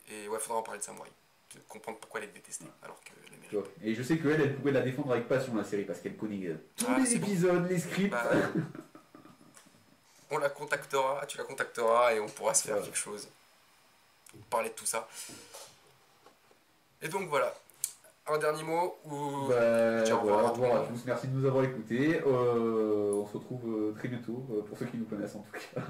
Et ouais, faudra en parler de Samouraï. De comprendre pourquoi elle est détestée, alors qu'elle est
tu vois.
méritée.
Et je sais qu'elle, elle pouvait la défendre avec passion la série parce qu'elle connaît tous
Ah,
les
c'est bon.
épisodes, les scripts.
Bah, on la contactera, tu la contacteras et on pourra se faire
Ouais.
quelque chose. Parler de tout ça. Et donc voilà. Un dernier mot ou
Bah,
dis au revoir
voilà,
à
au
tout le
revoir à
monde.
tous. Merci de nous avoir écoutés. On se retrouve très bientôt pour ceux qui nous connaissent en tout cas.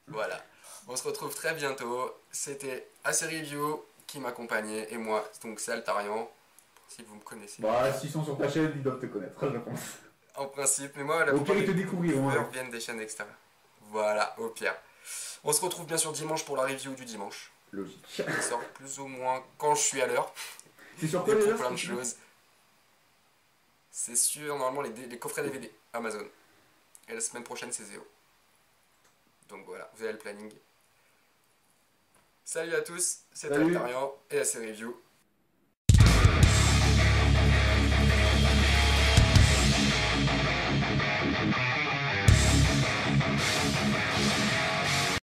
Voilà. On se retrouve très bientôt. C'était AC Review qui m'accompagnait et moi, donc c'est Altarian. Si vous me connaissez.
Bah, s'ils sont sur ta chaîne, ils doivent te connaître, je pense.
En principe, mais moi, la
Au
plupart
pire, ils te
des
découvriront.
viewers
Hein.
viennent des chaînes extérieures. Voilà, au pire. On se retrouve bien sûr dimanche pour la review du dimanche.
Logique.
Qui sort plus ou moins quand je suis à l'heure.
C'est sur
Et
quoi
pour
déjà
plein de choses. C'est sûr, normalement, les coffrets DVD Amazon. Et la semaine prochaine, c'est Zéo. Donc voilà, vous avez le planning. Salut à tous, c'était
Salut.
Altarian et AC Review.